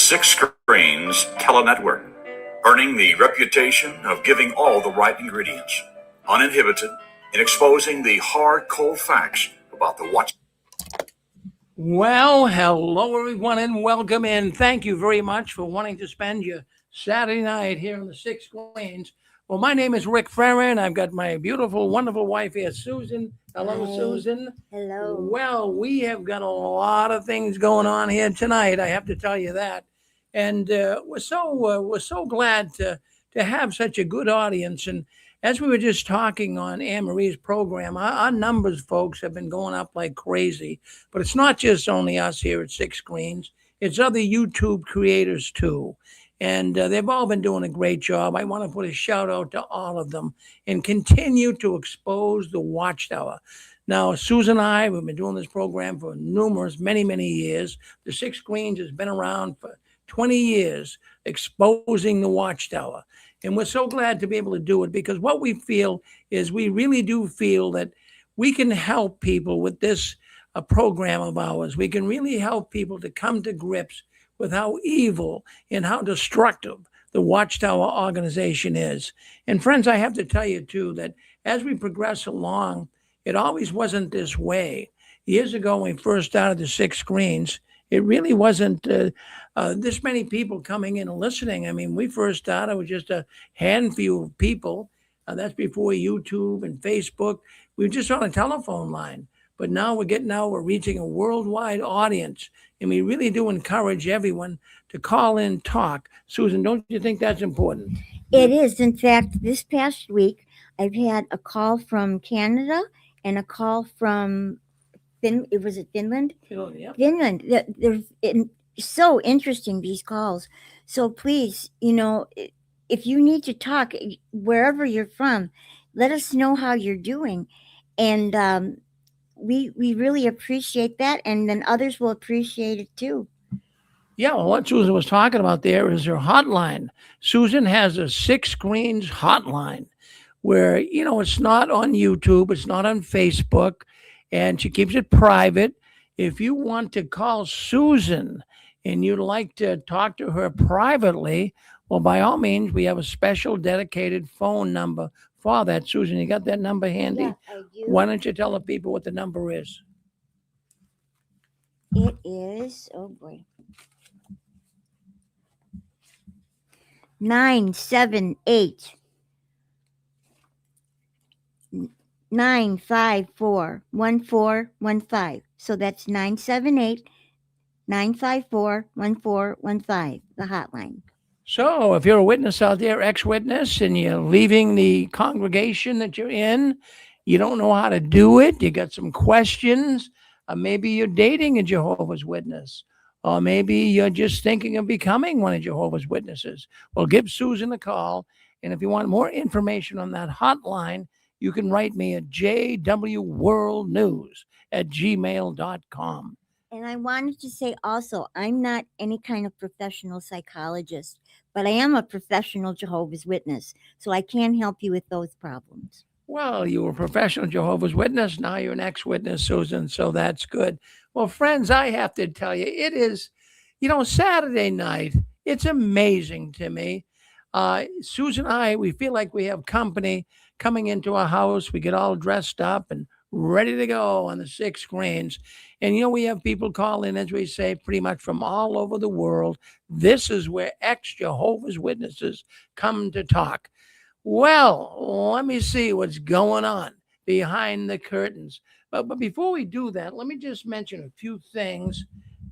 Six Screens Telenetwork, earning the reputation of giving all the right ingredients, uninhibited, in exposing the hard, cold facts about the Watch. Well, hello everyone and welcome in. Thank you very much for wanting to spend your Saturday night here on the Six Screens. Well, my name is Rick Ferrin. I've got my beautiful, wonderful wife here, Susan. Hello, Hi. Susan. Hello. Well, we have got a lot of things going on here tonight. I have to tell you that, and we're so glad to have such a good audience. And as we were just talking on Anne Marie's program, our numbers, folks, have been going up like crazy. But it's not just only us here at Six Screens; it's other YouTube creators too. And they've all been doing a great job. I want to put a shout out to all of them and continue to expose the Watchtower. Now, Susan and I, we've been doing this program for many years. The Six Screens has been around for 20 years, exposing the Watchtower. And we're so glad to be able to do it because what we feel is we really do feel that we can help people with this program of ours. We can really help people to come to grips with how evil and how destructive the Watchtower organization is. And friends, I have to tell you too that as we progress along, it always wasn't this way. Years ago, when we first started the Six Screens, it really wasn't this many people coming in and listening. I mean, we first started with just a handful of people. That's before YouTube and Facebook. We were just on a telephone line. But now we're reaching a worldwide audience. And we really do encourage everyone to call in, talk. Susan, don't you think that's important? It is. In fact, this past week, I've had a call from Canada and a call from Finland. Finland, yeah. Finland. They're so interesting, these calls. So please, if you need to talk, wherever you're from, let us know how you're doing. And we really appreciate that, and then others will appreciate it too. Yeah, well, what Susan was talking about there is her hotline. Susan has a Six Screens hotline where, it's not on YouTube, it's not on Facebook, and she keeps it private. If you want to call Susan and you'd like to talk to her privately, well, by all means, we have a special dedicated phone number for that. Susan, you got that number handy? Yeah, I do. Why don't you tell the people what the number is? It is, oh boy, 978 954 1415. So that's 978 954 1415, the hotline. So if you're a witness out there, ex-witness, and you're leaving the congregation that you're in, you don't know how to do it, you got some questions, maybe you're dating a Jehovah's Witness, or maybe you're just thinking of becoming one of Jehovah's Witnesses, well, give Susan a call. And if you want more information on that hotline, you can write me at jwworldnews@gmail.com. And I wanted to say also, I'm not any kind of professional psychologist, but I am a professional Jehovah's Witness, so I can help you with those problems. Well, you were a professional Jehovah's Witness. Now you're an ex-witness, Susan, so that's good. Well, friends, I have to tell you, it is, Saturday night, it's amazing to me. Susan and I, we feel like we have company coming into our house. We get all dressed up and ready to go on the Six Screens. And, we have people call in, as we say, pretty much from all over the world. This is where ex-Jehovah's Witnesses come to talk. Well, let me see what's going on behind the curtains. But before we do that, let me just mention a few things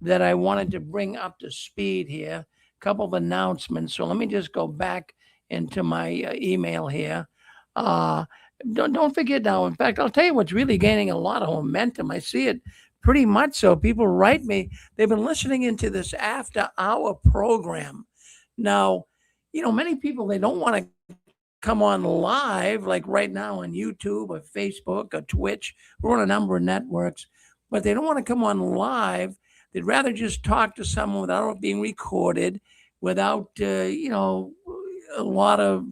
that I wanted to bring up to speed here. A couple of announcements. So let me just go back into my email here. Don't forget now. In fact, I'll tell you what's really gaining a lot of momentum. I see it pretty much so. People write me. They've been listening into this after-hour program. Now, many people, they don't want to come on live like right now on YouTube or Facebook or Twitch. We're on a number of networks, but they don't want to come on live. They'd rather just talk to someone without it being recorded, without, a lot of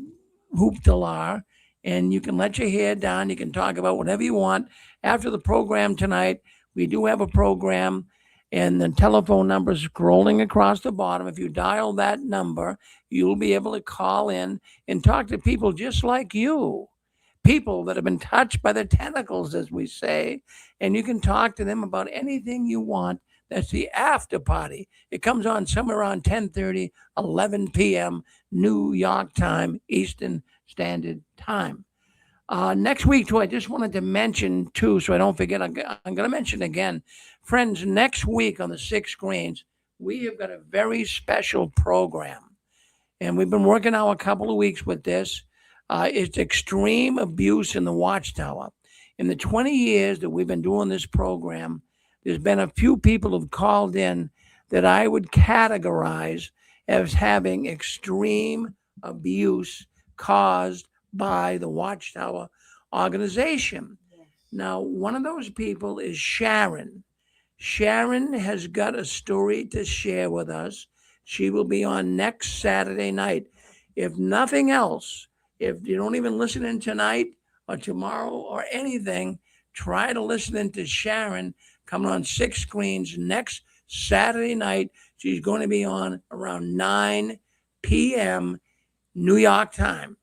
hoopla. And you can let your hair down. You can talk about whatever you want. After the program tonight, we do have a program. And the telephone number is scrolling across the bottom. If you dial that number, you'll be able to call in and talk to people just like you, people that have been touched by the tentacles, as we say, and you can talk to them about anything you want. That's the after party. It comes on somewhere around 10:30, 11 p.m. New York time, Eastern Standard Time. Next week, too, I just wanted to mention, too, so I don't forget, I'm going to mention again. Friends, next week on the 6 Screens, we have got a very special program. And we've been working now a couple of weeks with this. It's extreme abuse in the Watchtower. In the 20 years that we've been doing this program, there's been a few people who've called in that I would categorize as having extreme abuse caused by the Watchtower organization. Yes. Now, one of those people is Sharon. Sharon has got a story to share with us. She will be on next Saturday night. If nothing else, if you don't even listen in tonight or tomorrow or anything, try to listen in to Sharon coming on 6 Screens next Saturday night. She's going to be on around 9 p.m. New York time.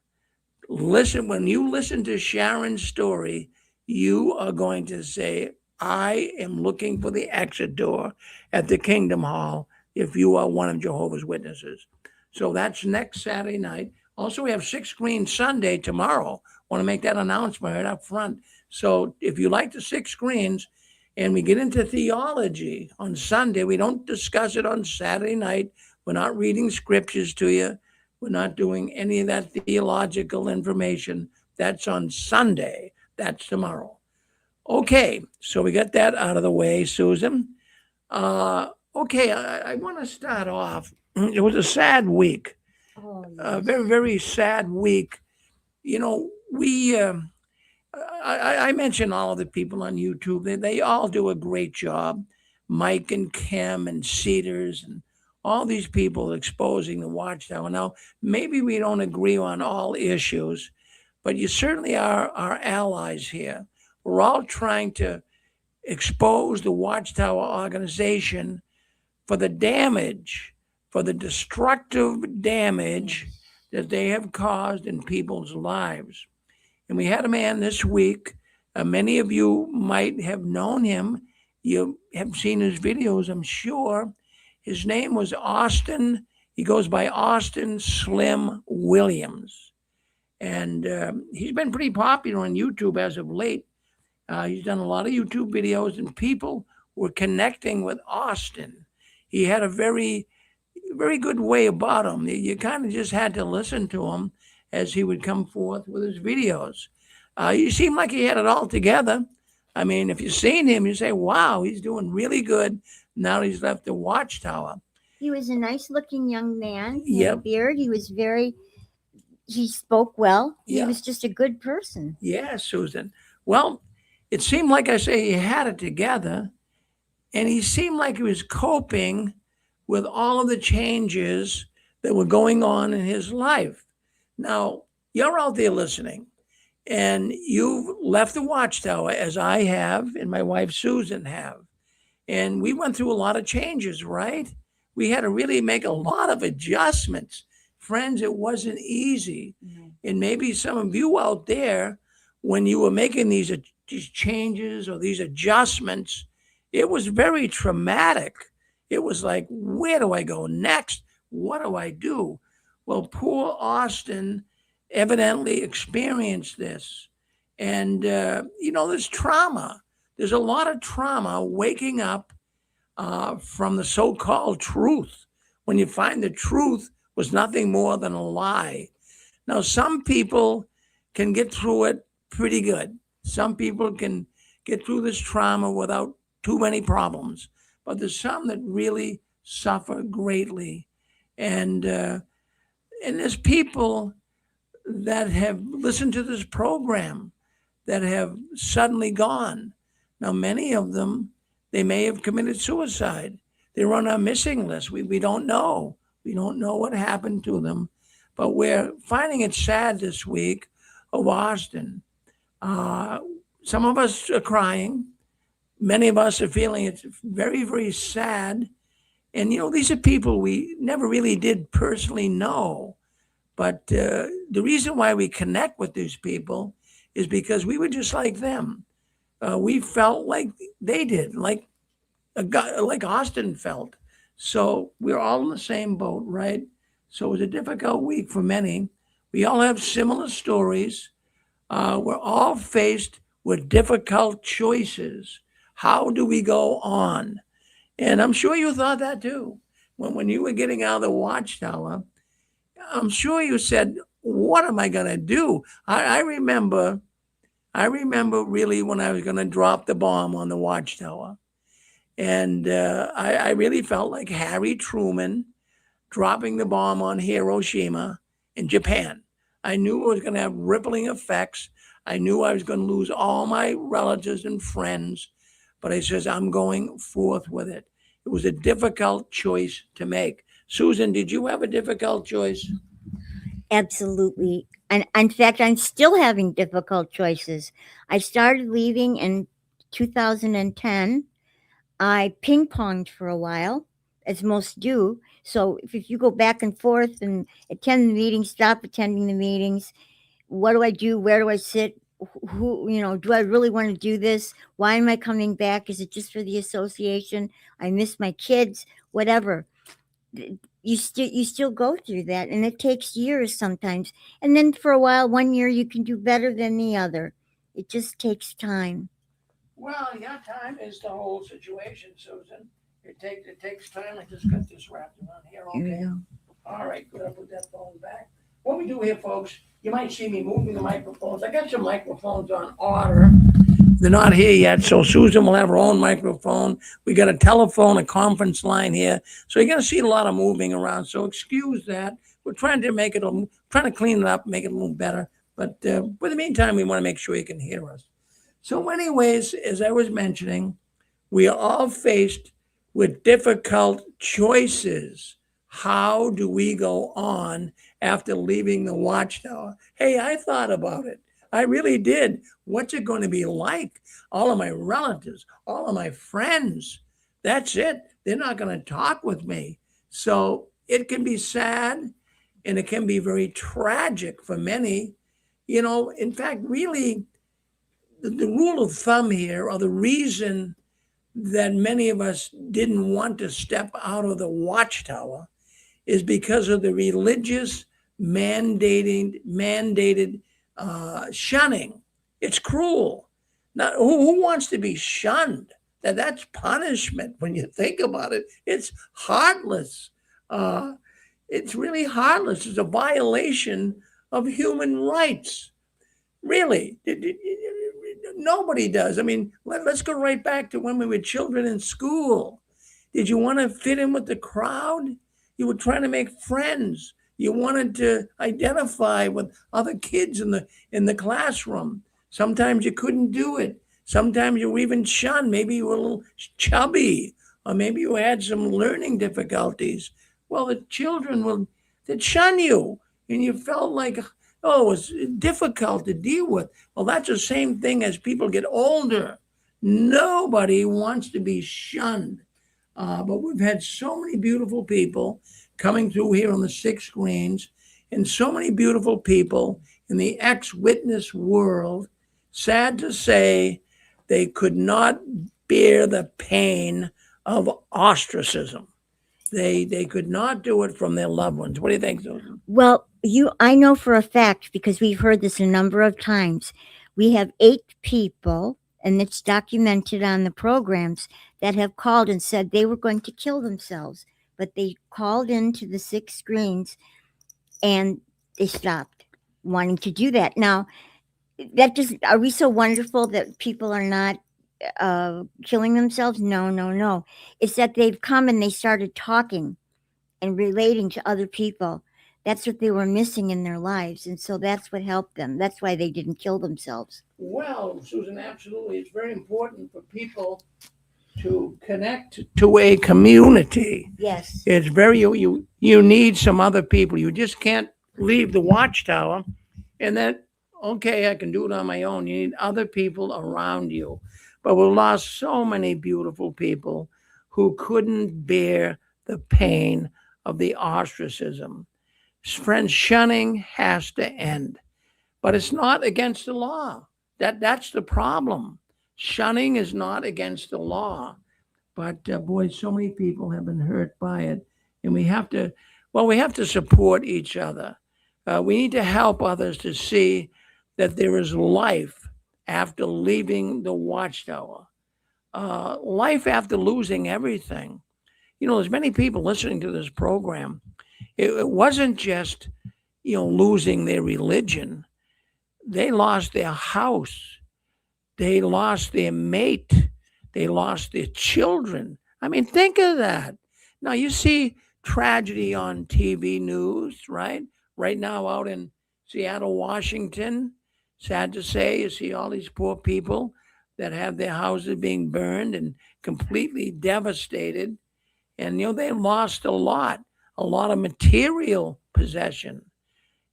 Listen, when you listen to Sharon's story, you are going to say, I am looking for the exit door at the Kingdom Hall if you are one of Jehovah's Witnesses. So that's next Saturday night. Also, we have 6 Screens Sunday tomorrow. Want to make that announcement right up front. So if you like the 6 Screens and we get into theology on Sunday, we don't discuss it on Saturday night. We're not reading scriptures to you. We're not doing any of that theological information. That's on Sunday. That's tomorrow. Okay, so we got that out of the way, Susan. Okay, I want to start off. It was a sad week, Oh, a yes. very, very sad week. You know, I mentioned all of the people on YouTube. They all do a great job. Mike and Kim and Cedars and all these people exposing the Watchtower. Now, maybe we don't agree on all issues, but you certainly are our allies here. We're all trying to expose the Watchtower organization for the damage, for the destructive damage Yes. that they have caused in people's lives. And we had a man this week. Many of you might have known him. You have seen his videos, I'm sure. His name was Austin. He goes by Austin Slim Williams. And he's been pretty popular on YouTube as of late. He's done a lot of YouTube videos, and people were connecting with Austin. He had a very, very good way about him. You kind of just had to listen to him as he would come forth with his videos. He seemed like he had it all together. I mean, if you've seen him, you say, wow, he's doing really good now that he's left the Watchtower. He was a nice looking young man. He had a Yep. beard. He spoke well. He Yeah. was just a good person. Yeah, Susan. Well, it seemed like I say he had it together, and he seemed like he was coping with all of the changes that were going on in his life. Now, you're out there listening, and you've left the Watchtower, as I have, and my wife Susan have. And we went through a lot of changes, right? We had to really make a lot of adjustments. Friends, it wasn't easy. And maybe some of you out there, when you were making these changes or these adjustments, it was very traumatic. It was like, where do I go next? What do I do? Well, poor Austin evidently experienced this. And, there's trauma. There's a lot of trauma waking up from the so called truth when you find the truth was nothing more than a lie. Now, some people can get through it pretty good. Some people can get through this trauma without too many problems, but there's some that really suffer greatly. And there's people that have listened to this program that have suddenly gone. Now, many of them, they may have committed suicide. They're on our missing list. We don't know. We don't know what happened to them. But we're finding it sad this week of Austin. Some of us are crying. many of us are feeling it's very, very sad. And, these are people we never really did personally know. But the reason why we connect with these people is because we were just like them. We felt like they did, like a guy, like Austin felt. So we're all in the same boat, right? So it was a difficult week for many. We all have similar stories. We're all faced with difficult choices. How do we go on? And I'm sure you thought that too. When you were getting out of the Watchtower, I'm sure you said, "What am I going to do?" I remember really when I was going to drop the bomb on the Watchtower. And I really felt like Harry Truman dropping the bomb on Hiroshima in Japan. I knew it was going to have rippling effects. I knew I was going to lose all my relatives and friends. But I says, I'm going forth with it. It was a difficult choice to make. Susan, did you have a difficult choice? Absolutely. And in fact, I'm still having difficult choices. I started leaving in 2010. I ping ponged for a while, as most do. So if you go back and forth and attend the meetings, stop attending the meetings, what do I do? Where do I sit? Who, do I really want to do this? Why am I coming back? Is it just for the association? I miss my kids, whatever. You still go through that, and it takes years sometimes. And then for a while, 1 year you can do better than the other. It just takes time. Well, yeah, time is the whole situation, Susan. It takes time. I just got this wrapped around here. Okay. All right, good. I'll put that phone back. What we do here, folks, you might see me moving the microphones. I got some microphones on order. They're not here yet, so Susan will have her own microphone. We got a telephone, a conference line here, so you're gonna see a lot of moving around. So excuse that. We're trying to clean it up, make it a little better. But for the meantime, we want to make sure you can hear us. So, anyways, as I was mentioning, we are all faced with difficult choices. How do we go on after leaving the Watchtower? Hey, I thought about it. I really did. What's it going to be like? All of my relatives, all of my friends, that's it. They're not going to talk with me. So it can be sad and it can be very tragic for many. In fact, really, the rule of thumb here, or the reason that many of us didn't want to step out of the Watchtower, is because of the religious mandated shunning. It's cruel. Now, who wants to be shunned? That's punishment when you think about it. It's heartless. It's really heartless. It's a violation of human rights. Really. Nobody does. I mean, let's go right back to when we were children in school. Did you want to fit in with the crowd? You were trying to make friends. You wanted to identify with other kids in the classroom. Sometimes you couldn't do it. Sometimes you were even shunned. Maybe you were a little chubby, or maybe you had some learning difficulties. Well, the children they'd shun you, and you felt like, oh, it was difficult to deal with. Well, that's the same thing as people get older. Nobody wants to be shunned. But we've had so many beautiful people coming through here on the 6 screens, and so many beautiful people in the ex-witness world. Sad to say, they could not bear the pain of ostracism. They could not do it from their loved ones. What do you think, Susan? Well, I know for a fact, because we've heard this a number of times. We have 8 people, and it's documented on the programs, that have called and said they were going to kill themselves, but they called into the 6 screens and they stopped wanting to do that. Now, are we so wonderful that people are not killing themselves? No. It's that they've come and they started talking and relating to other people. That's what they were missing in their lives. And so that's what helped them. That's why they didn't kill themselves. Well, Susan, absolutely. It's very important for people to connect to a community. Yes. It's very, you need some other people. You just can't leave the Watchtower and then, okay, I can do it on my own. You need other people around you. but we lost so many beautiful people who couldn't bear the pain of the ostracism. Friends, shunning has to end, but it's not against the law. That's the problem. Shunning is not against the law, but boy, so many people have been hurt by it, and we have to support each other. We need to help others to see that there is life after leaving the Watchtower, life after losing everything. There's many people listening to this program. It wasn't just losing their religion. They lost their house. They lost their mate. They lost their children. I mean, think of that. Now, you see tragedy on TV news, right? Right now, out in Seattle, Washington, sad to say, you see all these poor people that have their houses being burned and completely devastated. And, they lost a lot of material possession.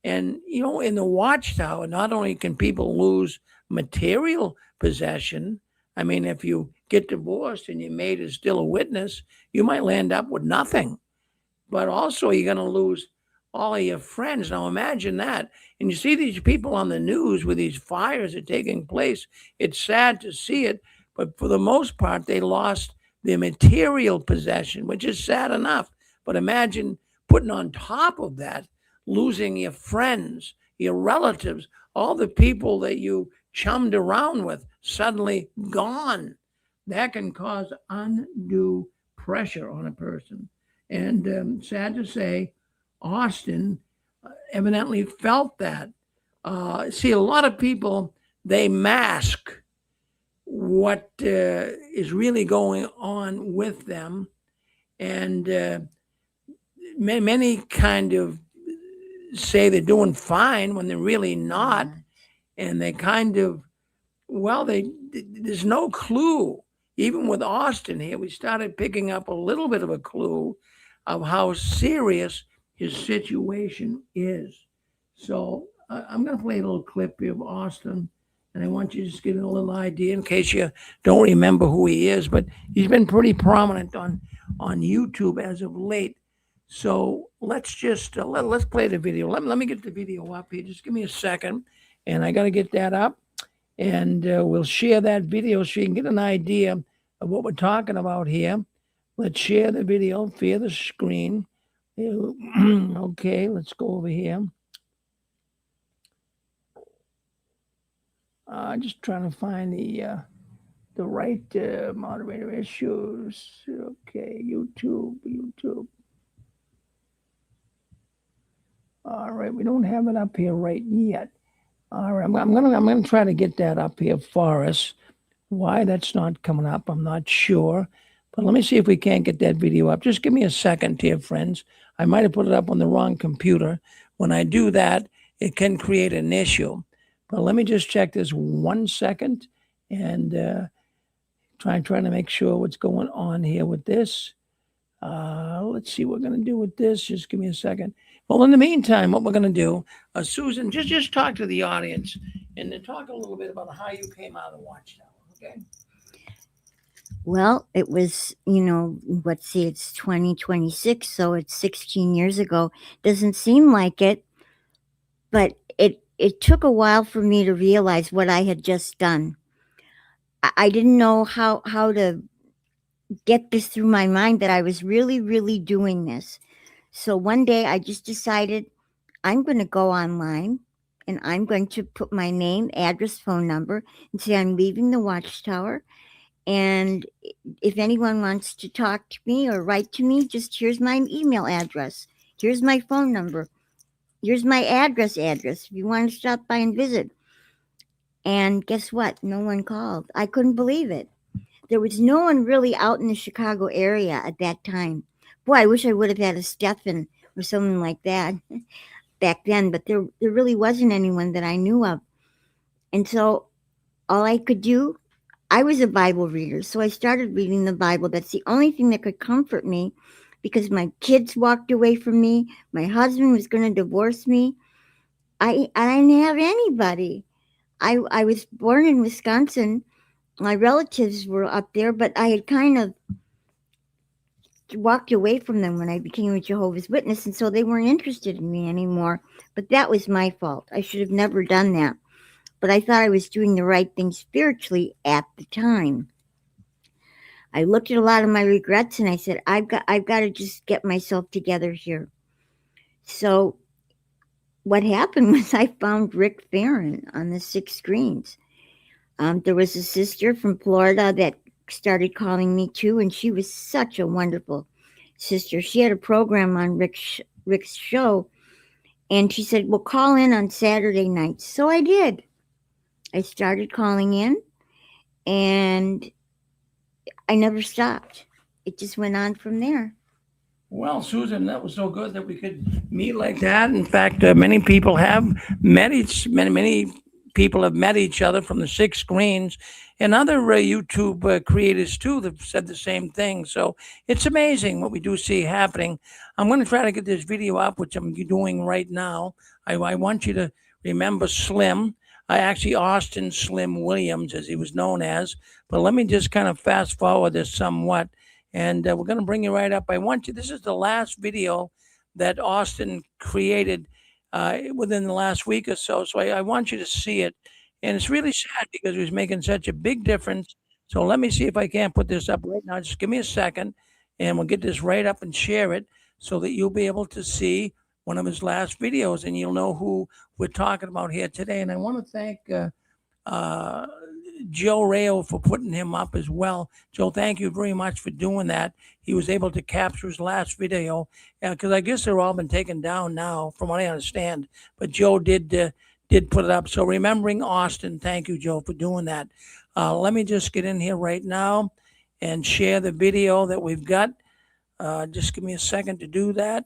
And, in the Watchtower, not only can people lose material possession, I mean, if you get divorced and your mate is still a witness, you might land up with nothing. But also, you're going to lose all of your friends. Now, imagine that. And you see these people on the news where these fires are taking place. It's sad to see it, but for the most part, they lost their material possession, which is sad enough. But imagine putting on top of that, losing your friends, your relatives, all the people that you chummed around with suddenly gone. That can cause undue pressure on a person. And sad to say, Austin evidently felt that. See, a lot of people, they mask what is really going on with them. And many kind of say they're doing fine when they're really not. And they kind of, there's no clue. Even with Austin here, we started picking up a little bit of a clue of how serious his situation is. So I'm going to play a little clip here of Austin, and I want you to just get a little idea in case you don't remember who he is. But he's been pretty prominent on YouTube as of late. So let's just let's play the video. Let me get the video up here. Just give me a second, and I got to get that up, and we'll share that video so you can get an idea of what we're talking about here. Let's share the video, share the screen. Okay, let's go over here. Just trying to find the right moderator issues. Okay, YouTube. All right, we don't have it up here right yet. All right, I'm gonna try to get that up here for us. Why that's not coming up, I'm not sure. But let me see if we can't get that video up. Just give me a second, dear friends. I might have put it up on the wrong computer. When I do that, it can create an issue. But let me just check this 1 second and trying to make sure what's going on here with this. Let's see what we're going to do with this. Just give me a second. Well, in the meantime, what we're going to do, Susan, just talk to the audience and talk a little bit about how you came out of the Watchtower, okay? Well, it was, it's 2026, so it's 16 years ago. Doesn't seem like it, but it took a while for me to realize what I had just done. I didn't know how to get this through my mind that I was really, really doing this. So one day I just decided I'm going to go online and I'm going to put my name, address, phone number and say I'm leaving the Watchtower. And if anyone wants to talk to me or write to me, just here's my email address. Here's my phone number. Here's my address if you want to stop by and visit. And guess what? No one called. I couldn't believe it. There was no one really out in the Chicago area at that time. Boy, I wish I would have had a Stephan or someone like that back then, but there really wasn't anyone that I knew of. And so all I could do, I was a Bible reader, so I started reading the Bible. That's the only thing that could comfort me because my kids walked away from me. My husband was going to divorce me. I didn't have anybody. I was born in Wisconsin, my relatives were up there, but I had kind of walked away from them when I became a Jehovah's Witness, and so they weren't interested in me anymore. But that was my fault. I should have never done that. But I thought I was doing the right thing spiritually at the time. I looked at a lot of my regrets and I said, I've got to just get myself together here. So what happened was I found Rick Farron on the 6 screens. There was a sister from Florida that started calling me too, and she was such a wonderful sister. She had a program on Rick's show, and she said, well, call in on Saturday nights. So I did. I started calling in, and I never stopped. It just went on from there. Well, Susan, that was so good that we could meet like that. In fact, many people have met many people have met each other from the 6 screens, and other YouTube creators too that said the same thing. So it's amazing what we do see happening. I'm going to try to get this video up, which I'm doing right now. I want you to remember Slim. Actually, Austin Slim Williams, as he was known as. But let me just kind of fast forward this somewhat. And we're going to bring you right up. I want you, this is the last video that Austin created within the last week or so. So I want you to see it. And it's really sad because he was making such a big difference. So let me see if I can't put this up right now. Just give me a second and we'll get this right up and share it so that you'll be able to see one of his last videos and you'll know who we're talking about here today. And I want to thank Joe Rayo for putting him up as well. Joe, thank you very much for doing that. He was able to capture his last video because I guess they're all been taken down now, from what I understand. But Joe did put it up. So remembering Austin, thank you, Joe, for doing that. Let me just get in here right now and share the video that we've got. Just give me a second to do that.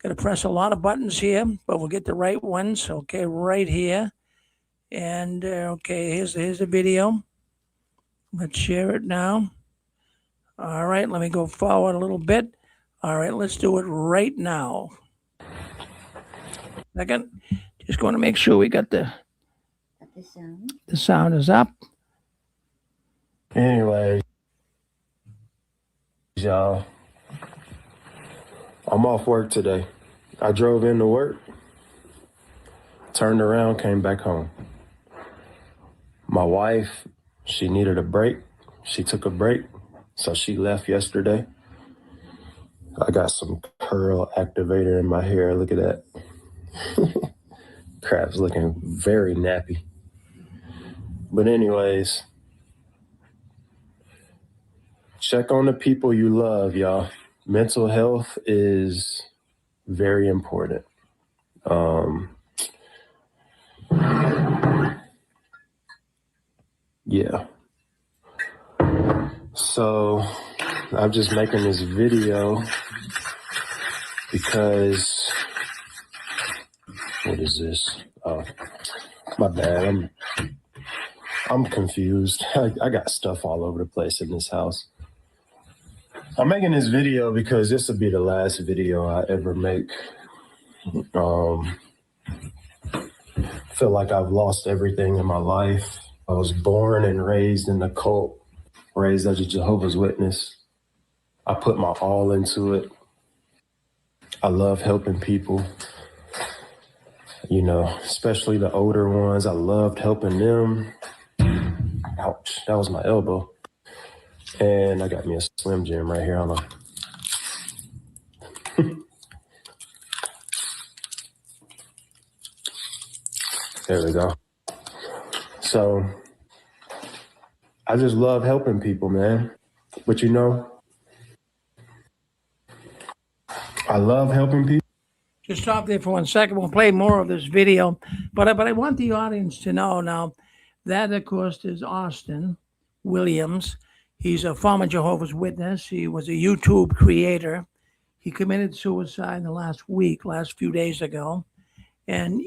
Got to press a lot of buttons here, but we'll get the right ones. Okay, right here. And okay, here's the video. Let's share it now. All right, let me go forward a little bit. All right, let's do it right now. Second, just going to make sure we got the sound. The sound is up. Anyway, y'all, I'm off work today. I drove into work, turned around, came back home. My wife, she needed a break. She took a break, so she left yesterday. I got some curl activator in my hair. Look at that. Crap's looking very nappy. But anyways, check on the people you love, y'all. Mental health is very important. Yeah. So I'm just making this video because, what is this? Oh, my bad. I'm confused. I got stuff all over the place in this house. I'm making this video because this will be the last video I ever make. Feel like I've lost everything in my life. I was born and raised in the cult, raised as a Jehovah's Witness. I put my all into it. I love helping people, especially the older ones. I loved helping them. Ouch, that was my elbow. And I got me a Slim Jim right here. Hold on. There we go. So I just love helping people, man. But I love helping people. Just stop there for 1 second. We'll play more of this video. But I want the audience to know now that, of course, is Austin Williams. He's a former Jehovah's Witness. He was a YouTube creator. He committed suicide last few days ago. And,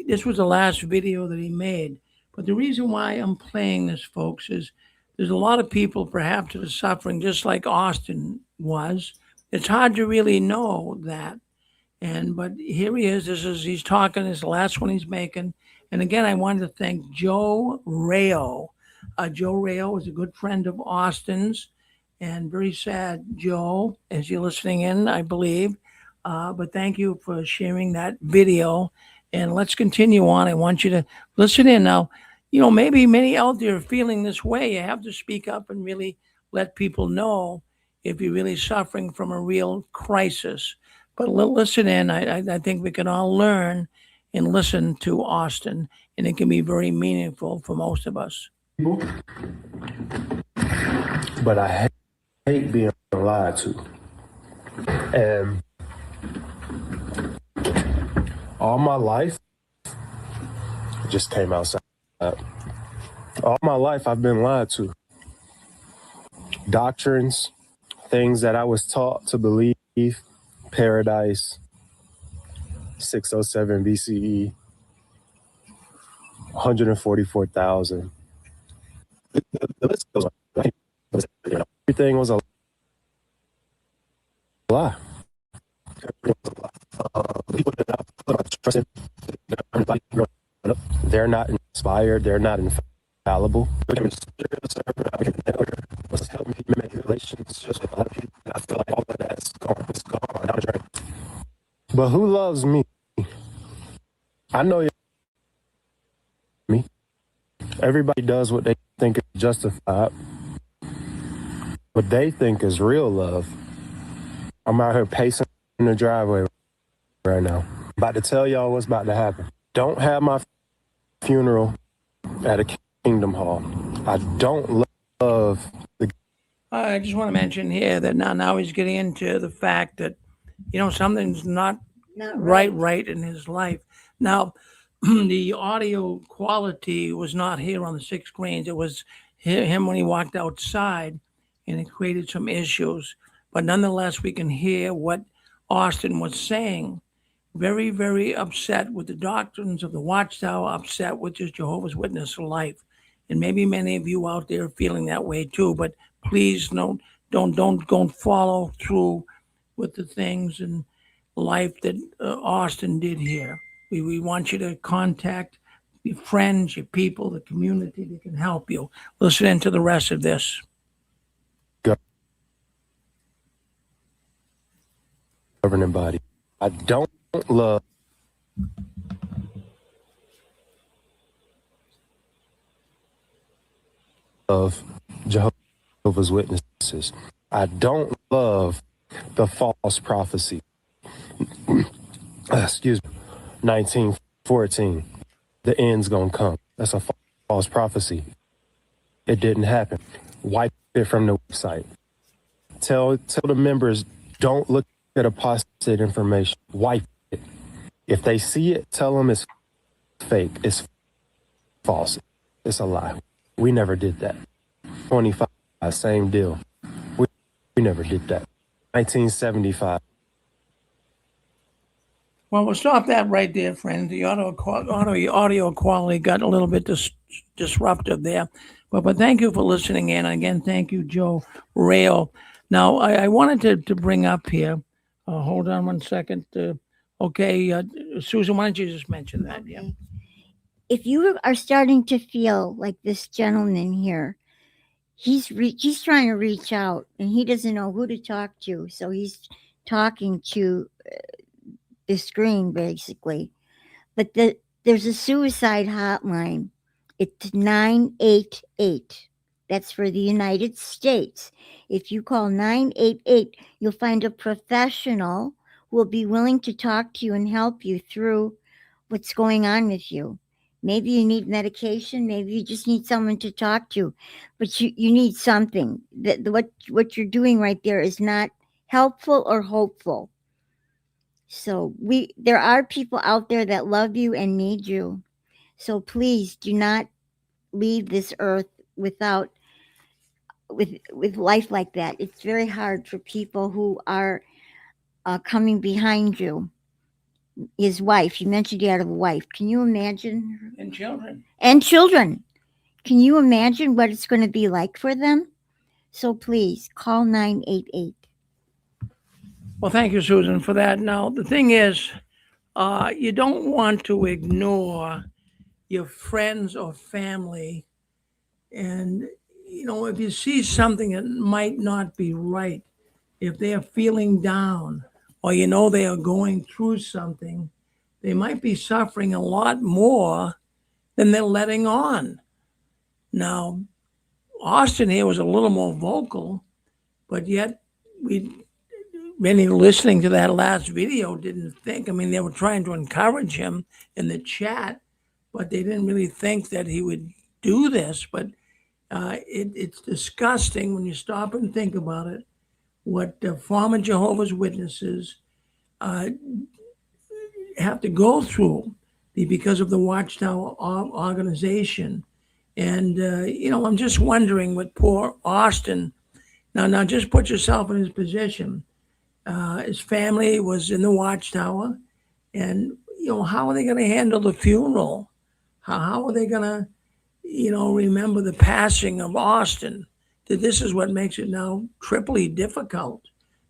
this was the last video that he made. But the reason why I'm playing this, folks, is there's a lot of people perhaps that are suffering just like Austin was. It's hard to really know that. But here he is. He's talking. This is the last one he's making. And again, I wanted to thank Joe Rayo Joe Rayo is a good friend of Austin's, and very sad, Joe, as you're listening in, I believe. But thank you for sharing that video. And let's continue on. I want you to listen in now. Maybe many out there are feeling this way. You have to speak up and really let people know if you're really suffering from a real crisis. But listen in. I think we can all learn and listen to Austin, and it can be very meaningful for most of us. But I hate being lied to. And all my life, it just came outside. All my life, I've been lied to. Doctrines, things that I was taught to believe, paradise, 607 BCE, 144,000. The list goes on. Everything was a lie. People that I put my trust in, they're not inspired, they're not infallible. Was helping people make relationships with other people. I feel like all of that's gone. It's gone down the drain. But who loves me? I know me. Everybody does what they think is justified. What they think is real love. I'm out here pacing in the driveway right now. About to tell y'all what's about to happen. Don't have my funeral at a Kingdom Hall. I don't love the... I just want to mention here that now he's getting into the fact that, something's not right in his life. Now, the audio quality was not here on the 6 screens. It was him when he walked outside, and it created some issues. But nonetheless, we can hear what Austin was saying. Very, very upset with the doctrines of the Watchtower, upset with his Jehovah's Witness life. And maybe many of you out there are feeling that way too, but please don't follow through with the things in life that Austin did here. We want you to contact your friends, your people, the community that can help you. Listen into the rest of this. Governing body. I don't love Jehovah's Witnesses. I don't love the false prophecy. Excuse me. 1914. The end's gonna come. That's a false prophecy. It didn't happen. Wipe it from the website. Tell the members, don't look at apostate information. Wipe it. If they see it, tell them it's fake. It's false. It's a lie. We never did that. 25, same deal. We never did that. 1975. Well, we'll stop that right there, friend. The audio quality got a little bit disruptive there. But thank you for listening in. And again, thank you, Joe Rayo. Now, I wanted to bring up here, hold on one second. Susan, why don't you just mention that? Okay. Yeah. If you are starting to feel like this gentleman here, he's trying to reach out, and he doesn't know who to talk to, so he's talking to the screen basically. But there's a suicide hotline. It's 988. That's for the United States. If you call 988, you'll find a professional who will be willing to talk to you and help you through what's going on with you. Maybe you need medication. Maybe you just need someone to talk to, but you need something. What you're doing right there is not helpful or hopeful. So there are people out there that love you and need you. So please do not leave this earth with life like that. It's very hard for people who are coming behind you. His wife, you mentioned he had a wife. Can you imagine? And children. And children. Can you imagine what it's going to be like for them? So please call 988. Well, thank you, Susan, for that. Now, the thing is, you don't want to ignore your friends or family And, if you see something that might not be right, if they are feeling down or they are going through something, they might be suffering a lot more than they're letting on. Now, Austin here was a little more vocal, but yet many listening to that last video didn't think. I mean, they were trying to encourage him in the chat, but they didn't really think that he would do this. But it's disgusting when you stop and think about it. What former Jehovah's Witnesses uh, have to go through because of the Watchtower organization. And, I'm just wondering with poor Austin. Now, just put yourself in his position. His family was in the Watchtower. And, how are they going to handle the funeral? How are they going to, remember the passing of Austin? That this is what makes it now triply difficult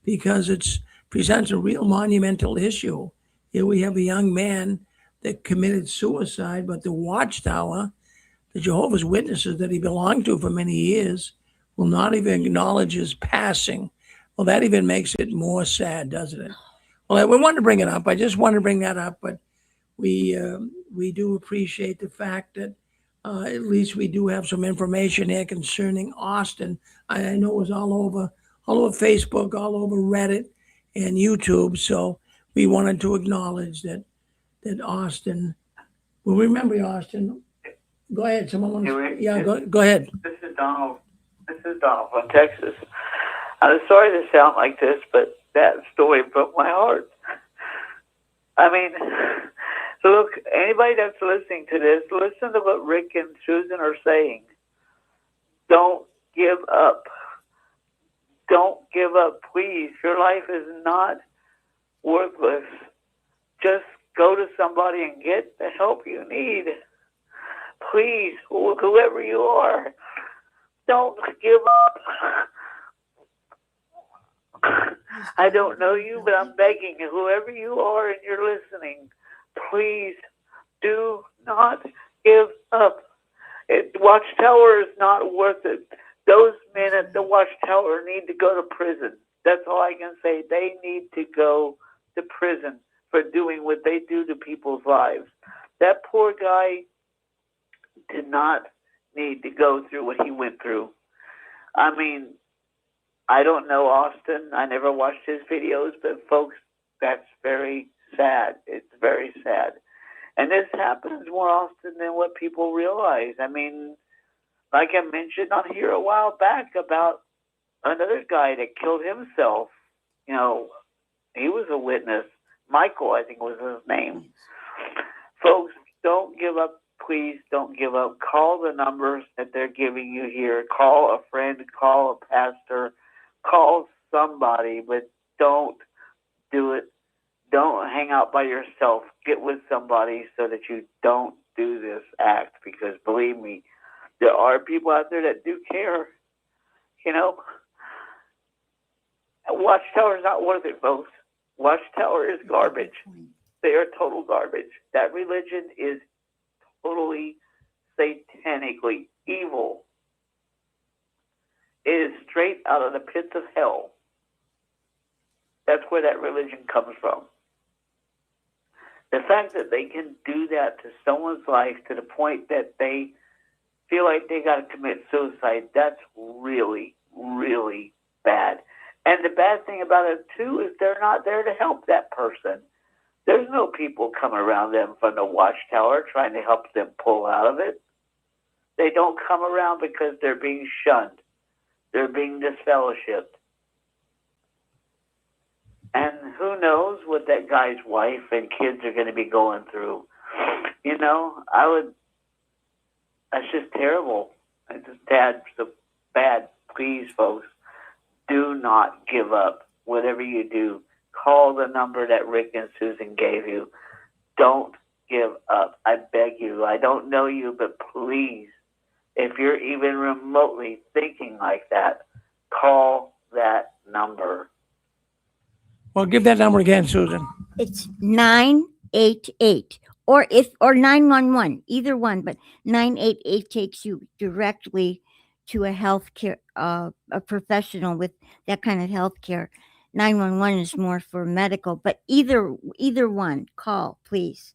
because it presents a real monumental issue. Here we have a young man that committed suicide, but the Watchtower, the Jehovah's Witnesses that he belonged to for many years, will not even acknowledge his passing. Well, that even makes it more sad, doesn't it? Well, we wanted to bring it up. I just wanted to bring that up, but we do appreciate the fact that at least we do have some information here concerning Austin. I know it was all over Facebook, all over Reddit and YouTube. So we wanted to acknowledge that Austin. Well, remember Austin. Go ahead. Someone wants. Yeah, go ahead. This is Donald. This is Donald from Texas. I'm sorry to sound like this, but that story broke my heart. I mean, look, anybody that's listening to this, listen to what Rick and Susan are saying. Don't give up. Don't give up, please. Your life is not worthless. Just go to somebody and get the help you need. Please, whoever you are, don't give up. I don't know you, but I'm begging you, whoever you are and you're listening, please do not give up. Watchtower is not worth it. Those men at the Watchtower need to go to prison. That's all I can say. They need to go to prison for doing what they do to people's lives. That poor guy did not need to go through what he went through. I mean, I don't know Austin. I never watched his videos, but folks, that's very sad. It's very sad. And this happens more often than what people realize. I mean, like I mentioned on here a while back about another guy that killed himself. You know, he was a witness. Michael, I think was his name. Folks, don't give up. Please don't give up. Call the numbers that they're giving you here. Call a friend, call a pastor, call somebody, but don't do it. Don't hang out by yourself. Get with somebody so that you don't do this act, because believe me, there are people out there that do care. You know, Watchtower is not worth it, folks. Watchtower is garbage. They are total garbage. That religion is totally satanically evil. It is straight out of the pits of hell. That's where that religion comes from. The fact that they can do that to someone's life to the point that they feel like they got to commit suicide, that's really, really bad. And the bad thing about it, too, is they're not there to help that person. There's no people coming around them from the Watchtower trying to help them pull out of it. They don't come around because they're being shunned. They're being disfellowshipped. And who knows what that guy's wife and kids are going to be going through. You know, that's just terrible. It's just so bad. Please, folks, do not give up. Whatever you do, call the number that Rick and Susan gave you. Don't give up. I beg you. I don't know you, but please, if you're even remotely thinking like that, call that number. Well, give that number again, Susan. It's 988 or 911, either one, but 988 takes you directly to a healthcare a professional with that kind of healthcare. 911 is more for medical, but either one, call, please.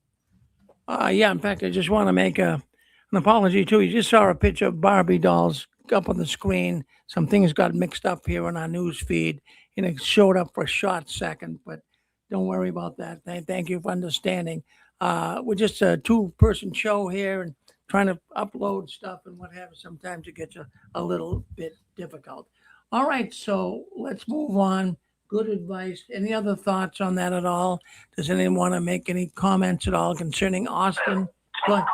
Yeah, in fact, I just want to make an apology too. You just saw a picture of Barbie dolls up on the screen. Some things got mixed up here on our news feed, and it showed up for a short second. But don't worry about that. Thank you for understanding. We're just a two-person show here, and trying to upload stuff and what have you. Sometimes it gets a little bit difficult. All right, so let's move on. Good advice. Any other thoughts on that at all? Does anyone want to make any comments at all concerning Austin? Go ahead.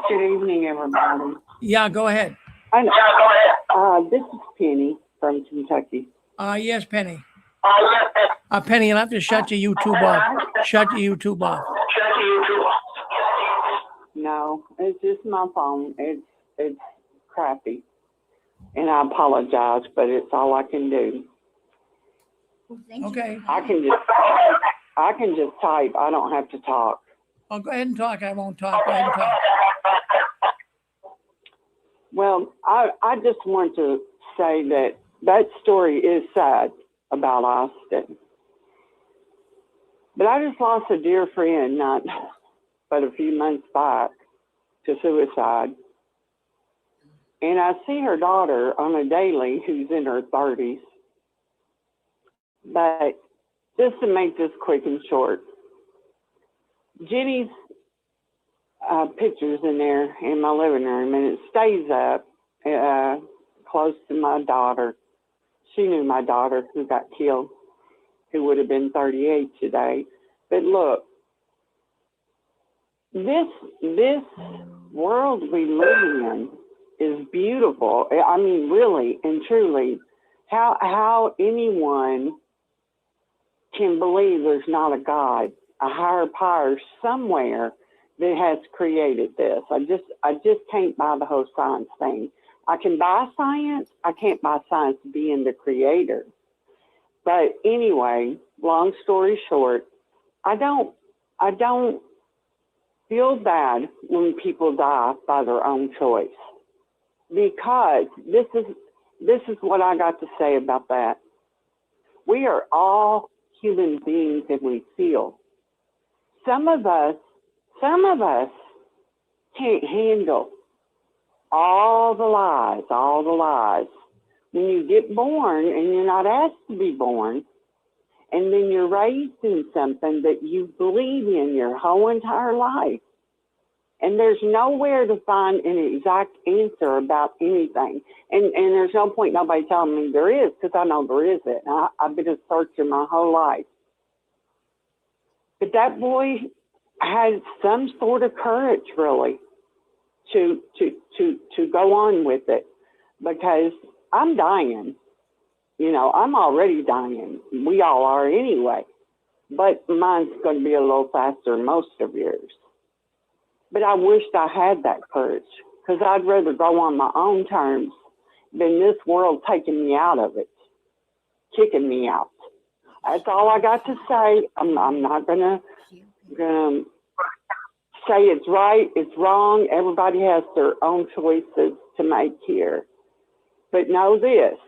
Good evening, everybody. Yeah, go ahead. This is Penny from Kentucky. Yes, Penny. Penny, you'll have to shut your YouTube off. Shut your YouTube off. No, it's just my phone. It's crappy, and I apologize, but it's all I can do. Okay. I can just type. I don't have to talk. Oh, go ahead and talk. I won't talk. Go ahead and talk. Well, I just want to say that story is sad about Austin. But I just lost a dear friend not but a few months back to suicide. And I see her daughter on a daily who's in her 30s. But just to make this quick and short, Jenny's picture's in there in my living room, and it stays up close to my daughter. She knew my daughter who got killed, who would have been 38 today. But look, this world we live in is beautiful. I mean, really and truly, how anyone can believe there's not a God, a higher power somewhere that has created this. I just can't buy the whole science thing. I can buy science. I can't buy science being the creator. But anyway, long story short, I don't feel bad when people die by their own choice, because this is what I got to say about that. We are all human beings and we feel. Some of us can't handle all the lies. When you get born and you're not asked to be born, and then you're raised in something that you believe in your whole entire life, and there's nowhere to find an exact answer about anything. And there's no point nobody telling me there is, because I know there isn't. I've been a searcher my whole life. But that boy had some sort of courage, really, to go on with it, because I'm dying. You know, I'm already dying. We all are anyway. But mine's going to be a little faster than most of yours. But I wished I had that courage, because I'd rather go on my own terms than this world taking me out of it, kicking me out. That's all I got to say. I'm not gonna say it's right, it's wrong. Everybody has their own choices to make here. But know this,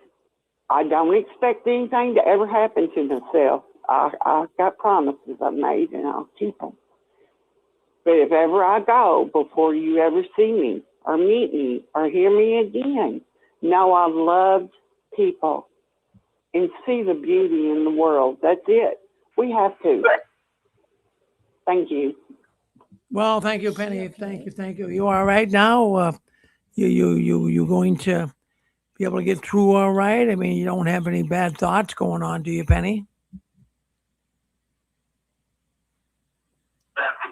I don't expect anything to ever happen to myself. I got promises I've made, and I'll keep them. But if ever I go, before you ever see me or meet me or hear me again, know I've loved people and see the beauty in the world. That's it. We have to. Thank you. Well, thank you, Penny. Thank you. You all right now? You going to be able to get through all right? I mean, you don't have any bad thoughts going on, do you, Penny?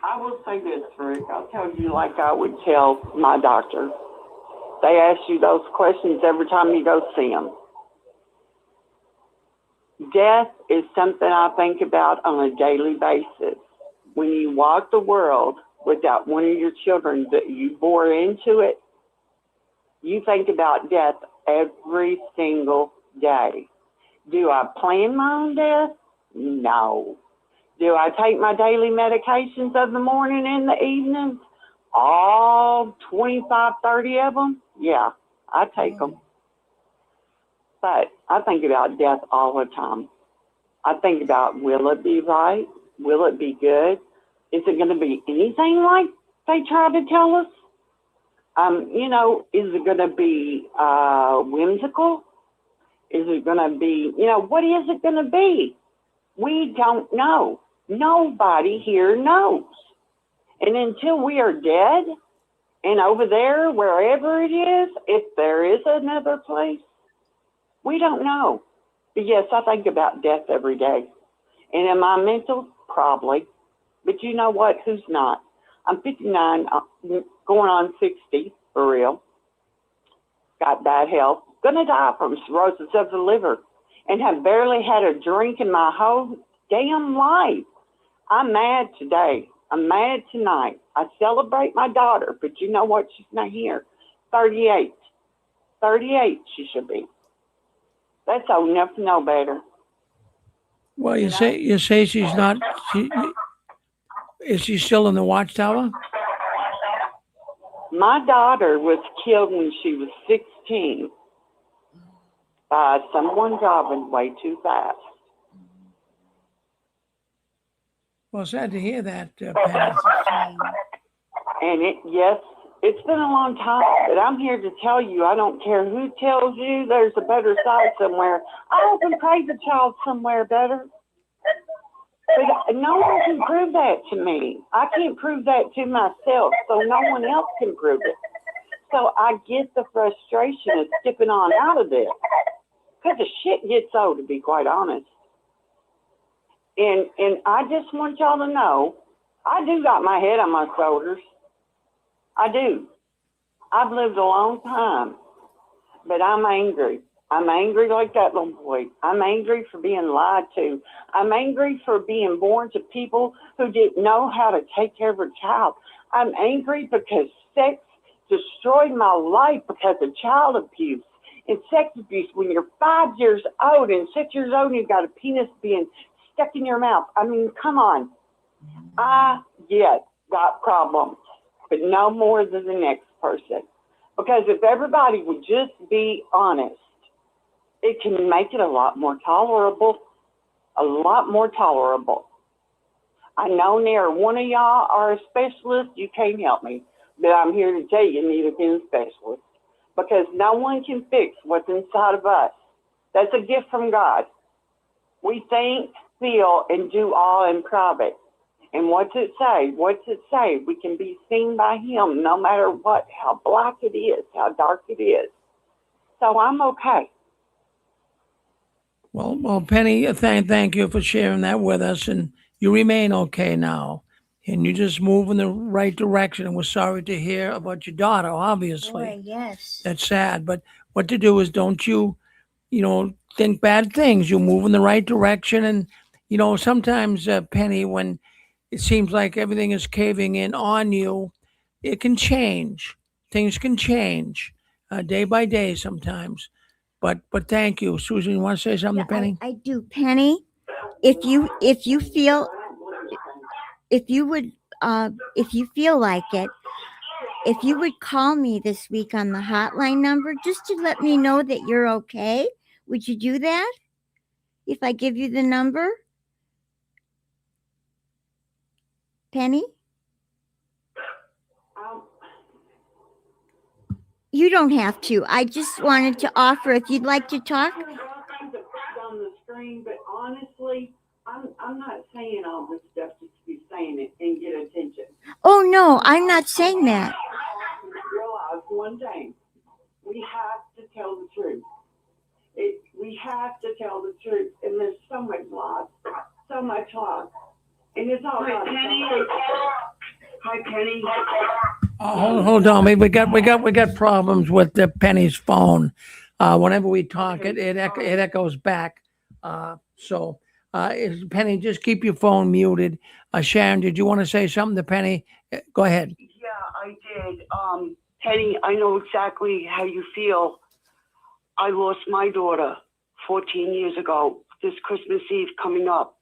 I will say this, Rick. I'll tell you like I would tell my doctor. They ask you those questions every time you go see them. Death is something I think about on a daily basis. When you walk the world without one of your children that you bore into it, you think about death every single day. Do I plan my own death? No. Do I take my daily medications of the morning and the evening? All 25, 30 of them? Yeah, I take them. But I think about death all the time. I think about, will it be right? Will it be good? Is it going to be anything like they try to tell us? Is it going to be whimsical? Is it going to be, what is it going to be? We don't know. Nobody here knows. And until we are dead and over there, wherever it is, if there is another place, we don't know. But yes, I think about death every day. And am I mental? Probably. But you know what? Who's not? I'm 59, going on 60, for real. Got bad health. Gonna die from cirrhosis of the liver. And have barely had a drink in my whole damn life. I'm mad today. I'm mad tonight. I celebrate my daughter, but you know what? She's not here. 38. 38 she should be. That's old enough to know better. Well, you say she's not. Is she still in the Watchtower? My daughter was killed when she was 16 by someone driving way too fast. Well, sad to hear that, Penny. And it's been a long time, but I'm here to tell you, I don't care who tells you there's a better side somewhere. I hope and pray the child's somewhere better. But no one can prove that to me. I can't prove that to myself, so no one else can prove it. So I get the frustration of skipping on out of this. Because the shit gets old, to be quite honest. And I just want y'all to know, I do got my head on my shoulders. I do. I've lived a long time, but I'm angry. I'm angry like that little boy. I'm angry for being lied to. I'm angry for being born to people who didn't know how to take care of a child. I'm angry because sex destroyed my life because of child abuse. And sex abuse, when you're 5 years old and 6 years old and you've got a penis being stuck in your mouth. I mean, come on. I, yes, got problems, but no more than the next person. Because if everybody would just be honest, it can make it a lot more tolerable. A lot more tolerable. I know near one of y'all are a specialist. You can't help me. But I'm here to tell you, need a pen specialist. Because no one can fix what's inside of us. That's a gift from God. We think, feel, and do all in private. And what's it say? What's it say? We can be seen by Him no matter what, how black it is, how dark it is. So I'm okay. Well, Penny, thank you for sharing that with us, and you remain okay now, and you just move in the right direction. And we're sorry to hear about your daughter. Obviously, Boy, yes. that's sad. But what to do is don't you think bad things. You move in the right direction, and sometimes, Penny, when it seems like everything is caving in on you, it can change. Things can change day by day sometimes. But thank you, Susan. You want to say something, Yeah, to Penny? I do, Penny. If you feel if you feel like it, if you would call me this week on the hotline number just to let me know that you're okay, would you do that? If I give you the number, Penny? You don't have to. I just wanted to offer if you'd like to talk. I have all kinds of things on the screen, but honestly, I'm not saying all this stuff just to be saying it and get attention. Oh no, I'm not saying that. Realize one thing: we have to tell the truth. We have to tell the truth, and there's so much lies, so much lies, and it's all about Penny. Hi, Penny. Hold on. We got problems with the Penny's phone. Whenever we talk, it echoes back. Penny, just keep your phone muted. Sharon, did you want to say something to Penny? Go ahead. Yeah, I did. Penny, I know exactly how you feel. I lost my daughter 14 years ago, this Christmas Eve coming up.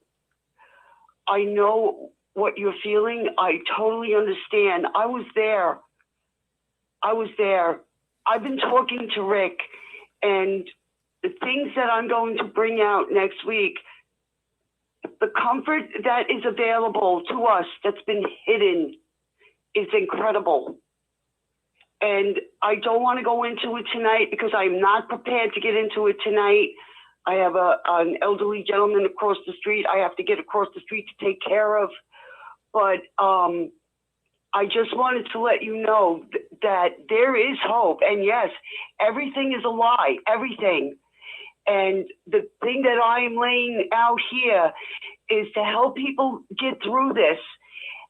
I know what you're feeling. I totally understand. I was there. I've been talking to Rick, and the things that I'm going to bring out next week, the comfort that is available to us that's been hidden is incredible. And I don't want to go into it tonight because I'm not prepared to get into it tonight. I have an elderly gentleman across the street I have to get across the street to take care of. But I just wanted to let you know that there is hope. And yes, everything is a lie, everything. And the thing that I am laying out here is to help people get through this.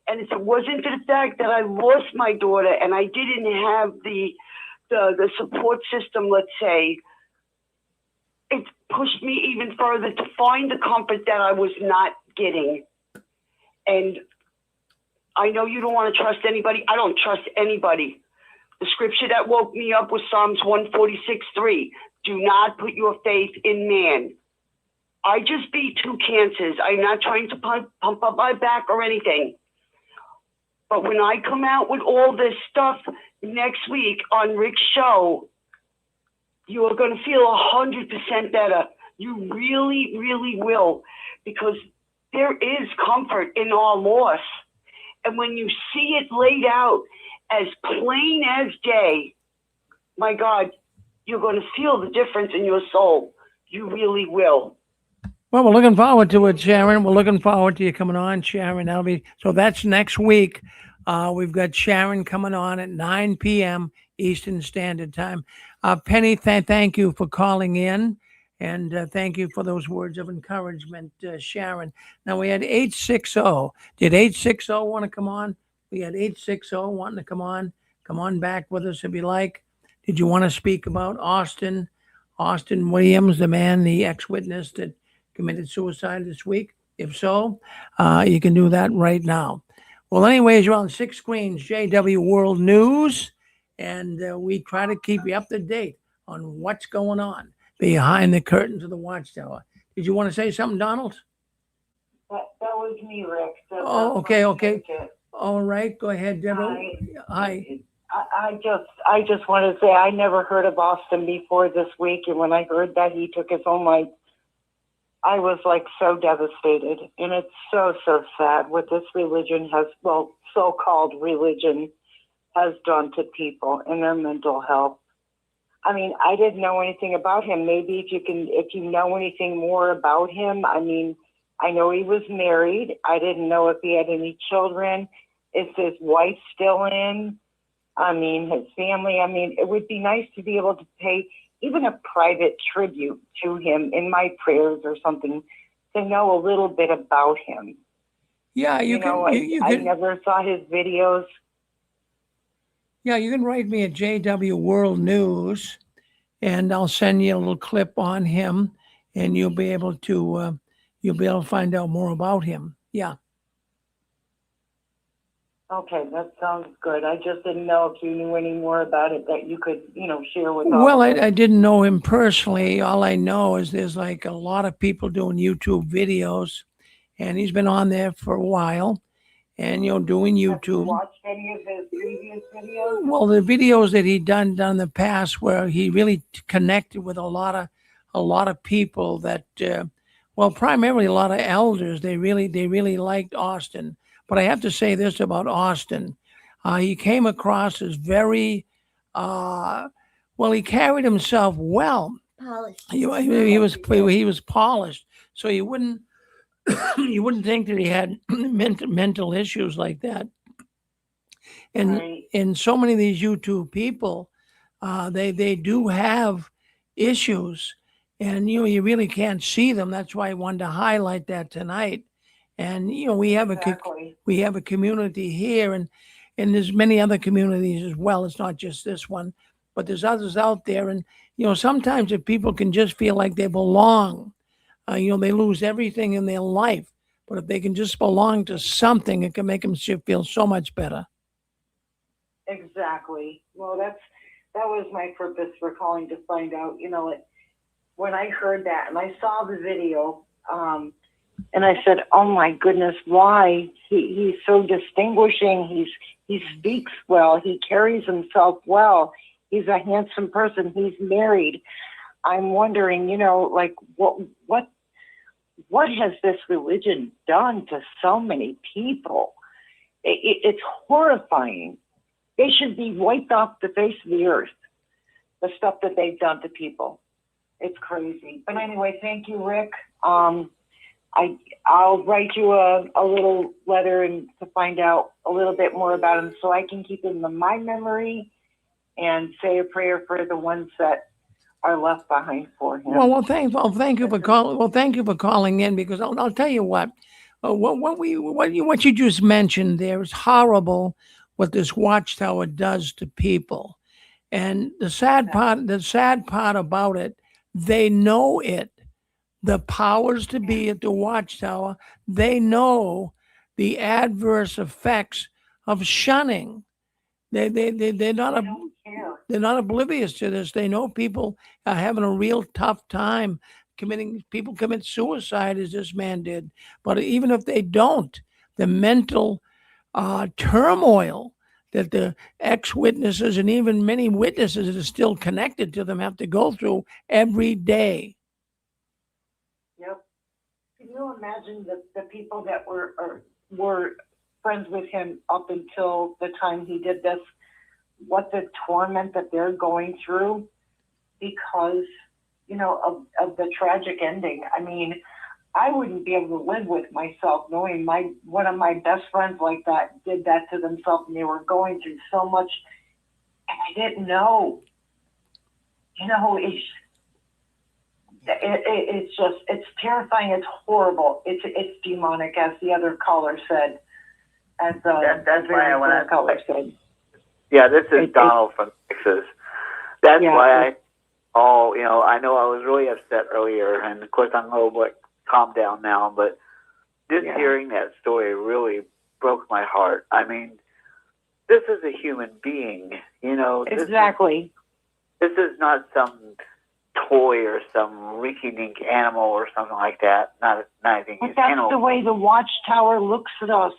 And it wasn't for the fact that I lost my daughter and I didn't have the support system, let's say. It pushed me even further to find the comfort that I was not getting. And I know you don't want to trust anybody. I don't trust anybody. The scripture that woke me up was Psalms 146:3. Do not put your faith in man. I just beat 2 cancers. I'm not trying to pump up my back or anything. But when I come out with all this stuff next week on Rick's show, you are going to feel 100% better. You really, really will, because there is comfort in our loss. And when you see it laid out as plain as day, my God, you're going to feel the difference in your soul. You really will. Well, we're looking forward to it, Sharon. We're looking forward to you coming on, Sharon. So that's next week. We've got Sharon coming on at 9 p.m. Eastern Standard Time. Penny, thank you for calling in, and thank you for those words of encouragement, Sharon. Now, we had 860. Did 860 want to come on? We had 860 wanting to come on. Come on back with us if you like. Did you want to speak about Austin Williams, the ex-witness that committed suicide this week? If so, you can do that right now. Well, anyways, you're on 6 screens, JW World News, and we try to keep you up to date on what's going on behind the curtains of the Watchtower. Did you want to say something, Donald? That was me, Rick. Oh, okay. All right, go ahead, Deborah. Hi. I just want to say I never heard of Austin before this week, and when I heard that he took his own life, I was like so devastated. And it's so sad what this religion has, well, so-called religion has done to people and their mental health. I mean, I didn't know anything about him. Maybe if you know anything more about him, I mean, I know he was married. I didn't know if he had any children. Is his wife still in? I mean, his family. I mean, it would be nice to be able to pay even a private tribute to him in my prayers or something, to know a little bit about him. Yeah, I never saw his videos. Yeah, you can write me at JW World News, and I'll send you a little clip on him, and you'll be able to find out more about him. Yeah. Okay, that sounds good. I just didn't know if you knew any more about it that you could, share with all Well, of us. I didn't know him personally. All I know is there's like a lot of people doing YouTube videos, and he's been on there for a while, and doing Have you YouTube. watched any of his previous videos? Well, the videos that he done in the past, where he really connected with a lot of people that, primarily a lot of elders. They really liked Austin. But I have to say this about Austin: he came across as very, he carried himself well. Polished. He was polished, so you wouldn't think that he had mental issues like that. And Right. and so many of these YouTube people, they do have issues, and you really can't see them. That's why I wanted to highlight that tonight. And we have Exactly. we have a community here, and there's many other communities as well. It's not just this one, but there's others out there. And sometimes if people can just feel like they belong, they lose everything in their life. But if they can just belong to something, it can make them feel so much better. Exactly. Well, that was my purpose for calling, to find out, when I heard that and I saw the video, And I said, oh my goodness, why? He's so distinguishing. He speaks well. He carries himself well. He's a handsome person. He's married. I'm wondering, like what has this religion done to so many people? It's horrifying. They should be wiped off the face of the earth, the stuff that they've done to people. It's crazy. But anyway, thank you, Rick. I'll write you a little letter and to find out a little bit more about him so I can keep him in my memory and say a prayer for the ones that are left behind for him. Well, thank you for calling. Well, thank you for calling in, because I'll tell you what you just mentioned there is horrible. What this Watchtower does to people, and the sad part about it, they know it. The powers to be at the Watchtower, they know the adverse effects of shunning. They're not they're not oblivious to this. They know people are having a real tough time people commit suicide as this man did. But even if they don't, the mental turmoil that the ex-witnesses and even many witnesses that are still connected to them have to go through every day. Yep. Can you imagine the people that were friends with him up until the time he did this, what the torment that they're going through because, of the tragic ending? I mean, I wouldn't be able to live with myself knowing one of my best friends like that did that to themselves, and they were going through so much, and I didn't know. It's terrifying. It's horrible. It's demonic, as the other caller said. As that's why when I caller said. Yeah, this is Donald from Texas. That's why I know I was really upset earlier, and of course I'm a little bit calmed down now, but just hearing that story really broke my heart. I mean, this is a human being, Exactly. This is not some toy or some rinky-dink animal or something like that. Not anything. But that's the way the Watchtower looks at us.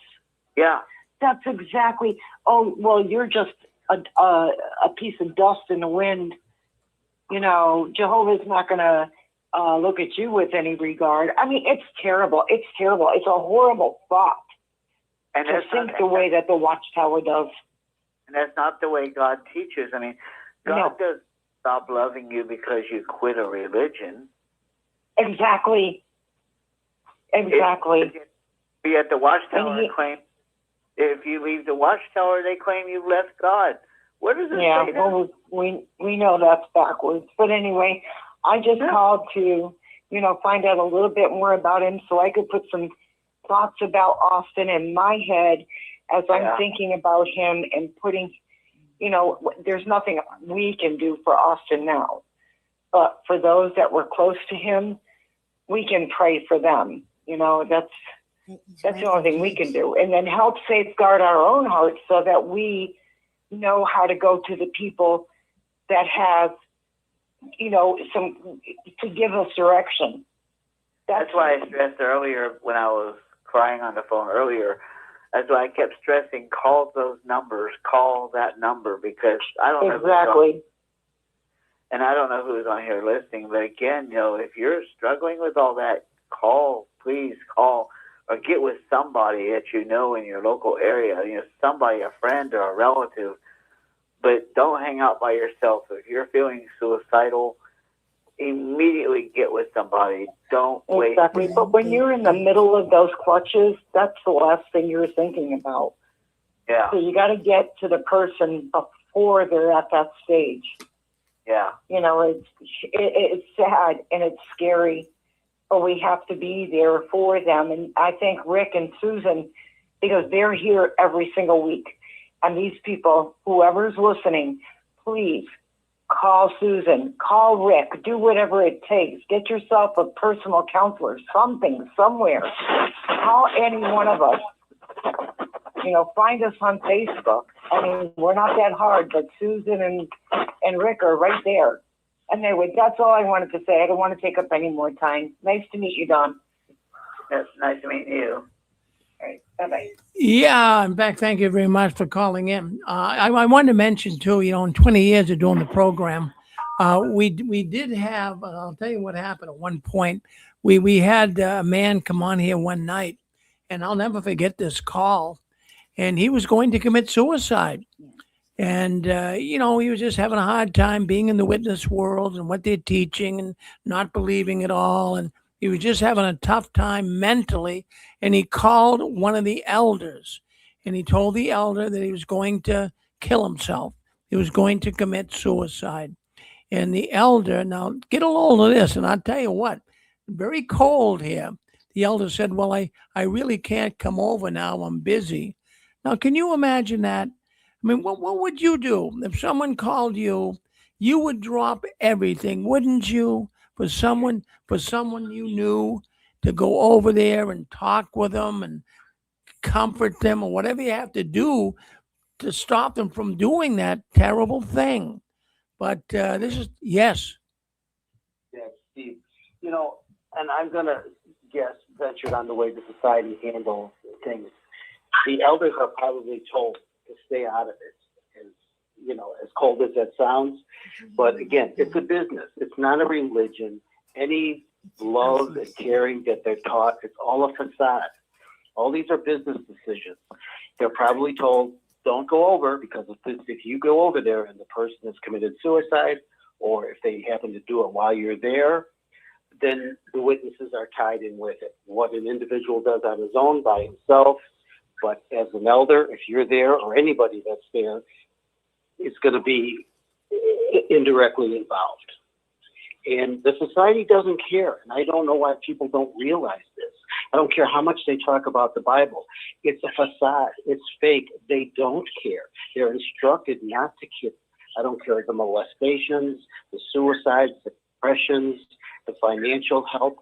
Yeah. That's exactly. Oh, well, you're just a piece of dust in the wind. Jehovah's not going to look at you with any regard. I mean, it's terrible. It's terrible. It's a horrible thought and to think the way that the Watchtower does. And that's not the way God teaches. I mean, God doesn't stop loving you because you quit a religion. Exactly. Be at the Watchtower claim. If you leave the Watchtower, they claim you've left God. What does it say? Yeah, well, we know that's backwards. But anyway, I just called to, find out a little bit more about him so I could put some thoughts about Austin in my head as I'm thinking about him and putting, there's nothing we can do for Austin now. But for those that were close to him, we can pray for them. That's the only thing we can do. And then help safeguard our own hearts so that we know how to go to the people that have, to give us direction. That's why I stressed earlier when I was crying on the phone earlier. That's why I kept stressing, call those numbers, call that number, because I don't know. Exactly. And I don't know who's on here listening, but again, if you're struggling with all that, please call. Or get with somebody that you know in your local area, somebody, a friend or a relative. But don't hang out by yourself. If you're feeling suicidal, immediately get with somebody. Don't wait. Exactly. But when you're in the middle of those clutches, that's the last thing you're thinking about. Yeah. So you got to get to the person before they're at that stage. Yeah. It's sad and it's scary. But we have to be there for them. And I thank Rick and Susan because they're here every single week. And these people, whoever's listening, please call Susan, call Rick, do whatever it takes. Get yourself a personal counselor, something, somewhere. Call any one of us. Find us on Facebook. I mean, we're not that hard, but Susan and Rick are right there. Anyway, that's all I wanted to say. I don't want to take up any more time. Nice to meet you, Don. That's nice to meet you. All right. Bye-bye. Yeah, in fact, thank you very much for calling in. I wanted to mention too, in 20 years of doing the program, we did have. I'll tell you what happened at one point. We had a man come on here one night, and I'll never forget this call. And he was going to commit suicide, and he was just having a hard time being in the witness world and what they're teaching and not believing it all, and he was just having a tough time mentally. And he called one of the elders, and he told the elder that he was going to kill himself. He was going to commit suicide. And the elder, now get a load of this, and I'll tell you what, very cold here. The elder said, well, I really can't come over now. I'm busy. Now, can you imagine that? I mean, what would you do if someone called you? You would drop everything, wouldn't you, for someone you knew, to go over there and talk with them and comfort them, or whatever you have to do to stop them from doing that terrible thing. But this is yes. Yeah, Steve. And I'm gonna guess, ventured on the way the society handles things. The elders are probably told to stay out of it, as cold as that sounds. But again, it's a business. It's not a religion. Any love and caring that they're taught, it's all a facade. All these are business decisions. They're probably told, don't go over, because if you go over there and the person has committed suicide, or if they happen to do it while you're there, then the witnesses are tied in with it. What an individual does on his own by himself, but as an elder, if you're there, or anybody that's there, it's going to be indirectly involved. And the society doesn't care. And I don't know why people don't realize this. I don't care how much they talk about the Bible. It's a facade. It's fake. They don't care. They're instructed not to care. I don't care the molestations, the suicides, the depressions, the financial help.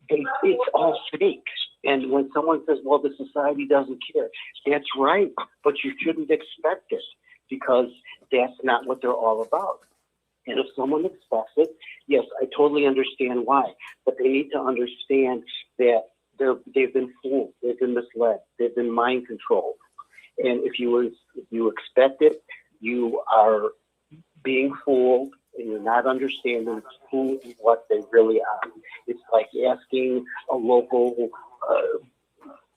It's all fake. And when someone says, well, the society doesn't care, that's right. But you shouldn't expect it, because that's not what they're all about. And if someone expects it, yes, I totally understand why. But they need to understand that they've been fooled, they've been misled, they've been mind controlled. And if you expect it, you are being fooled, and you're not understanding who and what they really are. It's like asking a local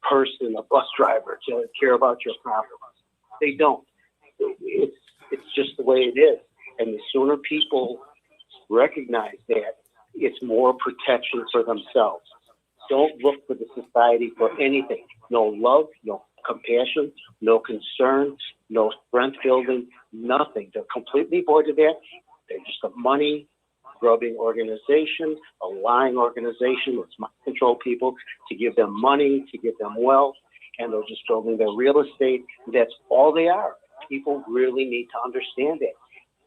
person, a bus driver, to care about your problems. They don't. It's just the way it is. And the sooner people recognize that, it's more protection for themselves. Don't look for the society for anything. No love, no compassion, no concern, no strength building, nothing. They're completely void of that. They're just a money-grubbing organization, a lying organization that's mind control people to give them money, to give them wealth, and they're just building their real estate. That's all they are. People really need to understand it.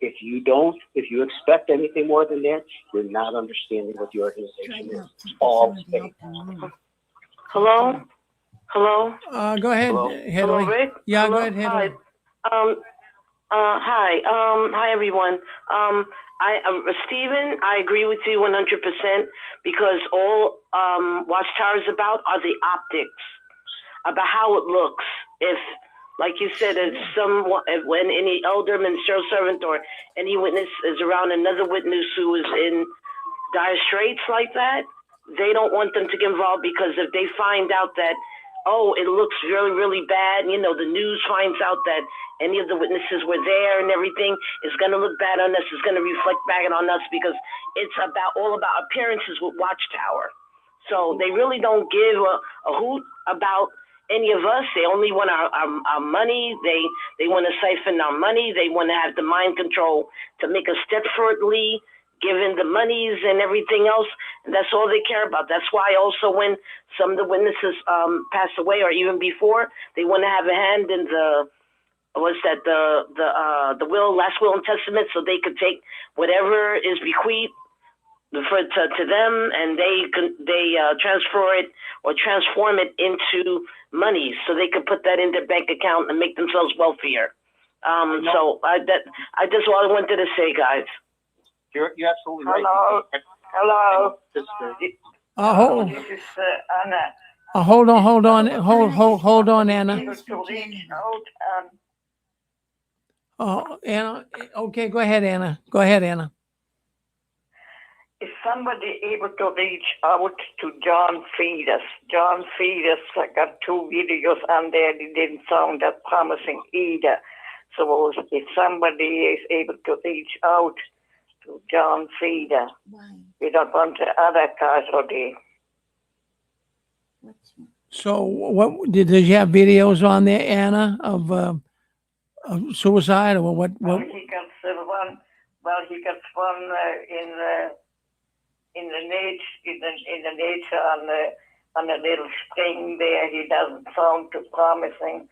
If you expect anything more than that, you're not understanding what the organization is. It's all fake. Hello? Hello? Go ahead, Hello? Hillary. Hello, Rick? Yeah, Hello? go ahead, Hillary. Hi. Hi. Hi, everyone. Stephen, I agree with you 100%, because all Watchtower is about are the optics, about how it looks. If, like you said, when any elder, ministerial servant, or any witness is around another witness who is in dire straits like that, they don't want them to get involved, because if they find out that, oh, it looks really, really bad, the news finds out that any of the witnesses were there and everything, it's going to look bad on us, it's going to reflect back on us, because it's all about appearances with Watchtower. So they really don't give a hoot about any of us. They only want our money. They want to siphon our money. They want to have the mind control to make us desperately given the monies and everything else. And that's all they care about. That's why also when some of the witnesses pass away, or even before, they want to have a hand in the will, last will and testament, so they could take whatever is bequeathed to them, and they transfer it or transform it into money, so they could put that in their bank account and make themselves wealthier. So that's all I wanted to say, guys. You're absolutely right. Hello. Hello. Hold, This is Anna. hold on, hold on, Anna hold on, is Anna. Able to reach out and Oh, Anna. Okay, go ahead, Anna. Go ahead, Anna. is somebody able to reach out to John Feeders? John Feeders got 2 videos on there. They didn't sound that promising either. So if somebody is able to reach out to John Feeder with a bunch of other casualties. So, what did you have videos on there, Anna, of suicide or what? Well, he got one. Well, he got one in the nature on the little spring there. He doesn't sound too promising.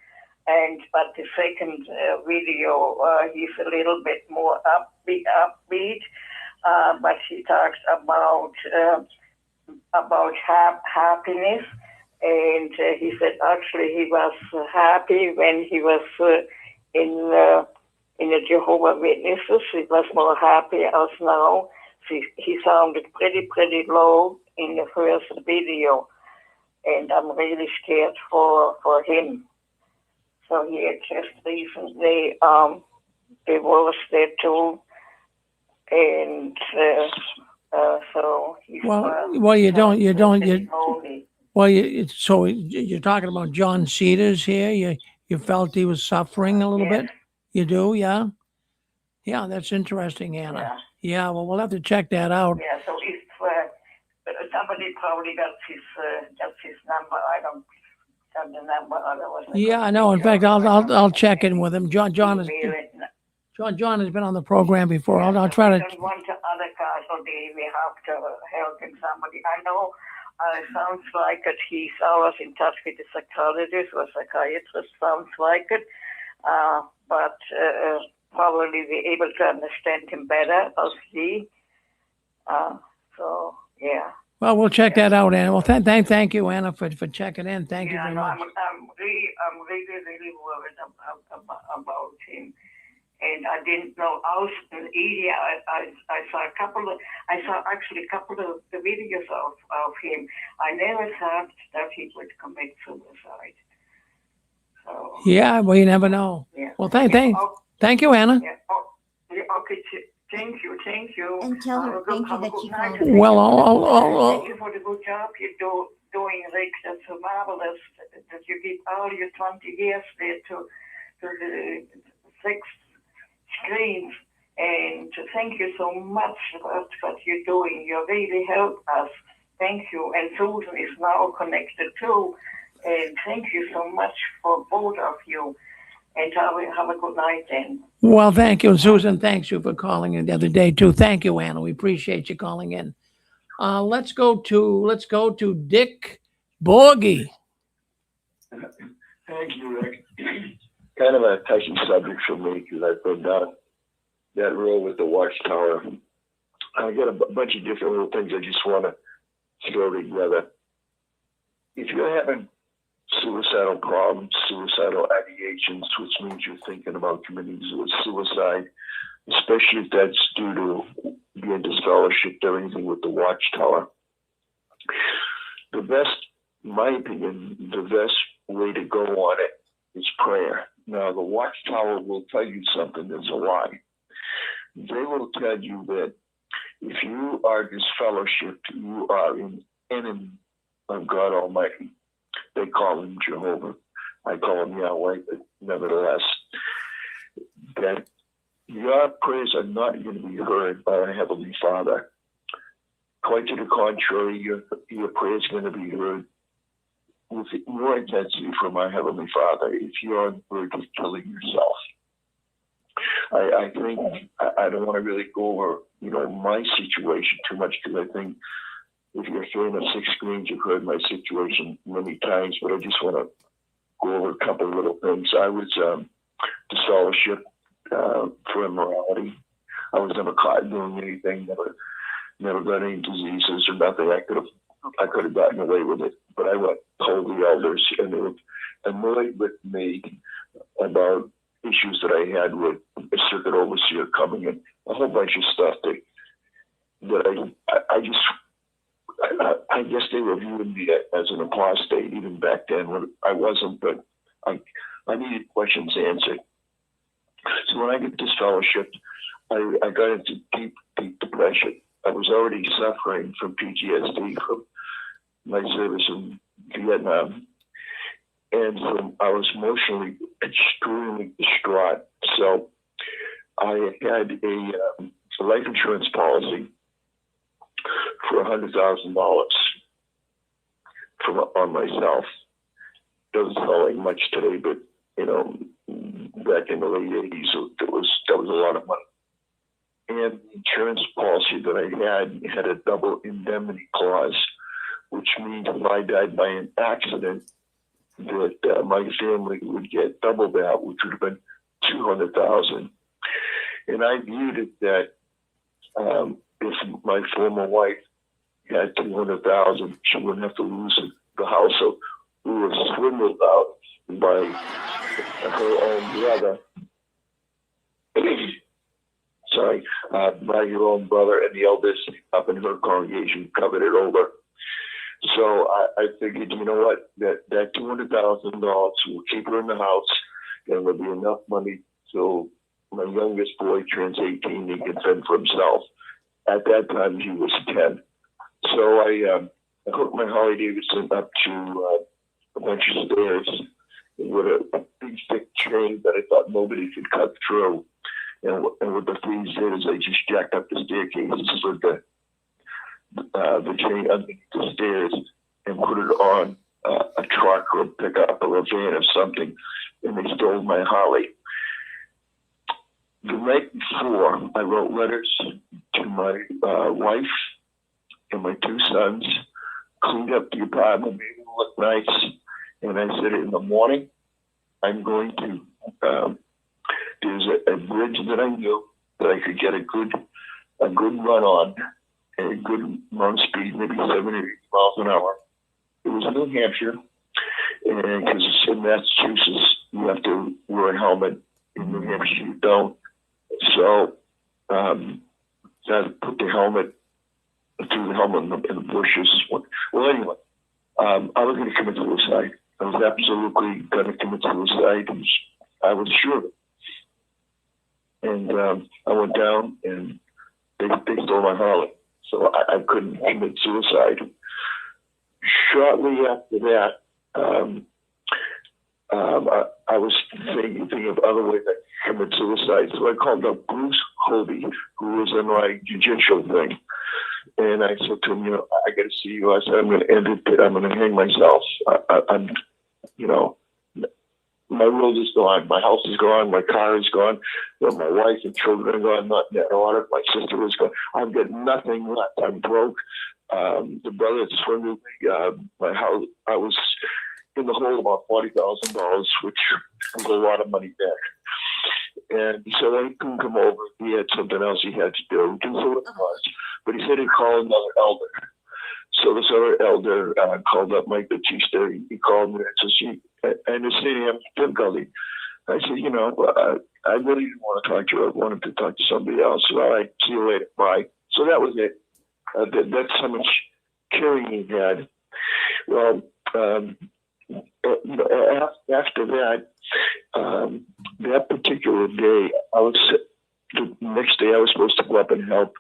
But the second video, he's a little bit more upbeat. But he talks about happiness, and he said actually he was happy when he was in the Jehovah's Witnesses. He was more happy as now. He sounded pretty low in the first video, and I'm really scared for him. So he had just recently divorced there too, and so he's so you're talking about John Cedars here. You felt he was suffering a little bit. You do, yeah. Yeah, that's interesting, Anna. Yeah, well, we'll have to check that out. Yeah, so if somebody probably got his number, I don't have the number. Otherwise, yeah, no. In fact, I'll check in with him. John has been on the program before. I'll try to. Don't want to other casualty. We have to helping somebody. I know. Sounds like it. He's always in touch with the psychologist or psychiatrist. Sounds like it. But probably be able to understand him better as he. So yeah. Well, we'll check that out, Anna. Well, thank you, Anna, for checking in. Thank you very much. I'm really worried about him, and I didn't know Austin either. I saw actually a couple of the videos of him. I never thought that he would commit suicide. So, yeah, well, you never know. Yeah. Well, thank you, Anna. Yeah. Okay. Thank you. And tell her thank you that you called. Well, Thank you for the good job you're doing, Rick. That's so marvelous that you give all your 20 years there to the 6 screens. And thank you so much for what you're doing. You really help us. Thank you. And Susan is now connected too. And thank you so much for both of you. And have a good night then. Well, thank you, Susan. Thanks you for calling in the other day too. Thank you, Anna. We appreciate you calling in. Let's go to Dick Borgie. Thank you, Rick. Kind of a touchy subject for me because I've been down that road with the Watchtower. I got a bunch of different little things I just want to throw together. If you're having suicidal problems, suicidal ideations, which means you're thinking about committing suicide, especially if that's due to being disfellowshipped or anything with the Watchtower. The best, in my opinion, the best way to go on it is prayer. Now, the Watchtower will tell you something that's a lie. They will tell you that if you are disfellowshipped, you are an enemy of God Almighty. They call him Jehovah. I call him Yahweh, but nevertheless, that your prayers are not going to be heard by our Heavenly Father. Quite to the contrary, your prayers are going to be heard with more intensity from our Heavenly Father if you're on the verge of killing yourself. I think I don't want to really go over, my situation too much because I think if you're a fan of 6 Screens, you've heard my situation many times, but I just want to go over a couple of little things. I was disfellowshipped for immorality. I was never caught doing anything, never got any diseases or nothing. I could have gotten away with it, but I told the elders, and they were annoyed with me about issues that I had with a circuit overseer coming in, a whole bunch of stuff that I guess they were viewing me as an apostate even back then when I wasn't, but I needed questions answered. So when I get this fellowship, I got into deep depression. I was already suffering from PTSD from my service in Vietnam. And so I was emotionally extremely distraught. So I had a life insurance policy for $100,000 on myself. Doesn't sound like much today, but back in the late 80s, that was a lot of money. And the insurance policy that I had a double indemnity clause, which means if I died by an accident, that my family would get double that, which would have been $200,000. And I viewed it that if my former wife had $200,000, she wouldn't have to lose the house. So we were swindled out by her own brother. By her own brother, and the eldest up in her congregation covered it over. So I figured, you know what, that $200,000 will keep her in the house, and there'll be enough money till my youngest boy turns 18, he can fend for himself. At that time, he was 10. So I hooked my Harley Davidson up to a bunch of stairs with a big thick chain that I thought nobody could cut through. And what the thieves did is they just jacked up the staircases with the chain underneath the stairs and put it on a truck or a pickup or a van or something, and they stole my Harley. The night before, I wrote letters to my wife and my two sons, cleaned up the apartment, made it look nice, and I said, in the morning, I'm going to, there's a bridge that I knew that I could get a good run on, and a good run speed, maybe 7 or 8 miles an hour. It was in New Hampshire, and because in Massachusetts, you have to wear a helmet. In New Hampshire, you don't. So I put the helmet, threw the helmet in the bushes. Well, anyway, I was going to commit suicide. I was absolutely going to commit suicide. I was sure of it. And I went down, and they stole my Harley. So I couldn't commit suicide. Shortly after that, I was thinking of other ways I could commit suicide. So I called up Bruce Hobie, who was in my jiu-jitsu thing. And I said to him, I got to see you. I said, I'm going to end it. I'm going to hang myself. I'm my world is gone. My house is gone. My car is gone. My wife and children are gone. Not in that order. My sister is gone. I've got nothing left. I'm broke. The brother that swindled me. My house. I was in the hole about $40,000, which was a lot of money back. And he said I couldn't come over. He had something else he had to do. Didn't say what it was, but he said he'd call another elder. So this other elder called up Mike Batista. He called me and says, I understand you have difficulty. I said, I really didn't want to talk to you. I wanted to talk to somebody else. So all right, see you later. Bye. So that was it. That's how much caring he had. Well, after that, that particular day, the next day I was supposed to go up and help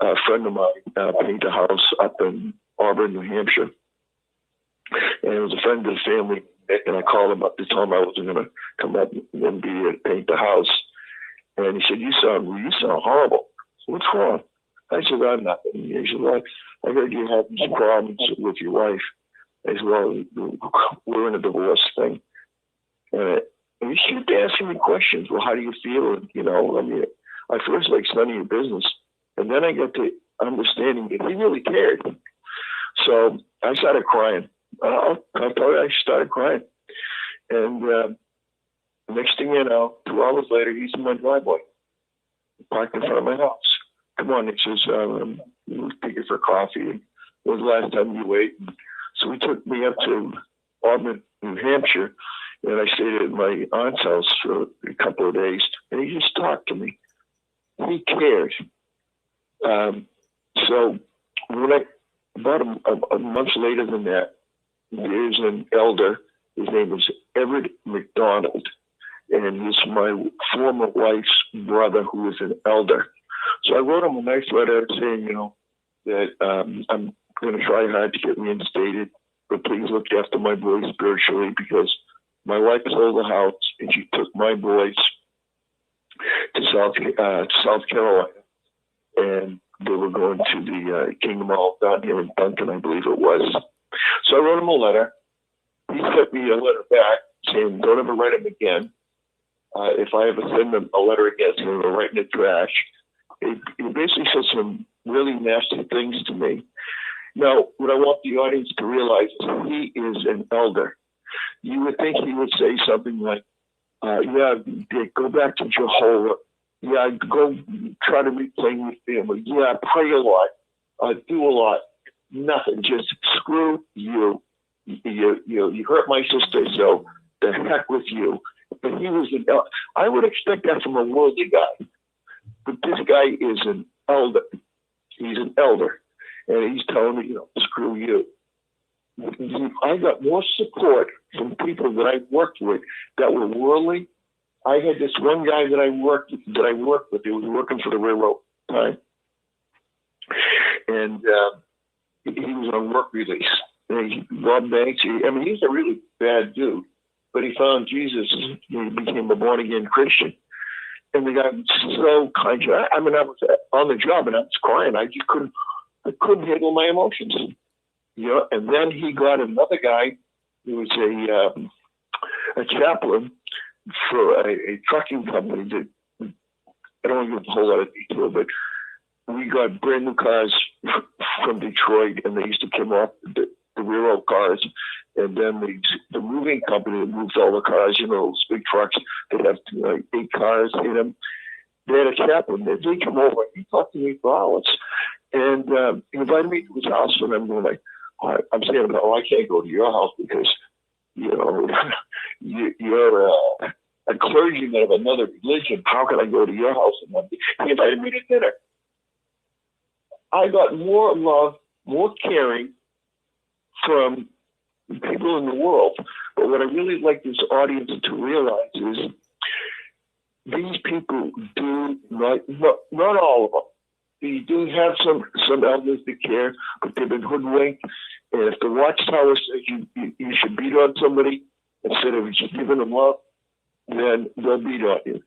a friend of mine paint a house up in Auburn, New Hampshire. And it was a friend of the family, and I called him up to tell him I wasn't going to come up and paint the house. And he said, you sound horrible. So what's wrong? I said, I'm nothing. He said, well, I heard you had some problems with your wife. I said, well, we're in a divorce thing. And he kept asking me questions. Well, how do you feel? I first like none of your business. And then I got to understanding that he really cared. So I started crying. I started crying. And next thing you know, 2 hours later, he's in my driveway, parked in front of my house. Come on, he says, we'll take you for coffee. When was the last time you ate? So he took me up to Auburn, New Hampshire, and I stayed at my aunt's house for a couple of days. And he just talked to me. He cared. So when about a month later than that, there's an elder. His name is Everett McDonald, and he's my former wife's brother, who is an elder. So I wrote him a nice letter saying, that I'm going to try hard to get reinstated, but please look after my boys spiritually, because my wife sold the house and she took my boys to South Carolina, and they were going to the Kingdom Hall down here in Duncan, I believe it was. So I wrote him a letter. He sent me a letter back saying, don't ever write him again. If I ever send him a letter again, he's going to write in the trash. He basically said some really nasty things to me. Now, what I want the audience to realize is he is an elder. You would think he would say something like, yeah, Dick, go back to Jehovah. Yeah, go try to reclaim your family. Yeah, pray a lot. Do a lot. Nothing. Just screw you. You hurt my sister, so the heck with you. But he was an elder. I would expect that from a worldly guy. But this guy is an elder. He's an elder. And he's telling me, screw you. I got more support from people that I worked with that were worldly. I had this one guy that I worked with. He was working for the railroad time, and he was on work release. And he robbed banks. He's a really bad dude, but he found Jesus. He became a born again Christian, and the guy was so kind. I was on the job and I was crying. I couldn't handle my emotions. And then he got another guy who was a chaplain for a trucking company that, I don't want to give a whole lot of detail, but we got brand new cars from Detroit, and they used to come off the railroad cars, and then the moving company that moved all the cars, those big trucks that have 8 cars in them, they had a chaplain. They come over, and he talked to me for hours, and he invited me to his house, and I'm going like, I'm saying, I can't go to your house because, you're a clergyman of another religion. How can I go to your house? And he invited me to dinner. I got more love, more caring from people in the world. But what I really like this audience to realize is these people do not all of them. You do have some elders that care, but they've been hoodwinked. And if the Watchtower says you should beat on somebody instead of just giving them love, then they'll beat on you.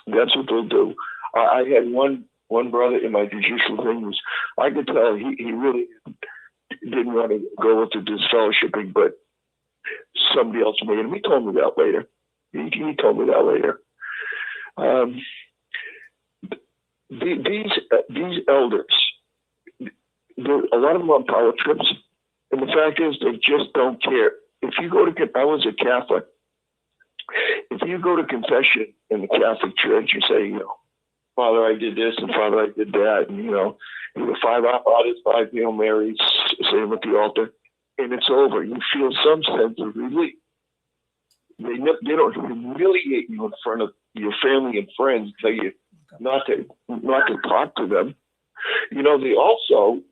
That's what they'll do. I had one brother in my judicial thing I could tell he really didn't want to go with the disfellowshipping, but somebody else made him. He told me that later. He told me that later. These elders, a lot of them on power trips, and the fact is they just don't care. If you go to, I was a Catholic. If you go to confession in the Catholic Church, you say, Father, I did this, and Father, I did that, and you 5 Fathers, 5 Hail Marys, say them at the altar, and it's over. You feel some sense of relief. They don't humiliate you in front of your family and friends, tell you not to talk to them. They also,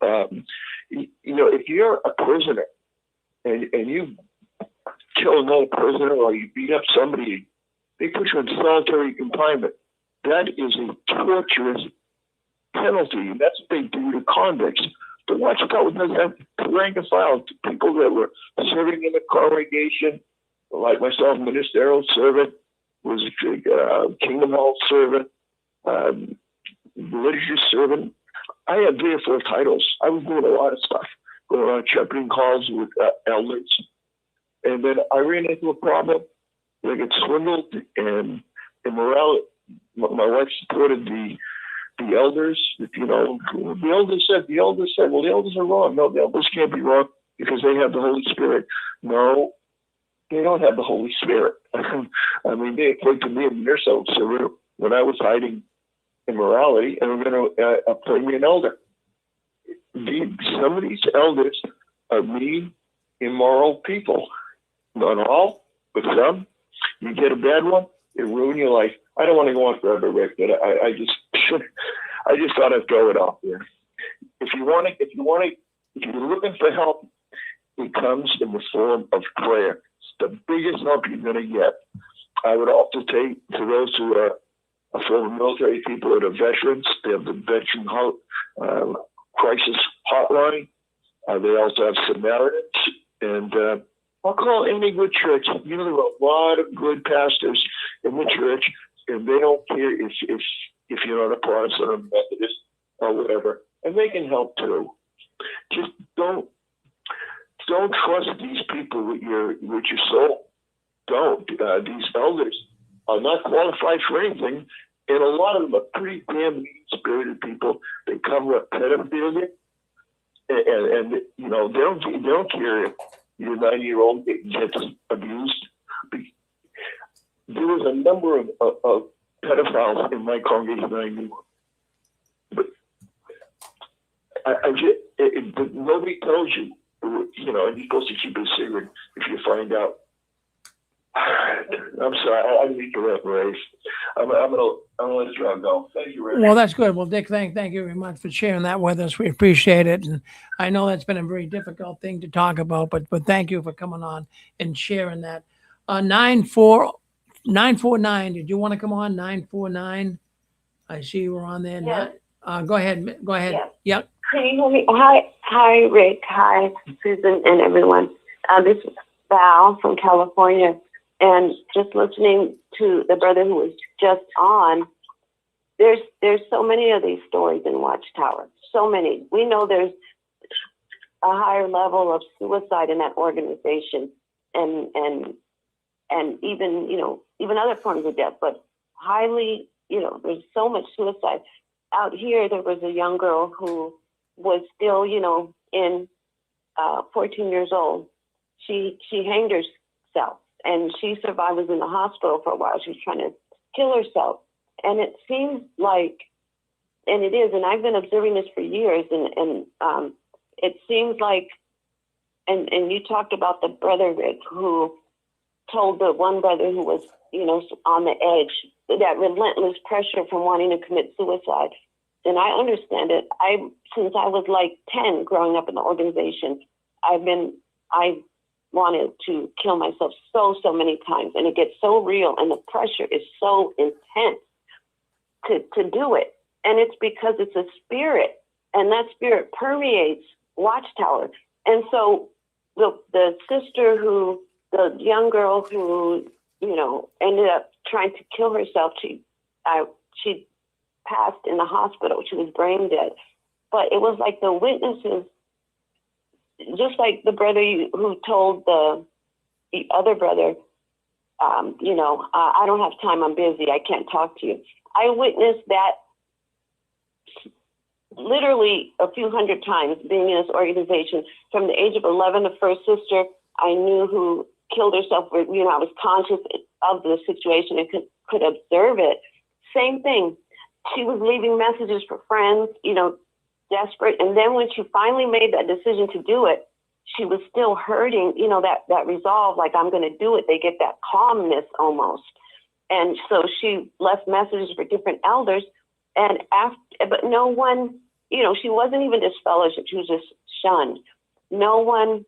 if you're a prisoner and you kill another prisoner or you beat up somebody, they put you in solitary confinement. That is a torturous penalty. And that's what they do to convicts. The Watchtower doesn't have rank and file. People that were serving in the congregation, like myself, ministerial servant, was a Kingdom Hall servant, religious servant. I had 3 or 4 titles. I was doing a lot of stuff, going on shepherding calls with elders. And then I ran into a problem. I get swindled and immorality. My wife supported the elders. The elders said, well, the elders are wrong. No, the elders can't be wrong because they have the Holy Spirit. No, they don't have the Holy Spirit. They appointed me a ministerial servant when I was hiding immorality, and we're going to appoint me an elder. Some of these elders are mean, immoral people. Not all, but some. You get a bad one, it ruin your life. I don't want to go on forever, Rick, but I just thought I'd throw it out there. If you want to If you're looking for help, it comes in the form of prayer. It's the biggest help you're going to get. I would also say to those who are former military people or the veterans, they have the veteran crisis hotline. They also have Samaritans. And I'll call any good church. You know, there are a lot of good pastors in the church, and they don't care if you're not a Protestant or Methodist or whatever, and they can help too. Just don't trust these people with your soul. Don't. These elders are not qualified for anything, and a lot of them are pretty damn mean-spirited people. They cover up pedophilia, and you know they don't care if your 90-year-old gets abused. There was a number of pedophiles in my congregation I knew, but but nobody tells you. You know, and you're supposed to keep it a secret if you find out. I'm sorry, I need to let Rafe. I'm gonna let you go. Thank you, Rafe. Well, that's good. Well, Dick, thank you very much for sharing that with us. We appreciate it, and I know that's been a very difficult thing to talk about, but thank you for coming on and sharing that. 949. Did you want to come on? 949. I see you were on there. Yes. Go ahead. Yes. Yep. Can you hear me? Hi, Rick. Hi, Susan, and everyone. This is Val from California, and just listening to the brother who was just on. There's so many of these stories in Watchtower. So many. We know there's a higher level of suicide in that organization, and even even other forms of death, but highly there's so much suicide. Out here, there was a young girl who was still, in 14 years old. She hanged herself, and she survived, was in the hospital for a while. She was trying to kill herself. And it seems like, and it is, and I've been observing this for years, and it seems like, and you talked about the brother, Rick, who told the one brother who was, on the edge, that relentless pressure from wanting to commit suicide. And I understand it. Since I was like 10 growing up in the organization, I wanted to kill myself so many times, and it gets so real, and the pressure is so intense to do it. And it's because it's a spirit, and that spirit permeates Watchtower. And so the sister the young girl who, ended up trying to kill herself, she passed in the hospital. She was brain dead. But it was like the witnesses, just like the brother who told the other brother, I don't have time, I'm busy, I can't talk to you. I witnessed that literally a few hundred times being in this organization. From the age of 11, the first sister I knew who killed herself, I was conscious of the situation and could observe it. Same thing. She was leaving messages for friends, desperate. And then when she finally made that decision to do it, she was still hurting, that resolve, like, I'm going to do it. They get that calmness almost. And so she left messages for different elders. But no one, she wasn't even disfellowshipped. She was just shunned. No one,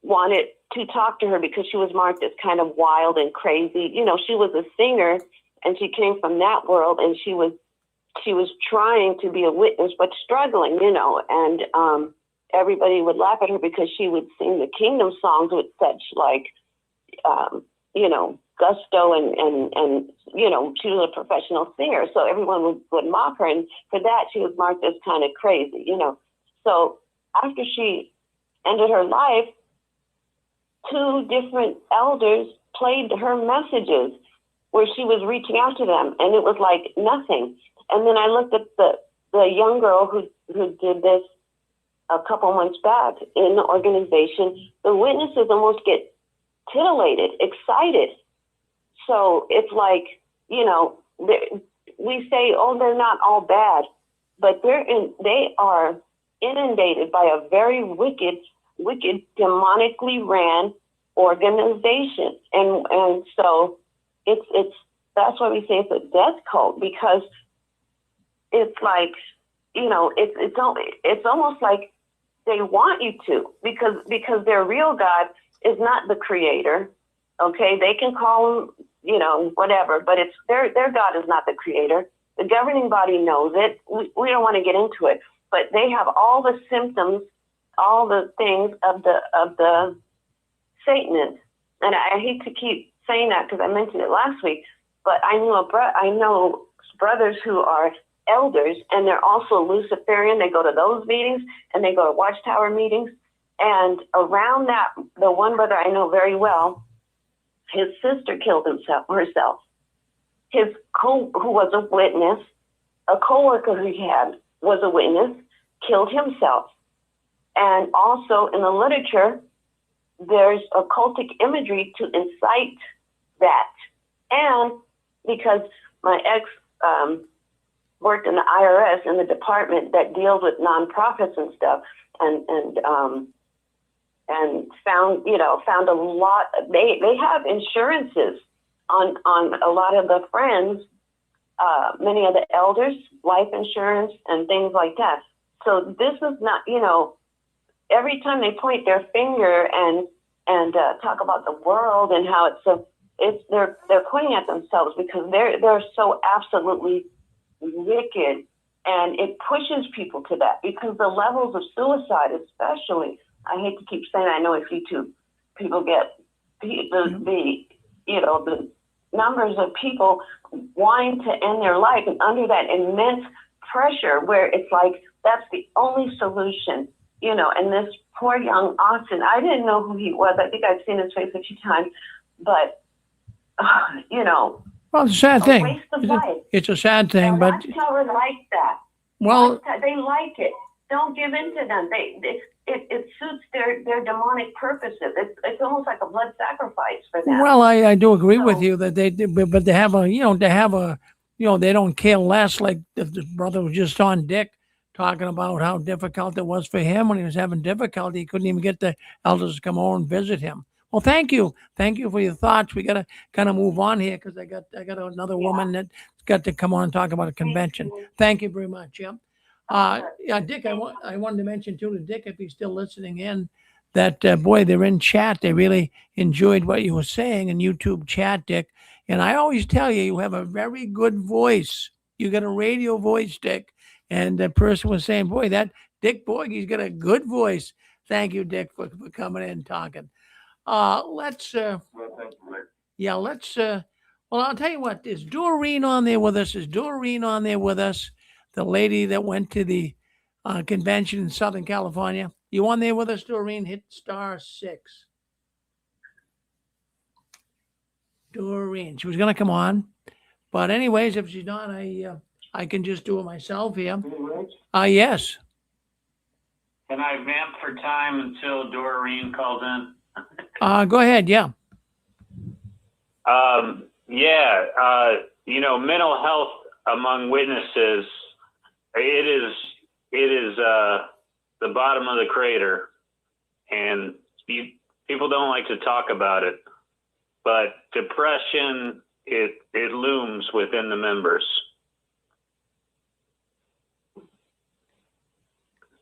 wanted to talk to her because she was marked as kind of wild and crazy. She was a singer, and she came from that world, and she was trying to be a witness, but struggling, and everybody would laugh at her because she would sing the kingdom songs with such gusto, and she was a professional singer. So everyone would mock her. And for that, she was marked as kind of crazy, So after she ended her life, 2 different elders played her messages where she was reaching out to them, and it was like nothing. And then I looked at the young girl who did this a couple months back in the organization. The witnesses almost get titillated, excited. So it's like, we say, oh, they're not all bad, but they are inundated by a very wicked, demonically ran organization. And so it's that's why we say it's a death cult, because it's like it's almost like they want you to, because their real God is not the creator. Okay, they can call him, whatever, but it's their God is not the creator. The governing body knows it. We don't want to get into it, but they have all the symptoms, all the things of the Satanist. And I hate to keep saying that because I mentioned it last week, but I know brothers who are elders, and they're also Luciferian. They go to those meetings and they go to Watchtower meetings. And around that, the one brother I know very well, his sister killed herself. Who was a witness, a coworker he had was a witness, killed himself. And also in the literature, there's occultic imagery to incite that. And because my ex worked in the IRS in the department that deals with nonprofits and stuff, and found a lot. They have insurances on a lot of the friends, many of the elders, life insurance and things like that. So this is not, every time they point their finger and talk about the world and how they're pointing at themselves, because they're so absolutely wicked, and it pushes people to that, because the levels of suicide, especially, I hate to keep saying, I know if YouTube people get the numbers of people wanting to end their life, and under that immense pressure where it's like that's the only solution, and this poor young Austin, I didn't know who he was. I think I've seen his face a few times, but well, it's a sad thing. Waste of life. It's a sad thing, but Watchtower like that. Well, they like it. Don't give in to them. It suits their demonic purposes. It's almost like a blood sacrifice for them. Well, I do agree with you that they do, but they have they don't care less. Like the brother was just on Dick talking about how difficult it was for him when he was having difficulty. He couldn't even get the elders to come over and visit him. Well, thank you for your thoughts. We got to kind of move on here because I got another woman that's got to come on and talk about a convention. Thank you very much. Yeah. Dick, I wanted to mention too to Dick, if he's still listening in, that boy, they're in chat. They really enjoyed what you were saying in YouTube chat, Dick. And I always tell you, you have a very good voice. You got a radio voice, Dick. And the person was saying, boy, that Dick Boyd, he's got a good voice. Thank you, Dick, for coming in and talking. Let's I'll tell you what, is Doreen on there with us? The lady that went to the convention in Southern California. You on there with us, Doreen? Hit *6. Doreen. She was going to come on. But anyways, if she's not, I can just do it myself here. Yes. Can I vamp for time until Doreen calls in? Go ahead. Yeah. Mental health among witnesses, it is the bottom of the crater, and people don't like to talk about it, but depression, it looms within the members.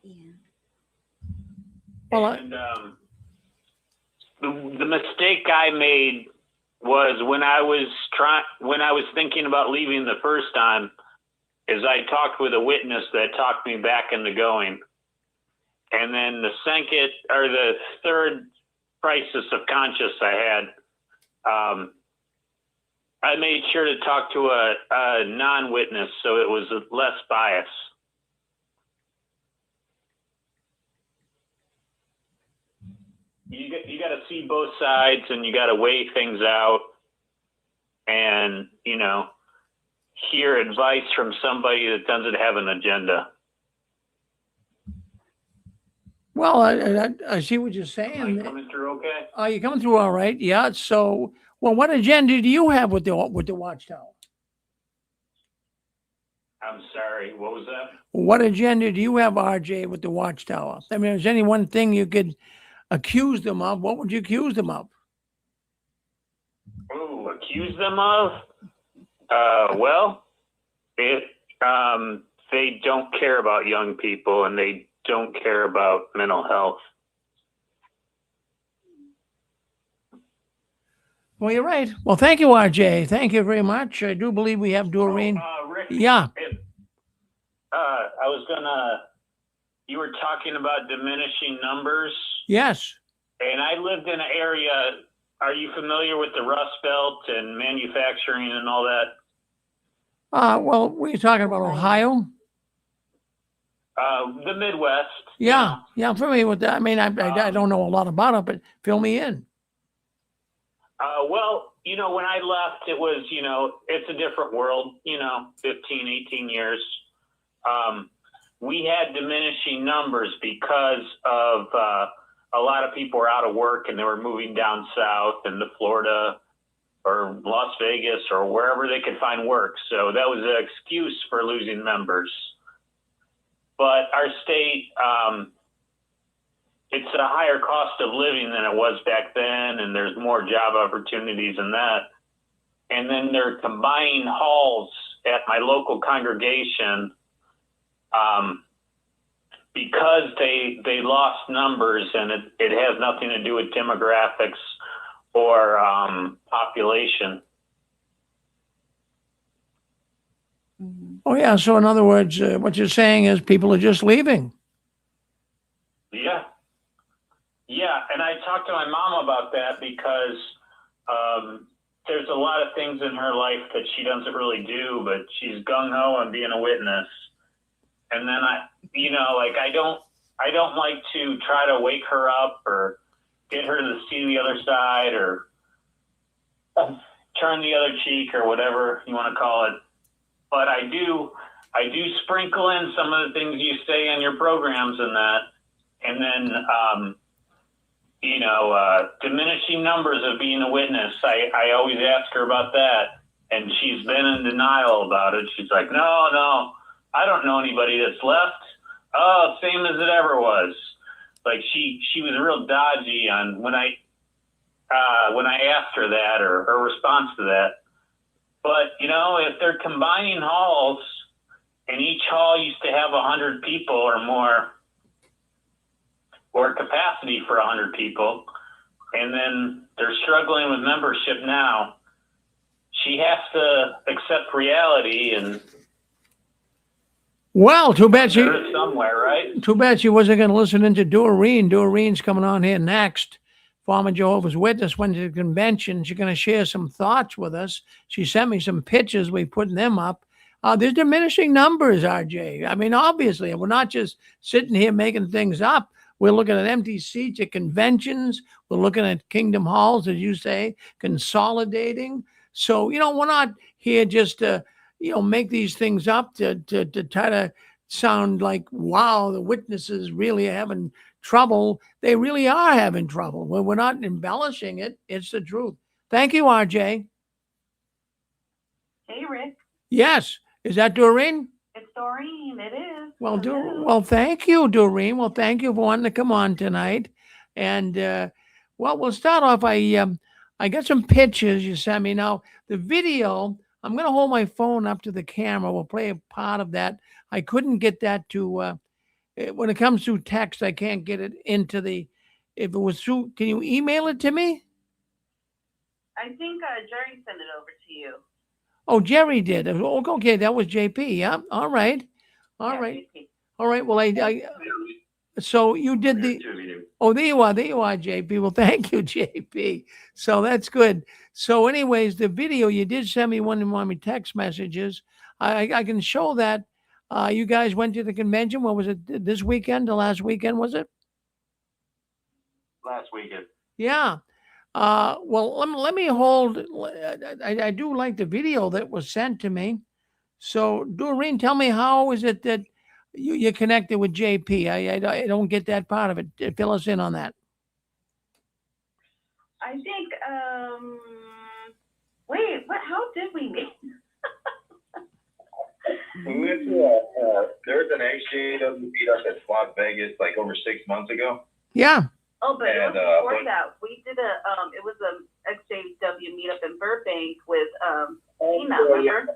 Yeah. Well, and the mistake I made was when I was thinking about leaving the first time, is I talked with a witness that talked me back into going. And then the third crisis of conscience I had, I made sure to talk to a non-witness, so it was less bias. You got to see both sides, and you got to weigh things out, and hear advice from somebody that doesn't have an agenda. Well, I see what you're saying. Am I coming through okay? Are you coming through all right? Yeah. So, what agenda do you have with the Watchtower? I'm sorry, what was that? What agenda do you have, RJ, with the Watchtower? I mean, is there any one thing you could accuse them of? What would you accuse them of? Accuse them of? they don't care about young people and they don't care about mental health. Well, you're right. Well, thank you, RJ. Thank you very much. I do believe we have Doreen. Rick, Yeah. I was gonna. You were talking about diminishing numbers. Yes. And I lived in an area. Are you familiar with the Rust Belt and manufacturing and all that? Well, were you talking about Ohio? The Midwest. Yeah. Yeah, I'm familiar with that. I mean, I don't know a lot about it, but fill me in. Well, when I left, it was, it's a different world, 15, 18 years. We had diminishing numbers because of a lot of people were out of work and they were moving down south into Florida or Las Vegas or wherever they could find work. So that was an excuse for losing members. But our state, it's a higher cost of living than it was back then, and there's more job opportunities in that. And then they're combining halls at my local congregation because they lost numbers, and it has nothing to do with demographics or population. Oh, yeah. So in other words, what you're saying is people are just leaving. Yeah. Yeah, and I talked to my mom about that because there's a lot of things in her life that she doesn't really do, but she's gung-ho on being a witness. And then I don't like to try to wake her up or get her to see the other side or turn the other cheek or whatever you want to call it. But I do sprinkle in some of the things you say on your programs and that. And then, diminishing numbers of being a witness. I always ask her about that, and she's been in denial about it. She's like, no, I don't know anybody that's left. Oh, same as it ever was. Like she was real dodgy on when I asked her that or her response to that. But, if they're combining halls and each hall used to have 100 people or more, or capacity for 100 people, and then they're struggling with membership now, she has to accept reality and well, too bad she somewhere, right? Too bad she wasn't going to listen into Doreen. Doreen's coming on here next. Former Jehovah's Witness, went to the convention. She's going to share some thoughts with us. She sent me some pictures. We put them up. There's diminishing numbers, RJ. I mean, obviously, we're not just sitting here making things up. We're looking at empty seats at conventions. We're looking at kingdom halls, as you say, consolidating. So, we're not here just to, make these things up to try to sound like, wow, the witnesses really are having trouble. They really are having trouble. We're not embellishing it. It's the truth. Thank you, RJ. Hey, Rick. Yes. Is that Doreen? It's Doreen. It is. Well, thank you, Doreen. Well, thank you for wanting to come on tonight. And, we'll start off. I got some pictures you sent me. Now, the video, I'm going to hold my phone up to the camera. We'll play a part of that. I couldn't get that to, when it comes through text, I can't get it into if it was through, can you email it to me? I think Jerry sent it over to you. Oh, Jerry did. Okay, that was JP. Yeah. All right. All right. JP. All right. Well, so you did there you are, JP. Well, thank you, JP. So that's good. So anyways, the video, you did send me one of my text messages. I can show that you guys went to the convention. What was it, this weekend, the last weekend, was it? Last weekend. Yeah. Well, let me hold. I do like the video that was sent to me. So, Doreen, tell me, how is it that you're connected with JP? I don't get that part of it. Fill us in on that. I think, wait, how did we meet? We went to there was an AUG.8 meetup at Las Vegas like over 6 months ago. Yeah. Oh, but it was before that. We did it was a XJW meetup in Burbank with Tina, remember?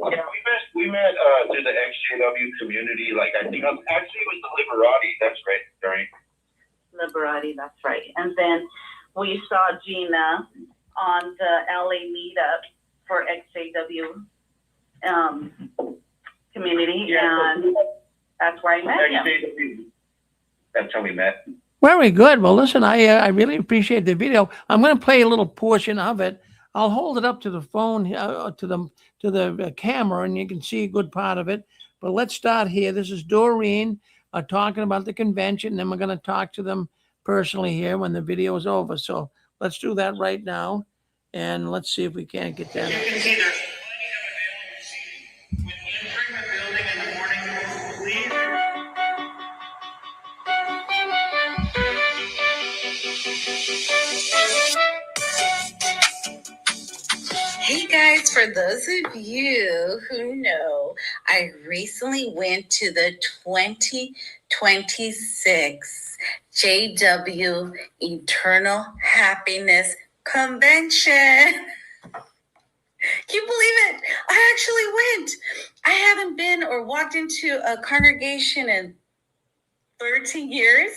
Yeah, we met through the XJW community. Like I think actually it was the Liberati. That's right. Liberati, that's right. And then we saw Gina on the LA meetup for XJW community, Yeah, and that's where I met him. XJW. That's how we met. Very good. Well, listen, I really appreciate the video. I'm going to play a little portion of it. I'll hold it up to the phone, to the camera, and you can see a good part of it. But let's start here. This is Doreen talking about the convention, and then we're going to talk to them personally here when the video is over. So let's do that right now, and let's see if we can't get that. You can see there's plenty of available seating. When entering the building in the morning, please. Hey guys, for those of you who know, I recently went to the 2026 JW Eternal Happiness Convention. Can you believe it? I actually went. I haven't been or walked into a congregation in 13 years.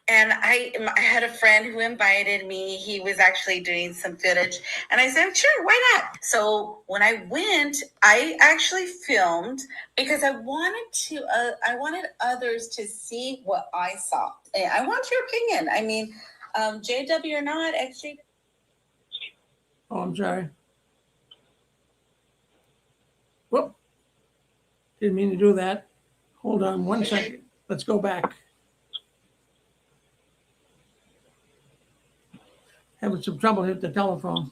And I had a friend who invited me. He was actually doing some footage. And I said, sure, why not? So when I went, I actually filmed because I wanted others to see what I saw. And I want your opinion. I mean, JW or not, XJ. Oh, I'm sorry. Whoop. Didn't mean to do that. Hold on one second. Let's go back. Having some trouble with the telephone.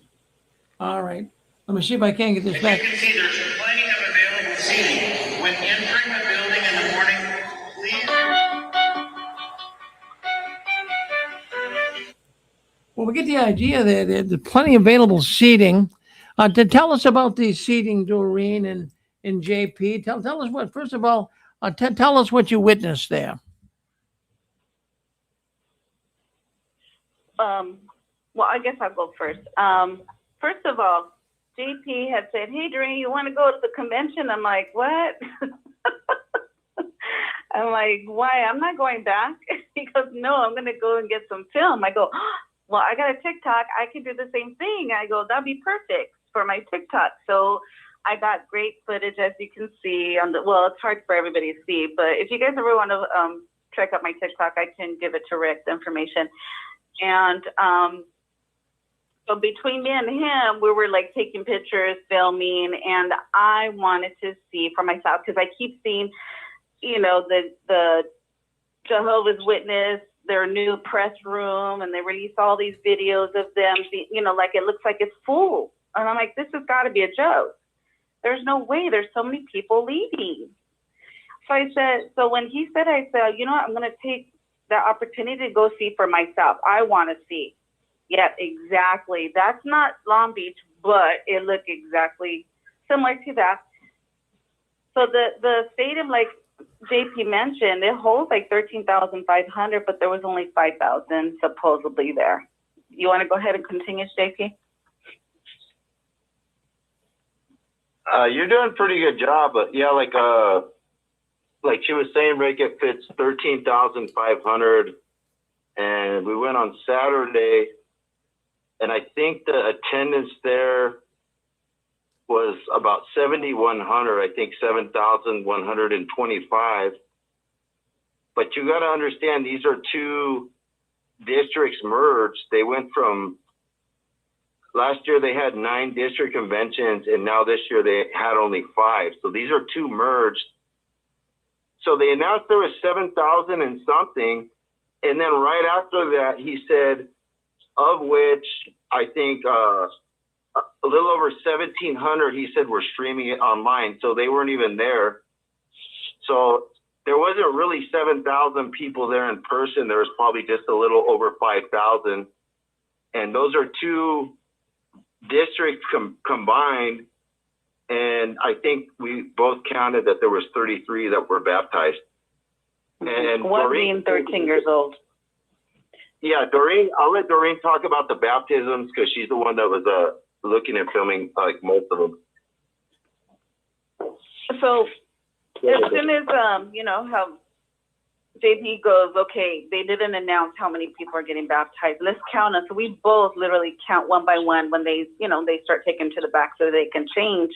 All right. Let me see if I can get this back. You can see there's plenty of available seating. When entering the building in the morning, please. Well, we get the idea there. There's plenty of available seating. To tell us about the seating, Doreen and JP. Tell us what. First of all, tell us what you witnessed there. Well, I guess I'll go first. First of all, JP had said, hey, Doreen, you want to go to the convention? I'm like, what? I'm like, why? I'm not going back. He goes, no, I'm going to go and get some film. I go, well, I got a TikTok. I can do the same thing. I go, that'd be perfect for my TikTok. So I got great footage, as you can see. Well, it's hard for everybody to see, but if you guys ever want to check out my TikTok, I can give it to Rick, the information. And so between me and him, we were like taking pictures, filming, and I wanted to see for myself, because I keep seeing, you know, the Jehovah's Witness, their new press room, and they release all these videos of them, you know, like it looks like it's full. And I'm like, this has got to be a joke. There's no way. There's so many people leaving. So I said, so when he said, I said, you know what, I'm going to take the opportunity to go see for myself. I want to see. Yeah, exactly. That's not Long Beach, but it looked exactly similar to that. So the stadium, like JP mentioned, it holds like 13,500, but there was only 5,000 supposedly there. You want to go ahead and continue, JP? You're doing a pretty good job, but yeah, like she was saying, Rick, it fits 13,500, and we went on Saturday, and I think the attendance there was about 7,100. I think 7,125. But you got to understand, these are two districts merged. They went from last year they had 9 district conventions, and now this year they had only 5. So these are two merged. So they announced there was 7,000 and something, and then right after that he said, of which I think a little over 1,700, he said, were streaming it online. So they weren't even there. So there wasn't really 7,000 people there in person. There was probably just a little over 5,000. And those are two districts combined. And I think we both counted that there was 33 that were baptized. And One Doreen, being 13 years old. Yeah, Doreen, I'll let Doreen talk about the baptisms because she's the one that was looking and filming like most of them. So as soon as how JP goes, okay, they didn't announce how many people are getting baptized. Let's count them. So we both literally count one by one when they start taking to the back so they can change.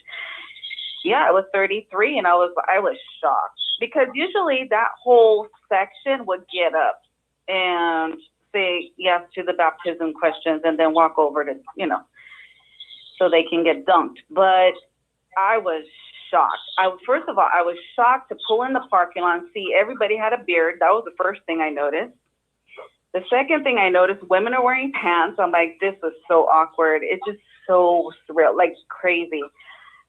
Yeah, it was 33, and I was shocked because usually that whole section would get up and say yes to the baptism questions and then walk over to so they can get dunked. But I was shocked. First of all, I was shocked to pull in the parking lot and see everybody had a beard. That was the first thing I noticed. The second thing I noticed, women are wearing pants. I'm like, this is so awkward. It's just so surreal, like crazy.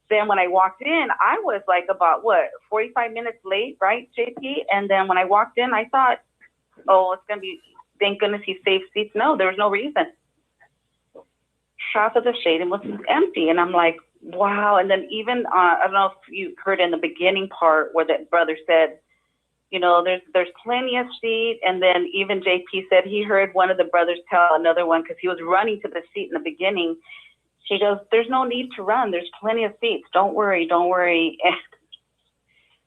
Then when I walked in, I was like about 45 minutes late, right, JP? And then when I walked in, I thought, oh, it's going to be, thank goodness he saved seats. No, there was no reason. Half of the stadium was empty. And I'm like, wow. And then even, I don't know if you heard in the beginning part where that brother said, there's plenty of seat. And then even JP said he heard one of the brothers tell another one, because he was running to the seat in the beginning. He goes, there's no need to run. There's plenty of seats. Don't worry.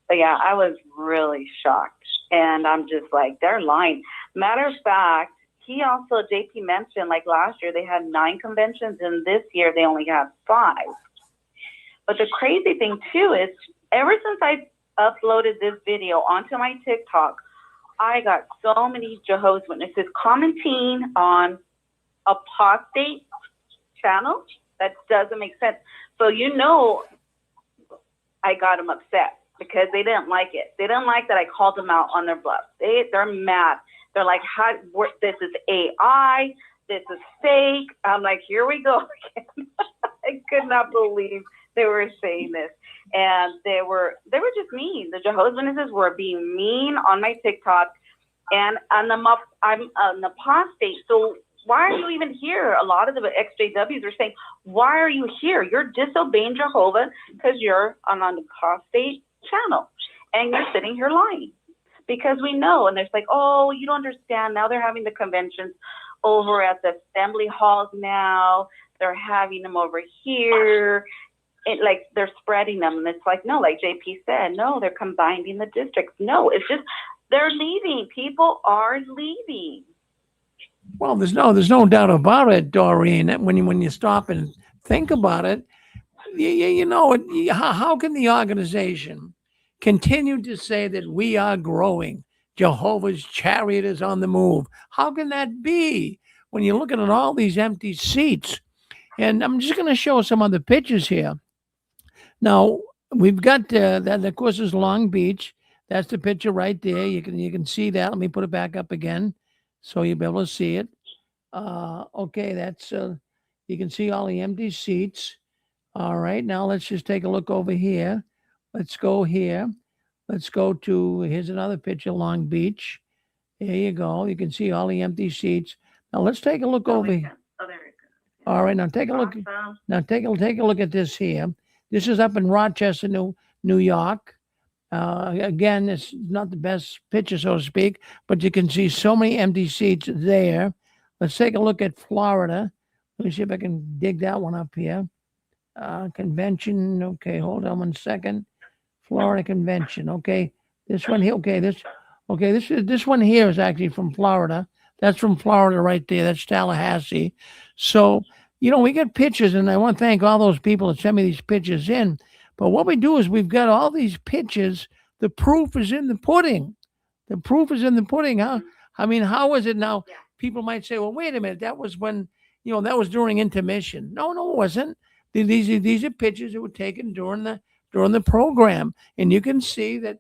But yeah, I was really shocked. And I'm just like, they're lying. Matter of fact, he also, JP mentioned, like last year, they had 9 conventions, and this year they only have 5. But the crazy thing, too, is ever since I uploaded this video onto my TikTok, I got so many Jehovah's Witnesses commenting on apostate channels. That doesn't make sense. So, I got them upset because they didn't like it. They didn't like that I called them out on their bluff. They're mad. They're like, this is AI. This is fake. I'm like, here we go again. I could not believe they were saying this. And they were just mean. The Jehovah's Witnesses were being mean on my TikTok. And I'm an apostate. So why are you even here? A lot of the XJWs are saying, why are you here? You're disobeying Jehovah because you're on an apostate channel. And you're sitting here lying. Because we know, and there's like, oh, you don't understand. Now they're having the conventions over at the assembly halls now. They're having them over here. Like they're spreading them. And it's like, no, like JP said, no, they're combining the districts. No, it's just, they're leaving. People are leaving. Well, there's no doubt about it, Doreen. That when you stop and think about it, how can the organization continue to say that we are growing? Jehovah's Chariot is on the move. How can that be when you're looking at all these empty seats? And I'm just going to show some other pictures here. Now we've got that. Of course, is Long Beach. That's the picture right there. You can see that. Let me put it back up again, so you'll be able to see it. Okay, that's you can see all the empty seats. All right, now let's just take a look over here. Let's go here. Let's go to, here's another picture, Long Beach. There you go. You can see all the empty seats. Now let's take a look over here. Oh, there we go. All right, now take a look. Now take a look at this here. This is up in Rochester, New York. Again, it's not the best picture, so to speak, but you can see so many empty seats there. Let's take a look at Florida. Let me see if I can dig that one up here. Convention. Okay, hold on 1 second. Florida Convention. Okay, this one here. This one here is actually from Florida. That's from Florida right there. That's Tallahassee. So, we get pictures, and I want to thank all those people that sent me these pictures in. But what we do is we've got all these pictures. The proof is in the pudding. The proof is in the pudding, huh? I mean, how is it now? Yeah. People might say, well, wait a minute. That was when, that was during intermission. No, it wasn't. These are pictures that were taken during the program. And you can see that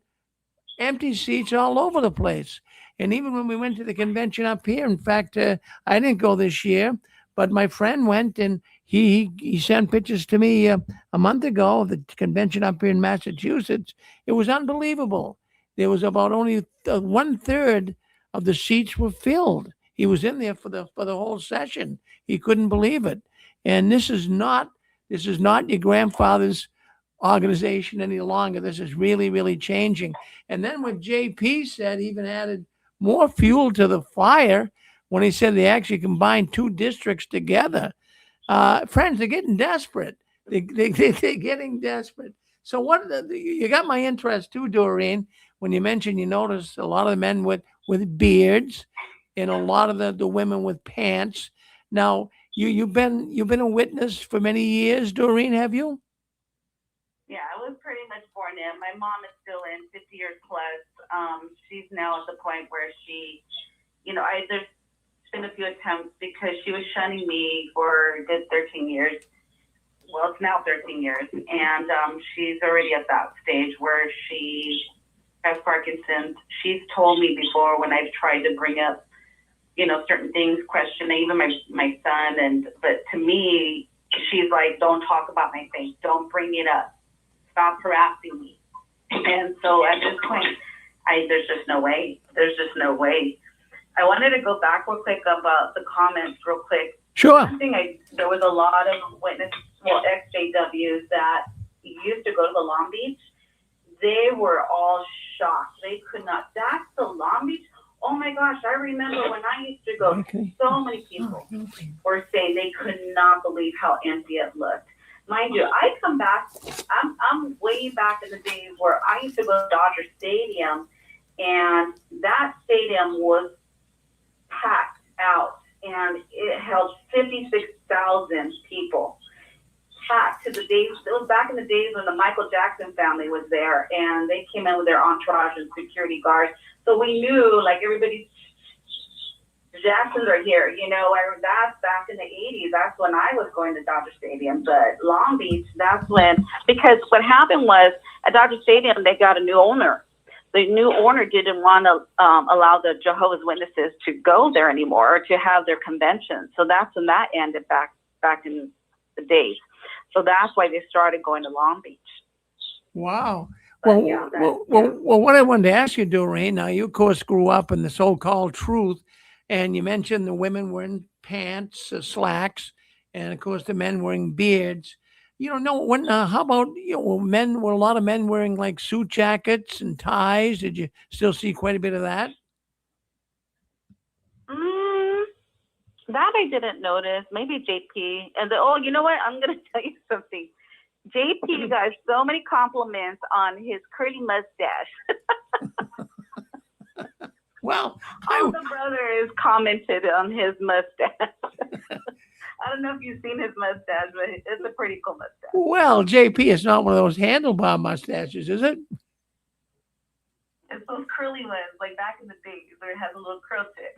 empty seats all over the place. And even when we went to the convention up here, in fact, I didn't go this year, but my friend went, and he sent pictures to me a month ago of the convention up here in Massachusetts. It was unbelievable. There was about only 1/3 of the seats were filled. He was in there for the whole session. He couldn't believe it. And this is not your grandfather's organization any longer. This is really, really changing. And then what JP said even added more fuel to the fire when he said they actually combined 2 districts together. Friends, they're getting desperate. They're getting desperate. So you got my interest too, Doreen, when you mentioned you noticed a lot of the men with beards and a lot of the women with pants. Now, you've been a witness for many years, Doreen, have you? Yeah, I was pretty much born in. My mom is still in 50 years plus. She's now at the point where she, there's been a few attempts because she was shunning me for a good 13 years. Well, it's now 13 years. And she's already at that stage where she has Parkinson's. She's told me before when I've tried to bring up, certain things, questioning even my son. But to me, she's like, don't talk about my face. Don't bring it up. Stop harassing me. And so at this point, there's just no way. There's just no way. I wanted to go back real quick about the comments real quick. Sure. One thing there was a lot of witnesses, ex-JWs that used to go to the Long Beach. They were all shocked. They could not. That's the Long Beach? Oh my gosh, I remember when I used to go, so many people were saying they could not believe how empty it looked. Mind you, I come back, I'm way back in the days where I used to go to Dodger Stadium, and that stadium was packed out, and it held 56,000 people. Packed to the days, it was back in the days when the Michael Jackson family was there, and they came in with their entourage and security guards. So we knew, like, everybody's Jacksons are here, that's back in the 80s. That's when I was going to Dodger Stadium. But Long Beach, that's when, because what happened was at Dodger Stadium, they got a new owner. The new owner didn't want to allow the Jehovah's Witnesses to go there anymore or to have their convention. So that's when that ended back in the days. So that's why they started going to Long Beach. Wow. But Well, what I wanted to ask you, Doreen, now you, of course, grew up in the so-called truth, and you mentioned the women wearing pants, slacks, and, of course, the men wearing beards. How about, were a lot of men wearing, like, suit jackets and ties? Did you still see quite a bit of that? That I didn't notice. Maybe JP. And you know what? I'm going to tell you something. JP got so many compliments on his curly mustache. Well, all the brothers commented on his mustache. I don't know if you've seen his mustache, but it's a pretty cool mustache. Well, JP, it's not one of those handlebar mustaches, is it? It's those curly ones, like back in the days where it has a little curl tip.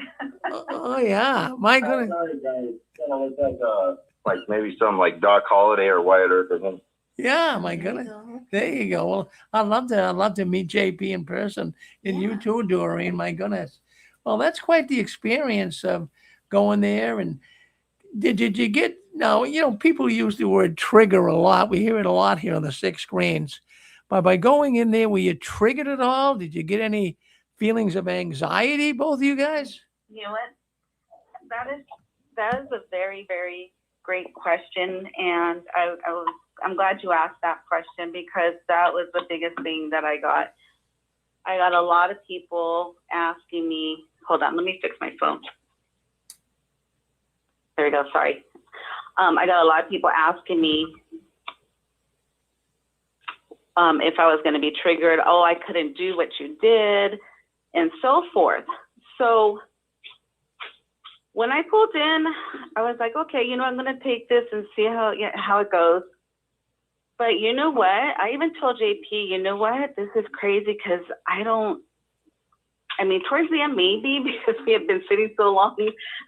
Oh yeah, my goodness. Like maybe some like Doc Holliday or Wyatt Earp or something. Yeah, my goodness. There you go. Well, I'd love to meet JP in person, and you too, Doreen. My goodness. Well, that's quite the experience of going there. And did you get now? People use the word trigger a lot. We hear it a lot here on the Six Screens. But by going in there, were you triggered at all? Did you get any feelings of anxiety, both of you guys? You know what? That is a very, very great question, and I'm glad you asked that question because that was the biggest thing that I got. I got a lot of people asking me. Hold on, let me fix my phone. There we go. Sorry. I got a lot of people asking me if I was going to be triggered. Oh, I couldn't do what you did, and so forth. So when I pulled in, I was like, okay, I'm going to take this and see how it goes. But you know what? I even told JP, you know what? This is crazy because towards the end, maybe because we had been sitting so long,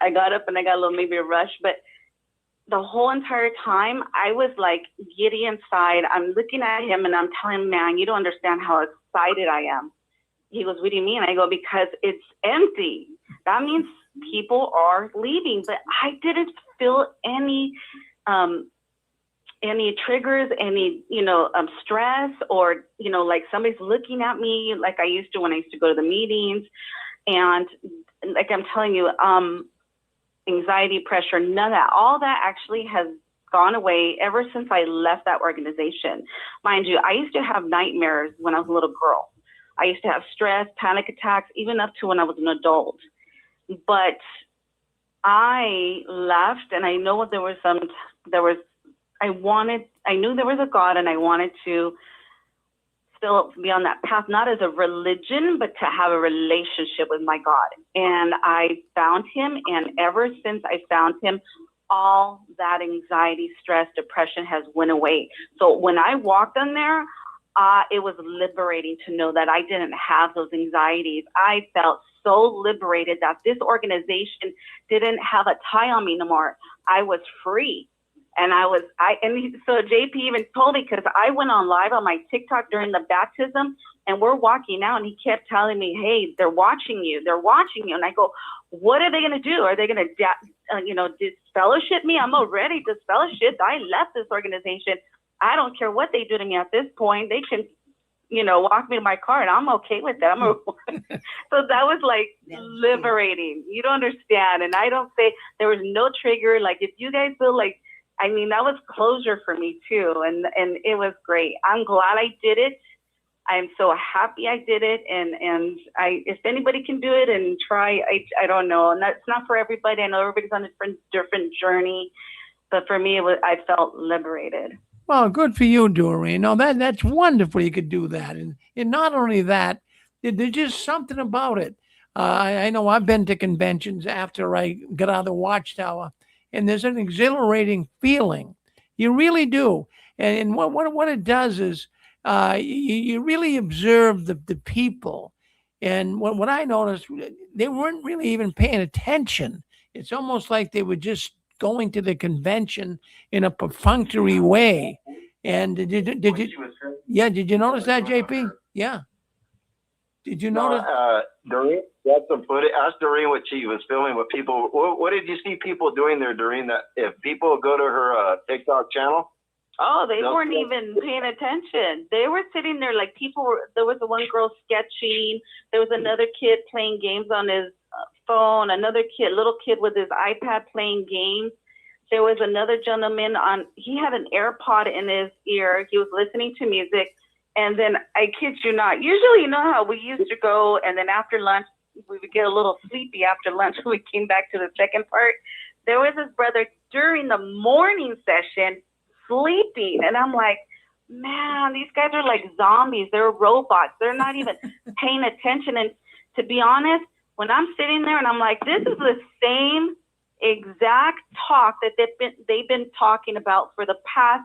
I got up and I got a little maybe a rush. But the whole entire time, I was like giddy inside. I'm looking at him and I'm telling him, man, you don't understand how excited I am. He goes, what do you mean? I go, because it's empty. That means people are leaving. But I didn't feel any triggers, any, stress or, like somebody's looking at me like I used to when I used to go to the meetings. And like I'm telling you, anxiety, pressure, none of that. All that actually has gone away ever since I left that organization. Mind you, I used to have nightmares when I was a little girl. I used to have stress, panic attacks, even up to when I was an adult. But I left, and I know I knew there was a God, and I wanted to still be on that path, not as a religion, but to have a relationship with my God. And I found him, and ever since I found him, all that anxiety, stress, depression has went away. So when I walked on there, it was liberating to know that I didn't have those anxieties. I felt so liberated that this organization didn't have a tie on me no more. I was free. And so JP even told me, because I went on live on my TikTok during the baptism, and we're walking out, and he kept telling me, hey, they're watching you. They're watching you. And I go, what are they going to do? Are they going to, disfellowship me? I'm already disfellowshipped. I left this organization. I don't care what they do to me at this point. They can, walk me to my car, and I'm okay with that. So that was like liberating. You don't understand. And I don't say there was no trigger. Like, if you guys feel like, that was closure for me too. And it was great. I'm glad I did it. I'm so happy I did it. And if anybody can do it and try, I don't know. And that's not for everybody. I know everybody's on a different journey, but for me, I felt liberated. Well, good for you, Doreen. No, that's wonderful. You could do that. And not only that, there's just something about it. I know I've been to conventions after I got out of the Watchtower, and there's an exhilarating feeling. You really do. And what it does is you really observe the people. And what I noticed, they weren't really even paying attention. It's almost like they were just going to the convention in a perfunctory way. And did you notice that, JP? Yeah. Did you notice? Doreen, got some footage. Ask Doreen what she was filming with people. What did you see people doing there, Doreen? That if people go to her TikTok channel? Oh, they weren't even paying attention. They were sitting there like there was one girl sketching. There was another kid playing games on his phone. Another little kid with his iPad playing games. There was another gentleman he had an AirPod in his ear. He was listening to music. And then, I kid you not, usually, you know how we used to go, and then after lunch, we would get a little sleepy after lunch when we came back to the second part. There was this brother during the morning session sleeping. And I'm like, man, these guys are like zombies. They're robots. They're not even paying attention. And to be honest, when I'm sitting there and I'm like, this is the same exact talk that they've been talking about for the past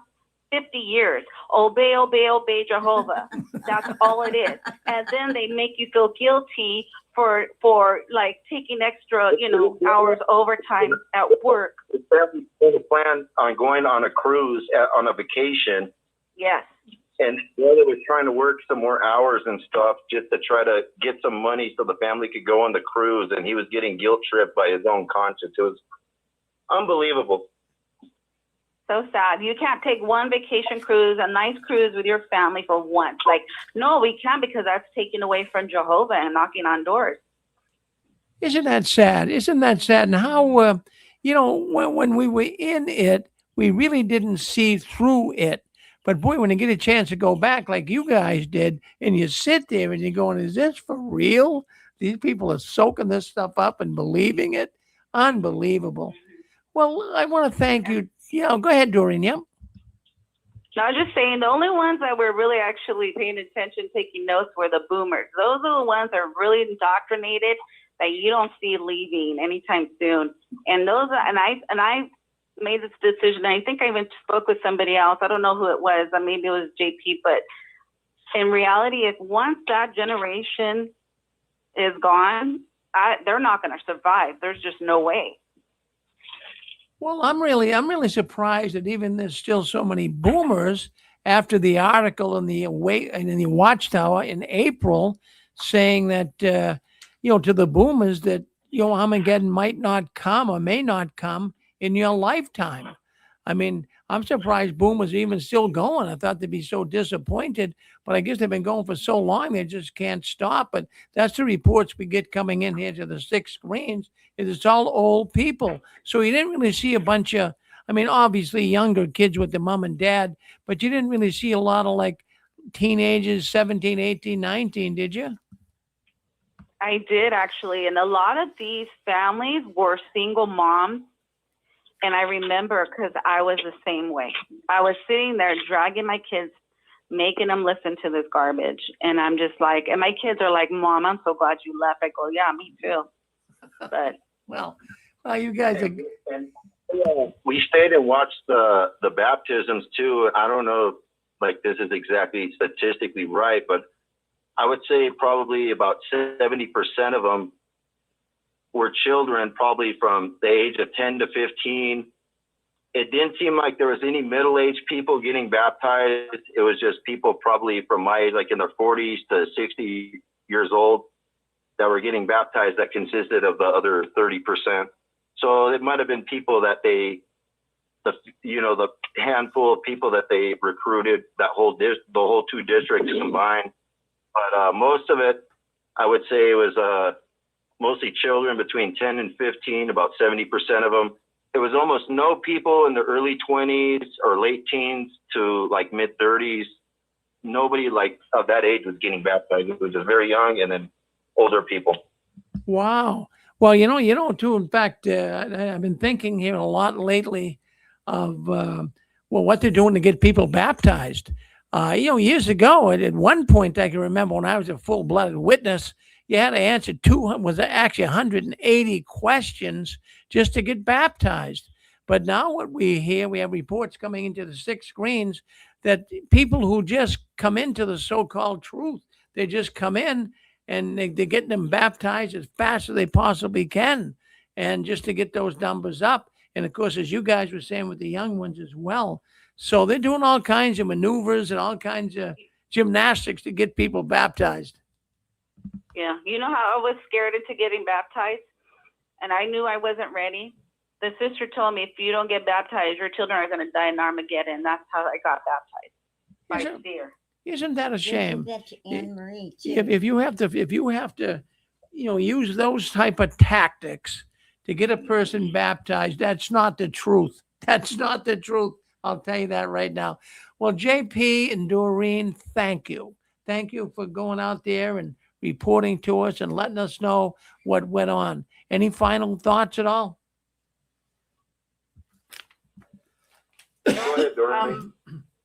50 years. Obey, obey, obey Jehovah. That's all it is. And then they make you feel guilty for like taking extra, hours overtime at work. The family plan on going on a cruise on a vacation. Yes. And brother was trying to work some more hours and stuff just to try to get some money so the family could go on the cruise, and he was getting guilt tripped by his own conscience. It was unbelievable. So sad. You can't take one vacation cruise, a nice cruise with your family for once. Like, no, we can't, because that's taken away from Jehovah and knocking on doors. Isn't that sad? Isn't that sad? And how, when we were in it, we really didn't see through it. But boy, when you get a chance to go back like you guys did, and you sit there and you're going, is this for real? These people are soaking this stuff up and believing it. Unbelievable. Well, I want to thank you. Go ahead, Doreen. Yeah. No, I was just saying, the only ones that were really actually paying attention, taking notes, were the boomers. Those are the ones that are really indoctrinated, that you don't see leaving anytime soon. And I made this decision. I think I even spoke with somebody else. I don't know who it was. Maybe it was JP. But in reality, if once that generation is gone, they're not going to survive. There's just no way. Well, I'm really surprised that even there's still so many boomers after the article in the Watchtower in April saying that to the boomers that Armageddon might not come or may not come in your lifetime. I mean, I'm surprised boomers are even still going. I thought they'd be so disappointed, but I guess they've been going for so long they just can't stop. But that's the reports we get coming in here to the 6 screens. It's all old people. So you didn't really see a bunch of, obviously younger kids with their mom and dad, but you didn't really see a lot of like teenagers, 17, 18, 19, did you? I did, actually. And a lot of these families were single moms. And I remember, because I was the same way. I was sitting there dragging my kids making them listen to this garbage. And I'm just like, and my kids are like, Mom, I'm so glad you left. I go, yeah, me too. But well, you guys are. And we stayed and watched the baptisms too. I don't know, like this is exactly statistically right, but I would say probably about 70% of them were children, probably from the age of 10 to 15. It didn't seem like there was any middle-aged people getting baptized. It was just people probably from my age, like in their 40s to 60 years old, that were getting baptized, that consisted of the other 30%. So it might have been people that the handful of people that they recruited, the whole two districts combined. But most of it, I would say, was mostly children between 10 and 15, about 70% of them. There was almost no people in the early 20s or late teens to like mid 30s. Nobody like of that age was getting baptized. It was just very young, and then older people. Wow. Well, too, in fact, I've been thinking here a lot lately of, what they're doing to get people baptized. Years ago, at one point, I can remember when I was a full-blooded witness, you had to answer 180 questions just to get baptized. But now what we hear, we have reports coming into the 6 screens that people who just come into the so-called truth, they just come in and they're getting them baptized as fast as they possibly can, and just to get those numbers up. And of course, as you guys were saying with the young ones as well. So they're doing all kinds of maneuvers and all kinds of gymnastics to get people baptized. yeah, you know how I was scared into getting baptized, and I knew I wasn't ready. The sister told me, if you don't get baptized, your children are going to die in Armageddon. That's how I got baptized, by fear. Isn't that a shame? That's Anne Marie too. If you have to, use those type of tactics to get a person baptized, that's not the truth. That's not the truth. I'll tell you that right now. Well, JP and Doreen, thank you. Thank you for going out there and reporting to us and letting us know what went on. Any final thoughts at all? Go ahead, Doreen.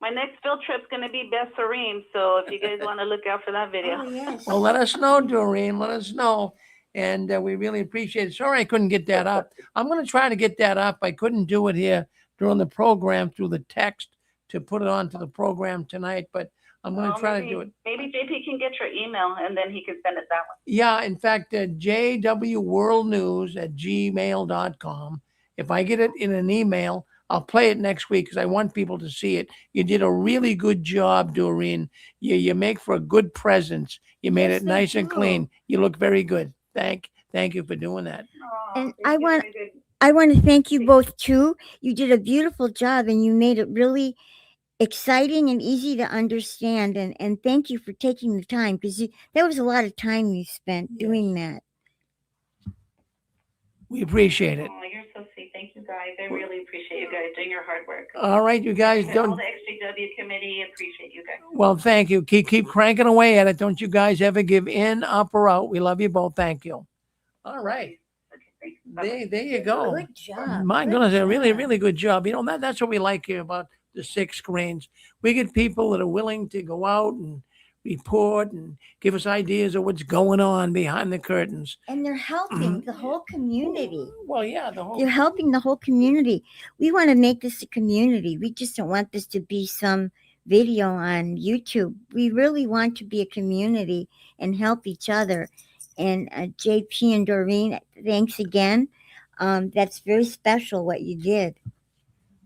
My next field trip's going to be Besserim, so if you guys want to look out for that video. Oh, yes. Well, let us know, Doreen. Let us know. And we really appreciate it. Sorry I couldn't get that up. I'm going to try to get that up. I couldn't do it here during the program through the text to put it onto the program tonight, but I'm going to try to do it. Maybe JP can get your email, and then he can send it that way. Yeah, in fact, jwworldnews@gmail.com. If I get it in an email, I'll play it next week because I want people to see it. You did a really good job, Doreen. You make for a good presence. You made it nice and clean. You look very good. Thank you for doing that. And I want to thank you both too. You did a beautiful job, and you made it really exciting and easy to understand. And thank you for taking the time, because there was a lot of time you spent doing that. We appreciate it. Oh, you're so sweet. Thank you, guys. I really appreciate you guys doing your hard work. All right, you guys And don't. all the XJW committee, appreciate you guys. Well, thank you. Keep cranking away at it. Don't you guys ever give in, up, or out. We love you both. Thank you. All right. There you go. Good job. My goodness, a really, really good job. That's what we like here about the 6 screens. We get people that are willing to go out and report and give us ideas of what's going on behind the curtains. And they're helping the whole community. Well, yeah, They're helping the whole community. We want to make this a community. We just don't want this to be some video on YouTube. We really want to be a community and help each other. And JP and Doreen, thanks again. That's very special what you did.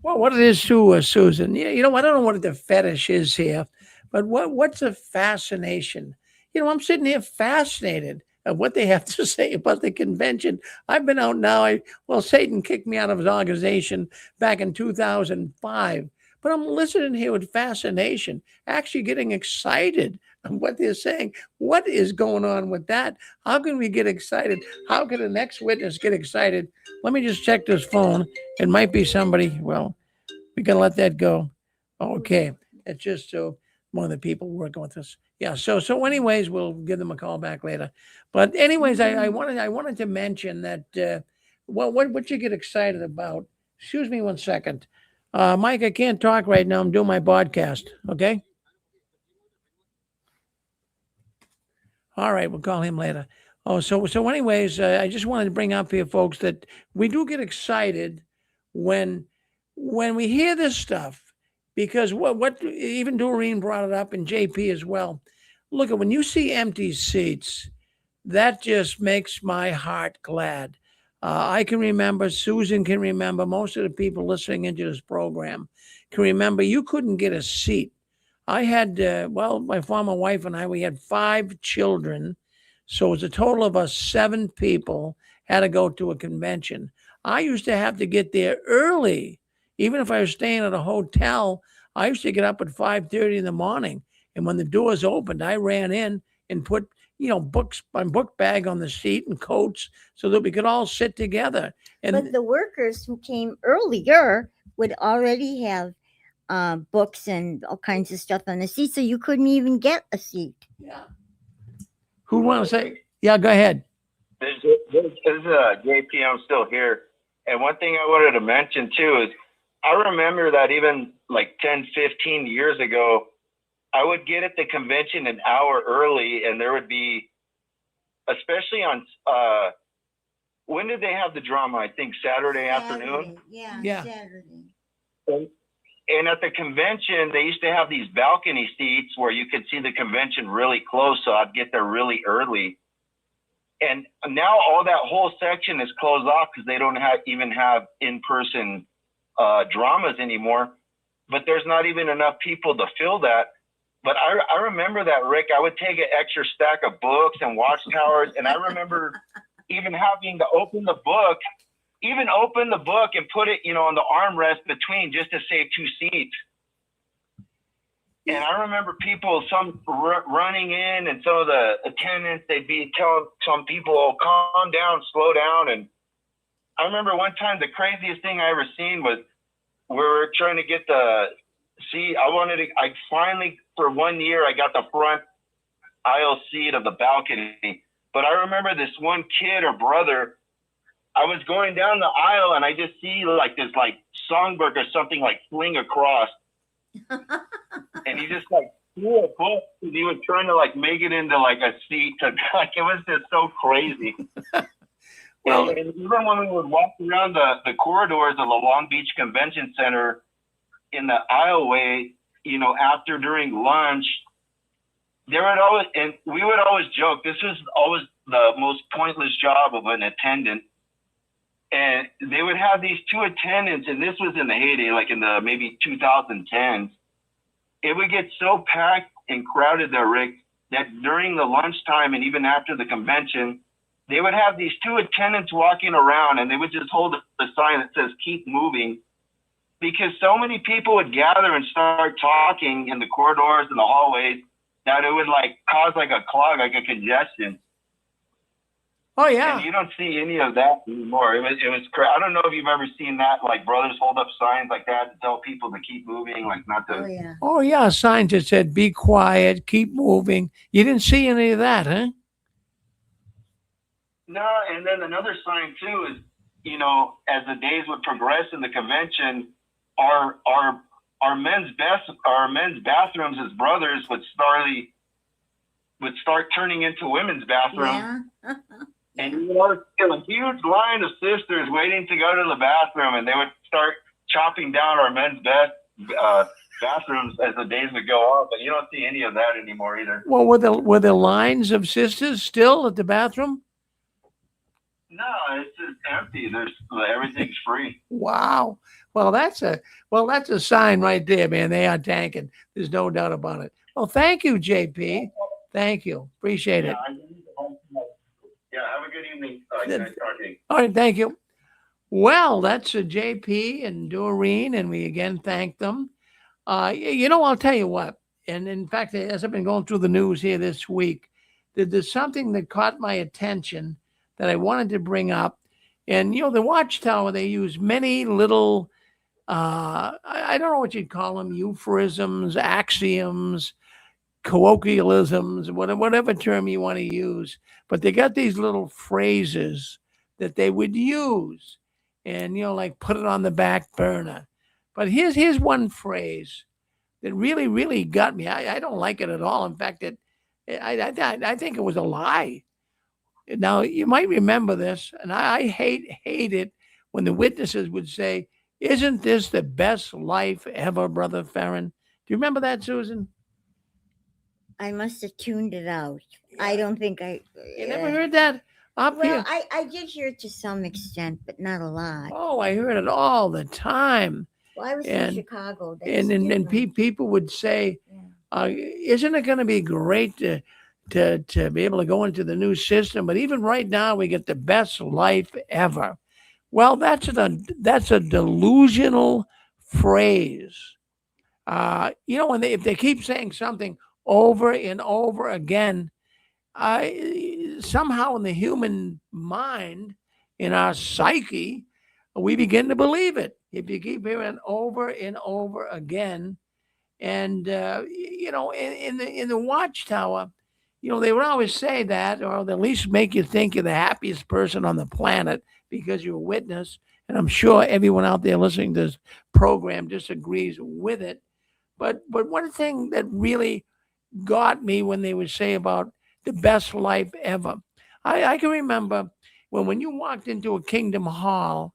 Well, what it is too, Susan, I don't know what the fetish is here, but what's a fascination? I'm sitting here fascinated of what they have to say about the convention. I've been out now. Satan kicked me out of his organization back in 2005, but I'm listening here with fascination, actually getting excited on what they're saying. What is going on with that? How can we get excited? How can the next witness get excited? Let me just check this phone. It might be somebody. Well, we can let that go. Okay. It's just so one of the people working with us. Yeah. So anyways, we'll give them a call back later. But anyways, I wanted to mention that what you get excited about. Excuse me one second. Mike, I can't talk right now. I'm doing my podcast. Okay. All right, we'll call him later. Oh, so anyways, I just wanted to bring up here, folks, that we do get excited when we hear this stuff, because what even Doreen brought it up, and JP as well. Look, at when you see empty seats, that just makes my heart glad. I can remember, Susan can remember, most of the people listening into this program can remember you couldn't get a seat. I had, my former wife and I, we had 5 children. So it was a total of us 7 people had to go to a convention. I used to have to get there early. Even if I was staying at a hotel, I used to get up at 5:30 in the morning. And when the doors opened, I ran in and put, books, my book bag on the seat and coats so that we could all sit together. But And the workers who came earlier would already have books and all kinds of stuff on the seat, so you couldn't even get a seat. yeah. Who want to say? Yeah, go ahead. This is JP. I'm still here. And one thing I wanted to mention too is I remember that even like 10, 15 years ago, I would get at the convention an hour early, and there would be, especially on, when did they have the drama? I think Saturday afternoon. Yeah. Saturday. And at the convention, they used to have these balcony seats where you could see the convention really close. So I'd get there really early. And now all that whole section is closed off because they don't even have in-person dramas anymore. But there's not even enough people to fill that. But I remember that, Rick. I would take an extra stack of books and Watchtowers. And I remember even having to open the book and put it, on the armrest between just to save 2 seats. And I remember some running in, and some of the attendants, they'd be telling some people, "Oh, calm down, slow down." And I remember one time the craziest thing I ever seen was we were trying to get the seat. I finally, for 1 year, I got the front aisle seat of the balcony. But I remember this one kid or brother, I was going down the aisle and I just see like this songbird or something like fling across. And he just threw a book and he was trying to make it into a seat. It was just so crazy. Well, and even when we would walk around the corridors of the Long Beach Convention Center in the aisleway, during lunch, we would always joke, this was always the most pointless job of an attendant. And they would have these 2 attendants, and this was in the heyday, like in the maybe 2010s. It would get so packed and crowded there, Rick, that during the lunchtime and even after the convention, they would have these 2 attendants walking around, and they would just hold a sign that says, "Keep moving," because so many people would gather and start talking in the corridors and the hallways that it would cause a clog, a congestion. Oh yeah. And you don't see any of that anymore. It was crazy. I don't know if you've ever seen that, brothers hold up signs like that to tell people to keep moving, not to. Oh yeah. Oh yeah, signs that said "Be quiet, keep moving." You didn't see any of that, huh? No, and then another sign too is, as the days would progress in the convention, our men's bathrooms as brothers would start turning into women's bathrooms. Yeah. And you would see a huge line of sisters waiting to go to the bathroom, and they would start chopping down our men's bathrooms as the days would go on. But you don't see any of that anymore either. Well, were the lines of sisters still at the bathroom? No, it's just empty. Everything's free. Wow. Well, that's a sign right there, man. They are tanking. There's no doubt about it. Well, thank you, JP. Thank you. Appreciate it. Yeah, have a good evening. Nice talking. All right, thank you. Well, that's JP and Doreen, and we again thank them. I'll tell you what, and in fact, as I've been going through the news here this week, there's something that caught my attention that I wanted to bring up. And, the Watchtower, they use many little, I don't know what you'd call them, euphemisms, axioms, colloquialisms, whatever term you want to use. But they got these little phrases that they would use and, put it on the back burner. But here's one phrase that really, really got me. I don't like it at all. In fact, I think it was a lie. Now you might remember this, and I hate it when the witnesses would say, "Isn't this the best life ever, Brother Farron?" Do you remember that, Susan? I must have tuned it out. I don't think I. You never heard that up Well, here? I did hear it to some extent, but not a lot. Oh, I heard it all the time. Well, I was in And Chicago. That's and different. people would say, "Isn't it going to be great to be able to go into the new system?" But even right now, we get the best life ever. Well, that's a delusional phrase. When if they keep saying something over and over again, somehow in the human mind, in our psyche, we begin to believe it. If you keep hearing it over and over again, and in the Watchtower, they would always say that, or at least make you think you're the happiest person on the planet because you're a witness. And I'm sure everyone out there listening to this program disagrees with it. But one thing that really got me when they would say about the best life ever, I can remember when you walked into a Kingdom Hall,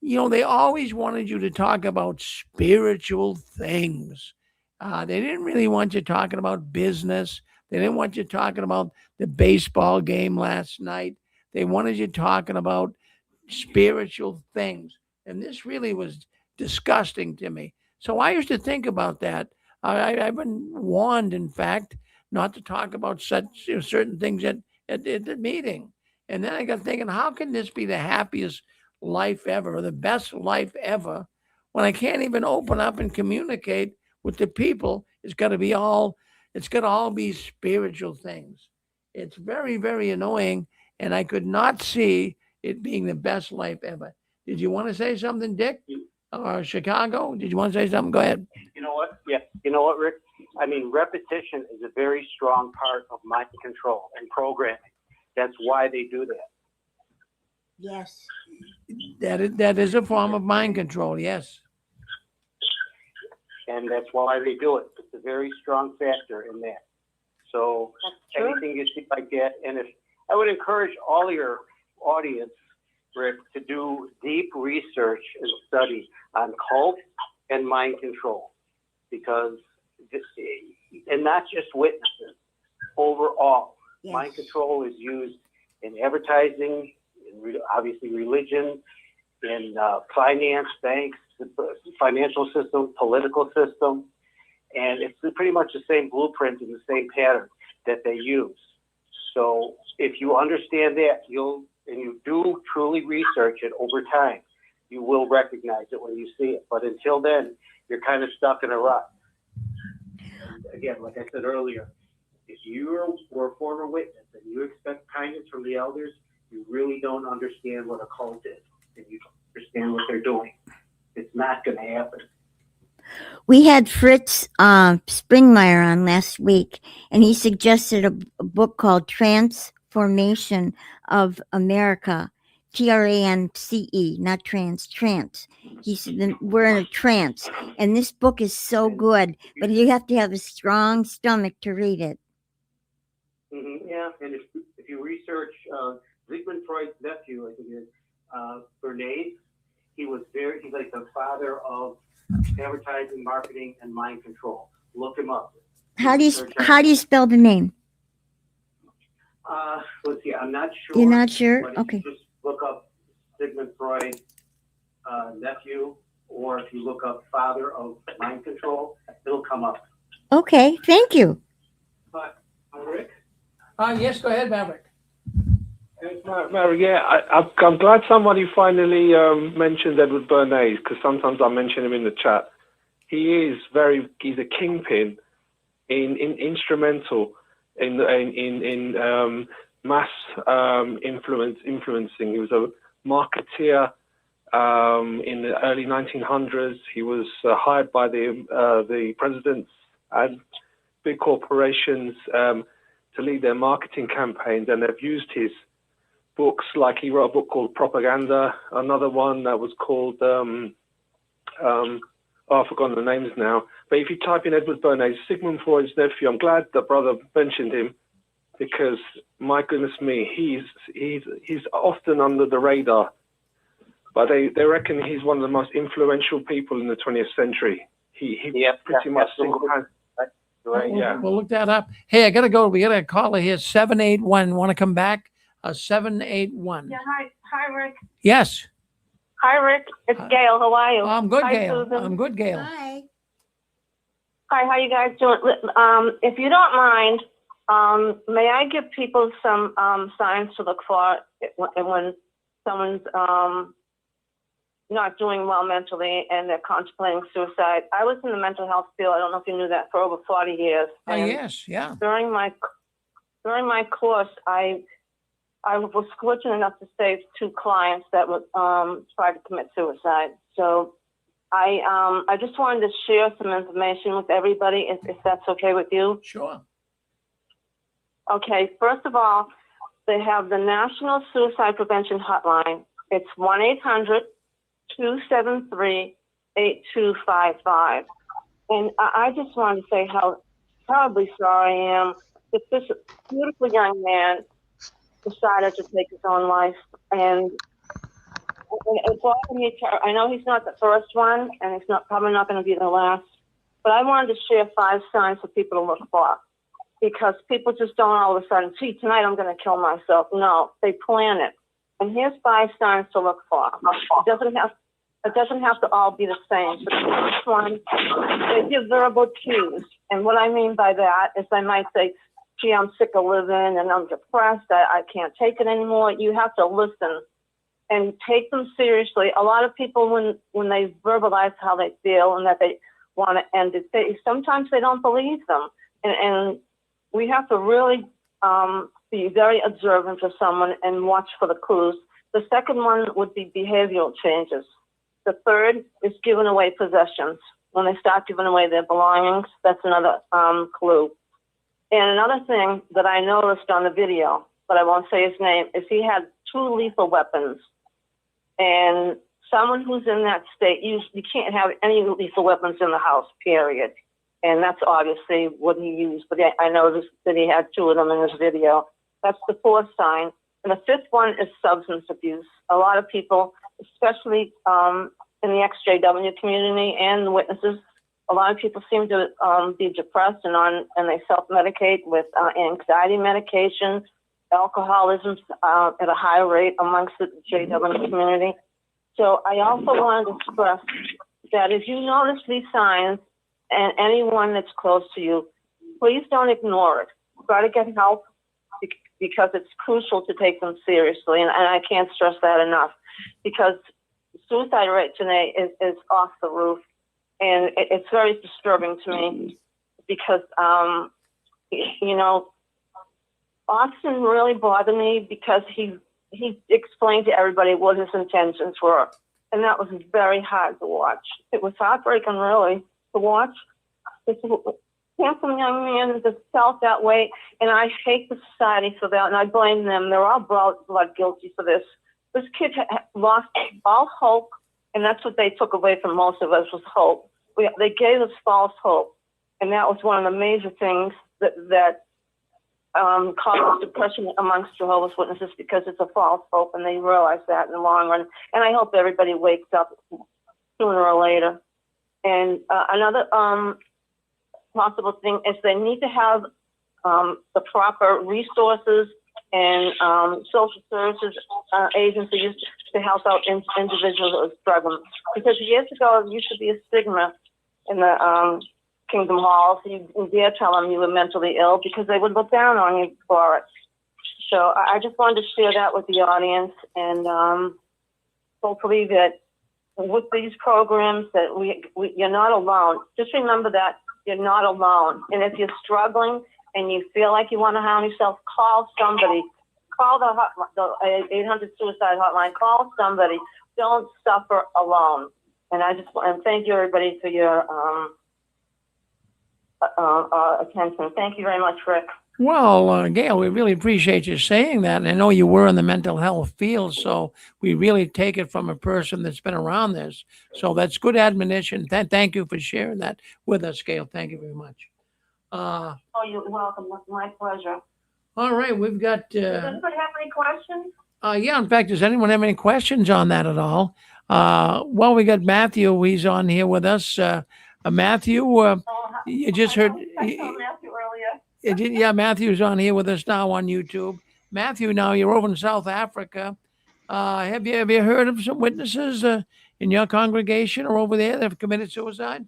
they always wanted you to talk about spiritual things. They didn't really want you talking about business. They didn't want you talking about the baseball game last night. They wanted you talking about spiritual things. And this really was disgusting to me. So I used to think about that. I've been warned, in fact, not to talk about certain things at the meeting. And then I got thinking, how can this be the happiest life ever or the best life ever when I can't even open up and communicate with the people? It's got to all be spiritual things. It's very, very annoying. And I could not see it being the best life ever. Did you want to say something, Dick? Or Chicago? Did you want to say something? Go ahead. You know what? Yeah. You know what, Rick? I mean, repetition is a very strong part of mind control and programming. That's why they do that. Yes. That is a form of mind control, yes. And that's why they do it. It's a very strong factor in that. So anything you see like that, and if I would encourage all your audience, Rick, to do deep research and study on cult and mind control, because and not just witnesses, overall, mind control is used in advertising, in obviously religion, in finance, banks, the financial system, political system, and it's pretty much the same blueprint and the same pattern that they use. So if you understand that, and you do truly research it over time, you will recognize it when you see it. But until then, you're kind of stuck in a rut. And again, like I said earlier, if you were a former witness and you expect kindness from the elders, you really don't understand what a cult is, and you don't understand what they're doing. It's not going to happen. We had Fritz Springmeyer on last week, and he suggested a book called Transformation of America, TRANCE, not trance. He said we're in a trance, and this book is so good, but you have to have a strong stomach to read it. Mm-hmm, yeah, and if you research Sigmund Freud's nephew, I think it is Bernays, he's like the father of advertising, marketing, and mind control. Look him up. How do you spell the name? Let's see. I'm not sure. You're not sure? But Okay. If you just look up Sigmund Freud's nephew, or if you look up father of mind control, it'll come up. Okay. Thank you. Rick? Yes, go ahead, Maverick. Mary, yeah, I'm glad somebody finally mentioned Edward Bernays, because sometimes I mention him in the chat. He's a kingpin instrumental in mass influencing. He was a marketeer in the early 1900s. He was hired by the presidents and big corporations to lead their marketing campaigns, and they've used his books, like he wrote a book called Propaganda, another one that was called, I've forgotten the names now. But if you type in Edward Bernays, Sigmund Freud's nephew, I'm glad that brother mentioned him, because my goodness me, he's often under the radar, but they reckon he's one of the most influential people in the 20th century. He pretty much single-handedly. Right, yeah. We'll look that up. Hey, I gotta go. We got a caller here, 781. Want to come back? 781. Yeah, hi, Rick. Yes. Hi, Rick. It's Gail. How are you? I'm good, Hi, Gail. Susan. I'm good, Gail. Hi. Hi, how you guys doing? If you don't mind, may I give people some signs to look for when someone's not doing well mentally and they're contemplating suicide? I was in the mental health field. I don't know if you knew that, for over 40 years. And Yes, yeah. during my course, I was fortunate enough to save 2 clients that would try to commit suicide. So I just wanted to share some information with everybody, if that's okay with you. Sure. Okay, first of all, they have the National Suicide Prevention Hotline. It's 1-800-273-8255. And I just wanted to say how terribly sorry I am that this beautiful young man decided to take his own life. And it bothered me. I know he's not the first one, and it's probably not going to be the last. But I wanted to share 5 signs for people to look for, because people just don't all of a sudden, gee, tonight I'm going to kill myself. No, they plan it. And here's 5 signs to look for. It doesn't have to all be the same. But the first one, they give verbal cues. And what I mean by that is I might say, gee, I'm sick of living and I'm depressed. I can't take it anymore. You have to listen and take them seriously. A lot of people, when they verbalize how they feel and that they want to end it, sometimes they don't believe them. And we have to really be very observant of someone and watch for the clues. The second one would be behavioral changes. The third is giving away possessions. When they start giving away their belongings, that's another clue. And another thing that I noticed on the video, but I won't say his name, is he had 2 lethal weapons. And someone who's in that state, you can't have any lethal weapons in the house, period. And that's obviously what he used. But I noticed that he had 2 of them in his video. That's the 4th sign. And the 5th one is substance abuse. A lot of people, especially in the XJW community and the witnesses, a lot of people seem to be depressed and they self-medicate with anxiety medication, alcoholism at a high rate amongst the JW community. So I also wanted to stress that if you notice these signs and anyone that's close to you, please don't ignore it. Try to get help, because it's crucial to take them seriously. And I can't stress that enough, because the suicide rate today is off the roof. And it's very disturbing to me, because, Austin really bothered me because he explained to everybody what his intentions were. And that was very hard to watch. It was heartbreaking, really, to watch. This handsome young man just felt that way. And I hate the society for that. And I blame them. They're all blood guilty for this. This kid lost all hope. And that's what they took away from most of us, was hope. They gave us false hope. And that was one of the major things that causes depression amongst Jehovah's Witnesses, because it's a false hope, and they realize that in the long run. And I hope everybody wakes up sooner or later. And another possible thing is they need to have the proper resources and social services agencies to help out individuals who are struggling. Because years ago, it used to be a stigma in the Kingdom Halls. You dare tell them you were mentally ill, because they would look down on you for it. So I just wanted to share that with the audience, and hopefully that with these programs that you're not alone. Just remember that you're not alone. And if you're struggling and you feel like you want to harm yourself, call somebody. Call the 800 suicide hotline. Call somebody. Don't suffer alone. And I just want to thank you, everybody, for your attention. Thank you very much, Rick. Well, Gail, we really appreciate you saying that. And I know you were in the mental health field, so we really take it from a person that's been around this. So that's good admonition. Thank you for sharing that with us, Gail. Thank you very much. Oh, you're welcome. That's my pleasure. All right, we've got. Does anybody have any questions? Yeah, in fact, does anyone have any questions on that at all? Well, we got Matthew. He's on here with us. Matthew, you just heard. I saw Matthew earlier. Yeah, Matthew's on here with us now on YouTube. Matthew, now you're over in South Africa. Have you heard of some witnesses in your congregation or over there that have committed suicide?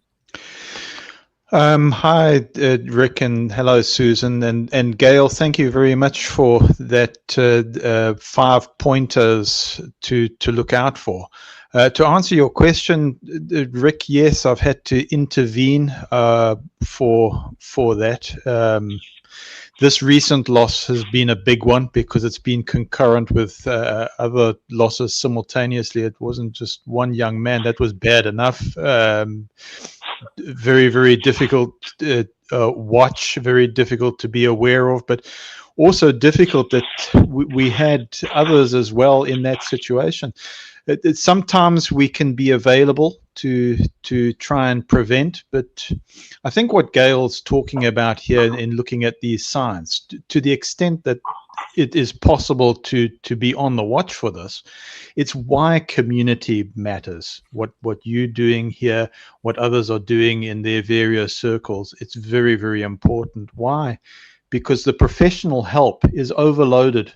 Hi, Rick, and hello, Susan and Gail. Thank you very much for that 5 pointers to look out for. To answer your question, Rick, yes, I've had to intervene for that. This recent loss has been a big one because it's been concurrent with other losses simultaneously. It wasn't just one young man. That was bad enough. Very, very difficult watch, very difficult to be aware of, but also difficult that we had others as well in that situation. Sometimes we can be available to try and prevent, but I think what Gail's talking about here in looking at these signs, to the extent that it is possible to be on the watch for this, it's why community matters. What you're doing here, what others are doing in their various circles, it's very, very important. Why? Because the professional help is overloaded.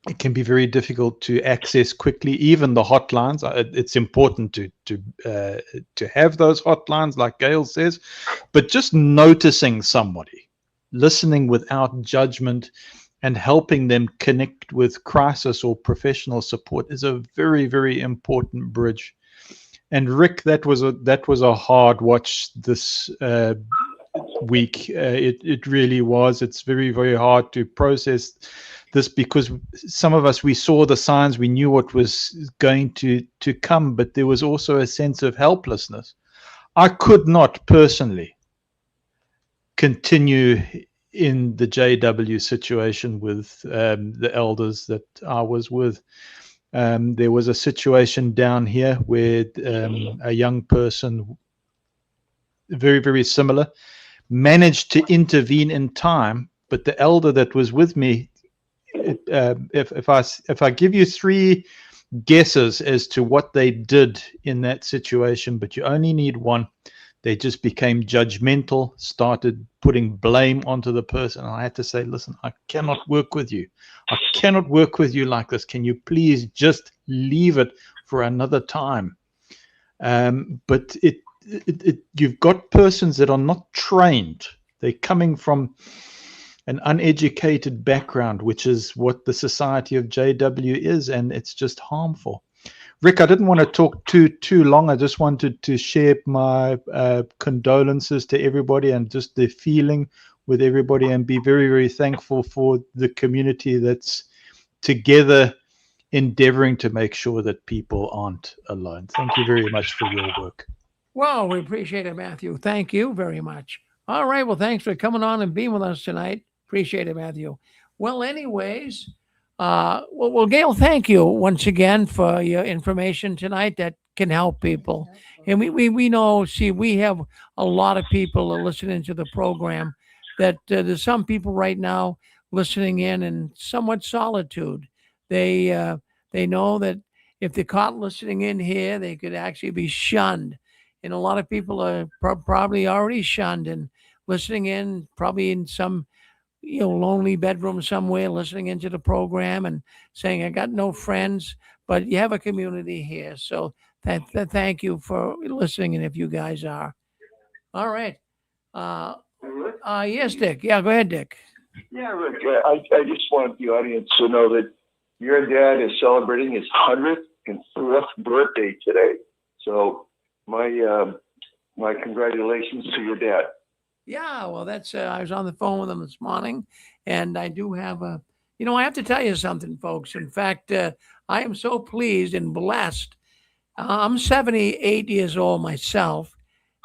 It can be very difficult to access quickly. Even the hotlines, it's important to have those hotlines, like Gail says, but just noticing somebody, listening without judgment, and helping them connect with crisis or professional support is a very, very important bridge. And Rick, that was a hard watch this week. It really was. It's very, very hard to process this because some of us, we saw the signs, we knew what was going to come, but there was also a sense of helplessness. I could not personally continue in the JW situation with the elders that I was with. There was a situation down here where a young person, very, very similar, managed to intervene in time, but the elder that was with me, if I give you 3 guesses as to what they did in that situation, but you only need one, they just became judgmental, started putting blame onto the person. And I had to say, listen, I cannot work with you. I cannot work with you like this. Can you please just leave it for another time? But you've got persons that are not trained. They're coming from an uneducated background, which is what the Society of JW is, and it's just harmful. Rick, I didn't want to talk too long. I just wanted to share my condolences to everybody and just the feeling with everybody, and be very, very thankful for the community that's together endeavoring to make sure that people aren't alone. Thank you very much for your work. Well, we appreciate it, Matthew. Thank you very much. All right. Well, thanks for coming on and being with us tonight. Appreciate it, Matthew. Well, anyways, well, Gail, thank you once again for your information tonight that can help people. And we know, see, we have a lot of people listening to the program that there's some people right now listening in somewhat solitude. They know that if they're caught listening in here, they could actually be shunned. And a lot of people are probably already shunned and listening in, probably in some lonely bedroom somewhere, listening into the program and saying, I got no friends, but you have a community here. So thank you for listening. And if you guys are. All right. Yes, Dick. Yeah, go ahead, Dick. Yeah, Rick, I just want the audience to know that your dad is celebrating his 104th birthday today. So my congratulations to your dad. Yeah, well, that's, I was on the phone with him this morning, and I do have I have to tell you something, folks. In fact, I am so pleased and blessed. I'm 78 years old myself,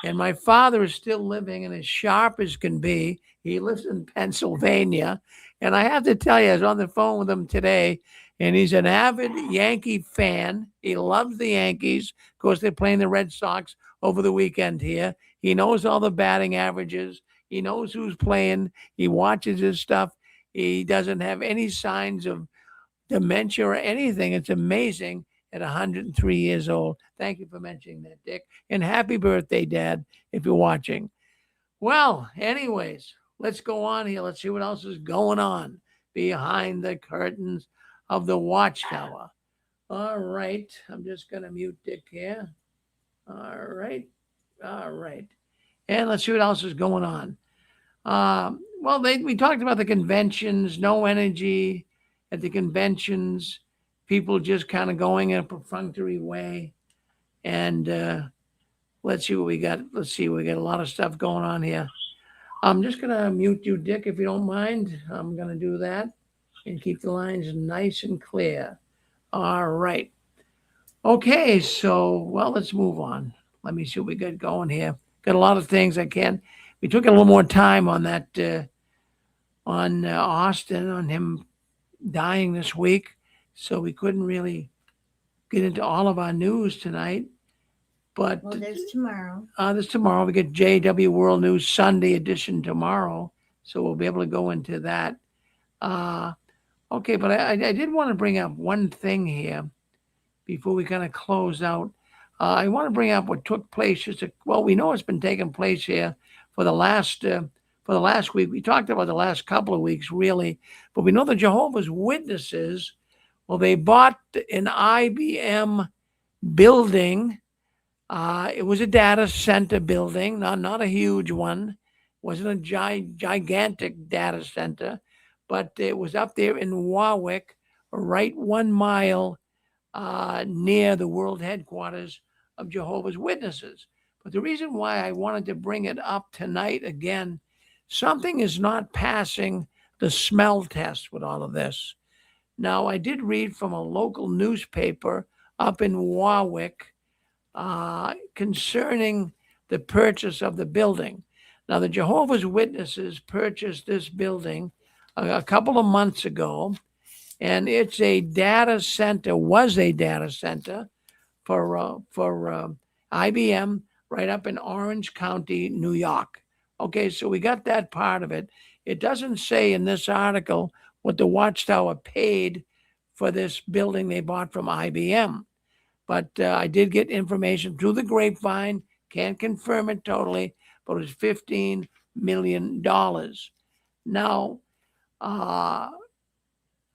and my father is still living and as sharp as can be. He lives in Pennsylvania, and I have to tell you, I was on the phone with him today, and he's an avid Yankee fan. He loves the Yankees. Of course, they're playing the Red Sox over the weekend here. He knows all the batting averages. He knows who's playing. He watches his stuff. He doesn't have any signs of dementia or anything. It's amazing at 103 years old. Thank you for mentioning that, Dick. And happy birthday, Dad, if you're watching. Well, anyways, let's go on here. Let's see what else is going on behind the curtains of the Watchtower. All right. I'm just going to mute Dick here. All right. All right. And let's see what else is going on. Well, we talked about the conventions, no energy at the conventions, people just kind of going in a perfunctory way. And let's see what we got. Let's see, we got a lot of stuff going on here. I'm just going to mute you, Dick, if you don't mind. I'm going to do that and keep the lines nice and clear. All right. Okay, so, well, let's move on. Let me see what we got going here. Got a lot of things we took a little more time on that, on Austin, on him dying this week. So we couldn't really get into all of our news tonight. But well, there's tomorrow. There's tomorrow. We get JW World News Sunday edition tomorrow. So we'll be able to go into that. Okay, but I did want to bring up one thing here before we kind of close out. I want to bring up what took place. We know it's been taking place here for the last week. We talked about the last couple of weeks, really, but we know the Jehovah's Witnesses. Well, they bought an IBM building. It was a data center building, not a huge one. It wasn't a gigantic data center, but it was up there in Warwick, right 1 mile near the world headquarters of Jehovah's Witnesses. But the reason why I wanted to bring it up tonight again, something is not passing the smell test with all of this. Now, I did read from a local newspaper up in Warwick concerning the purchase of the building. Now, the Jehovah's Witnesses purchased this building a couple of months ago, and it's a data center, was a data center for IBM right up in Orange County, New York. Okay, so we got that part of it. It doesn't say in this article what the Watchtower paid for this building they bought from IBM. But I did get information through the grapevine, can't confirm it totally, but it was $15 million. Now,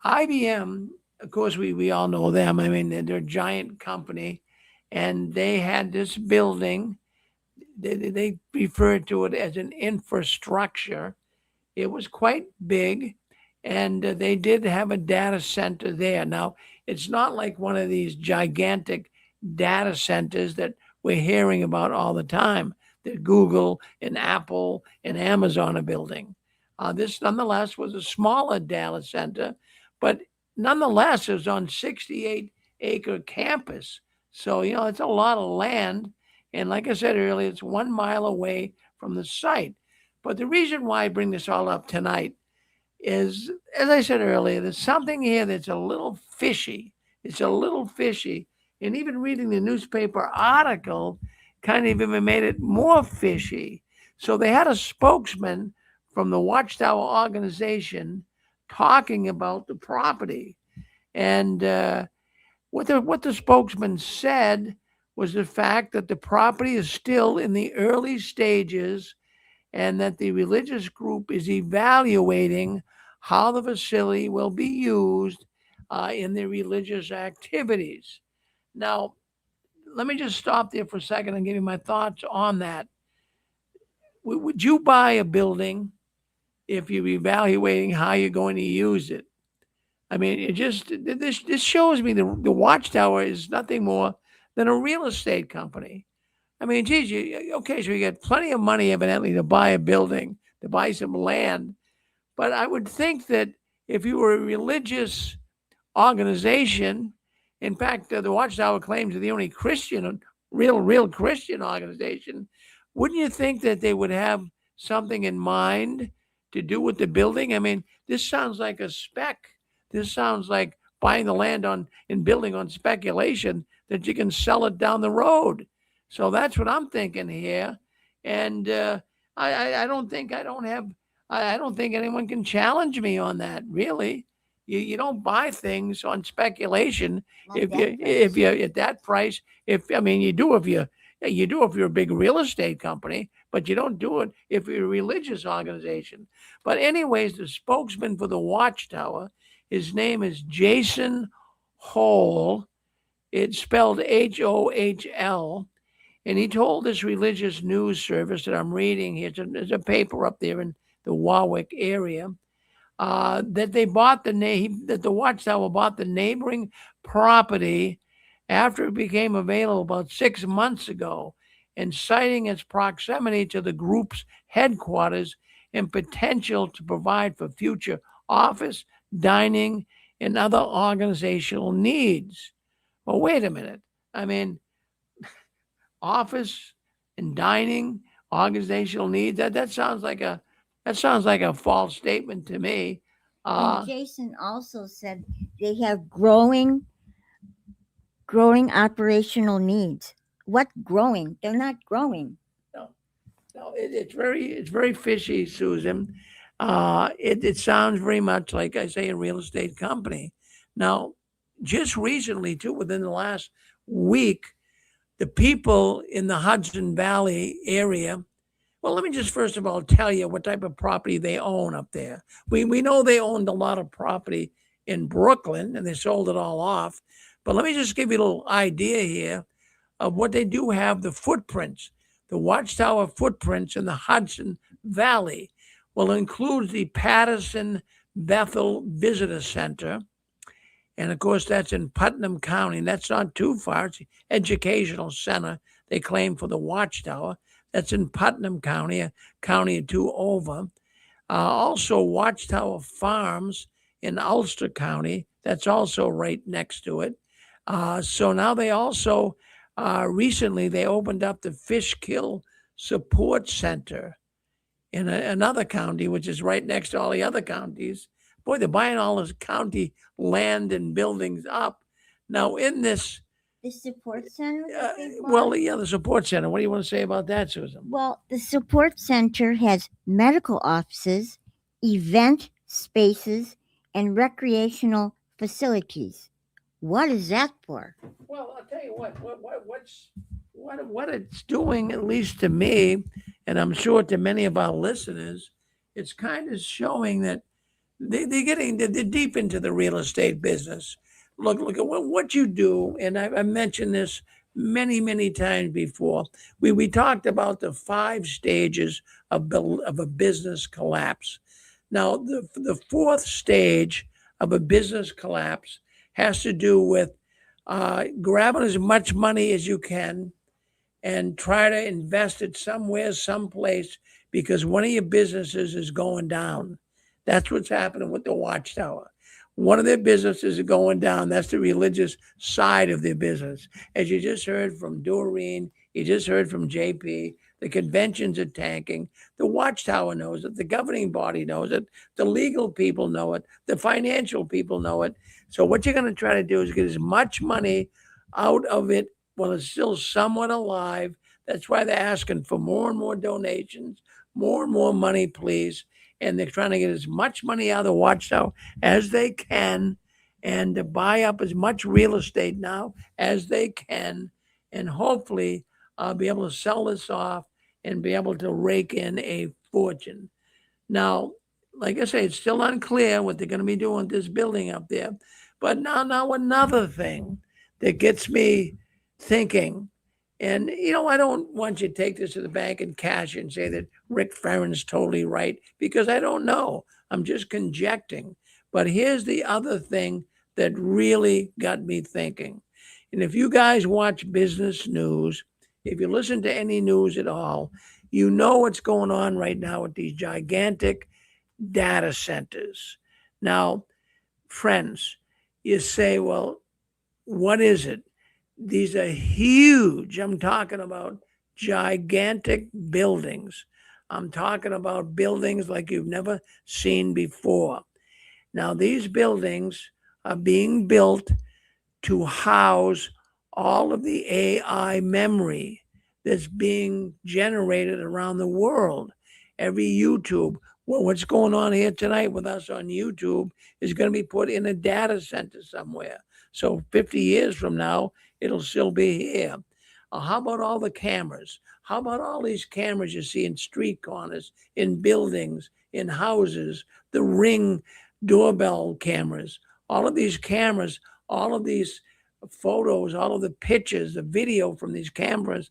IBM, of course, we all know them. I mean, they're a giant company, and they had this building. They referred to it as an infrastructure. It was quite big, and they did have a data center there. Now, it's not like one of these gigantic data centers that we're hearing about all the time that Google and Apple and Amazon are building. This, nonetheless, was a smaller data center, but nonetheless, it was on 68-acre campus. So, it's a lot of land. And like I said earlier, it's 1 mile away from the site. But the reason why I bring this all up tonight is, as I said earlier, there's something here that's a little fishy. It's a little fishy. And even reading the newspaper article kind of even made it more fishy. So they had a spokesman from the Watchtower organization talking about the property. And what the spokesman said was the fact that the property is still in the early stages and that the religious group is evaluating how the facility will be used in their religious activities. Now, let me just stop there for a second and give you my thoughts on that. Would you buy a building if you're evaluating how you're going to use it? I mean, this shows me the Watchtower is nothing more than a real estate company. I mean, geez, so you get plenty of money evidently to buy a building, to buy some land. But I would think that if you were a religious organization, in fact, the Watchtower claims they're the only Christian, real Christian organization, wouldn't you think that they would have something in mind to do with the building? I mean, this sounds like a spec. This sounds like buying the land and building on speculation that you can sell it down the road. So that's what I'm thinking here. And I don't think I don't have I don't think anyone can challenge me on that. Really, you don't buy things on speculation. If you at that price, if I mean you do if you do if you're a big real estate company, but you don't do it if you're a religious organization. But anyways, the spokesman for the Watchtower, his name is Jason Hole. It's spelled Hohl. And he told this religious news service that I'm reading here, there's a paper up there in the Warwick area, that they bought that the Watchtower bought the neighboring property after it became available about 6 months ago, and citing its proximity to the group's headquarters and potential to provide for future office, dining, and other organizational needs. Well, wait a minute. I mean, office and dining, organizational needs. That sounds like a false statement to me. And Jason also said they have growing operational needs. What growing? They're not growing. No, it's very fishy, Susan. It sounds very much like I say a real estate company. Now, just recently, too, within the last week, the people in the Hudson Valley area. Well, let me just first of all tell you what type of property they own up there. We know they owned a lot of property in Brooklyn and they sold it all off. But let me just give you a little idea here of what they do have, the footprints. The Watchtower footprints in the Hudson Valley will include the Patterson Bethel Visitor Center. And of course, that's in Putnam County. And that's not too far. It's the educational center they claim for the Watchtower. That's in Putnam County, a county or two over. Also, Watchtower Farms in Ulster County. That's also right next to it. So now they also recently they opened up the Fishkill Support Center in another county, which is right next to all the other counties. Boy, they're buying all this county land and buildings up. Now, in this, The support center? that they bought? well, yeah, the support center. What do you want to say about that, Susan? Well, the support center has medical offices, event spaces, and recreational facilities. What is that for? Well, I'll tell you what it's doing, at least to me, and I'm sure to many of our listeners, it's kind of showing that they're deep into the real estate business. Look at what you do, and I mentioned this many times before. We talked about the 5 stages of a business collapse. Now, the 4th stage of a business collapse has to do with grabbing as much money as you can and try to invest it somewhere, someplace, because one of your businesses is going down. That's what's happening with the Watchtower. One of their businesses is going down. That's the religious side of their business. As you just heard from Doreen, you just heard from JP, the conventions are tanking. The Watchtower knows it. The governing body knows it. The legal people know it. The financial people know it. So what you're going to try to do is get as much money out of it while it's still somewhat alive. That's why they're asking for more and more donations, more and more money, please. And they're trying to get as much money out of the Watchtower as they can and to buy up as much real estate now as they can and hopefully be able to sell this off and be able to rake in a fortune. Now, like I say, it's still unclear what they're going to be doing with this building up there. But now another thing that gets me thinking, and I don't want you to take this to the bank and cash it and say that Rick Farron's totally right, because I don't know. I'm just conjecturing. But here's the other thing that really got me thinking. And if you guys watch business news, if you listen to any news at all, you know what's going on right now with these gigantic data centers. Now, friends, you say, well, what is it? These are huge. I'm talking about gigantic buildings. I'm talking about buildings like you've never seen before. Now, these buildings are being built to house all of the AI memory that's being generated around the world. Every YouTube, Well, what's going on here tonight with us on YouTube is going to be put in a data center somewhere. So 50 years from now, it'll still be here. How about all the cameras? How about all these cameras you see in street corners, in buildings, in houses, the Ring doorbell cameras, all of these cameras, all of these photos, all of the pictures, the video from these cameras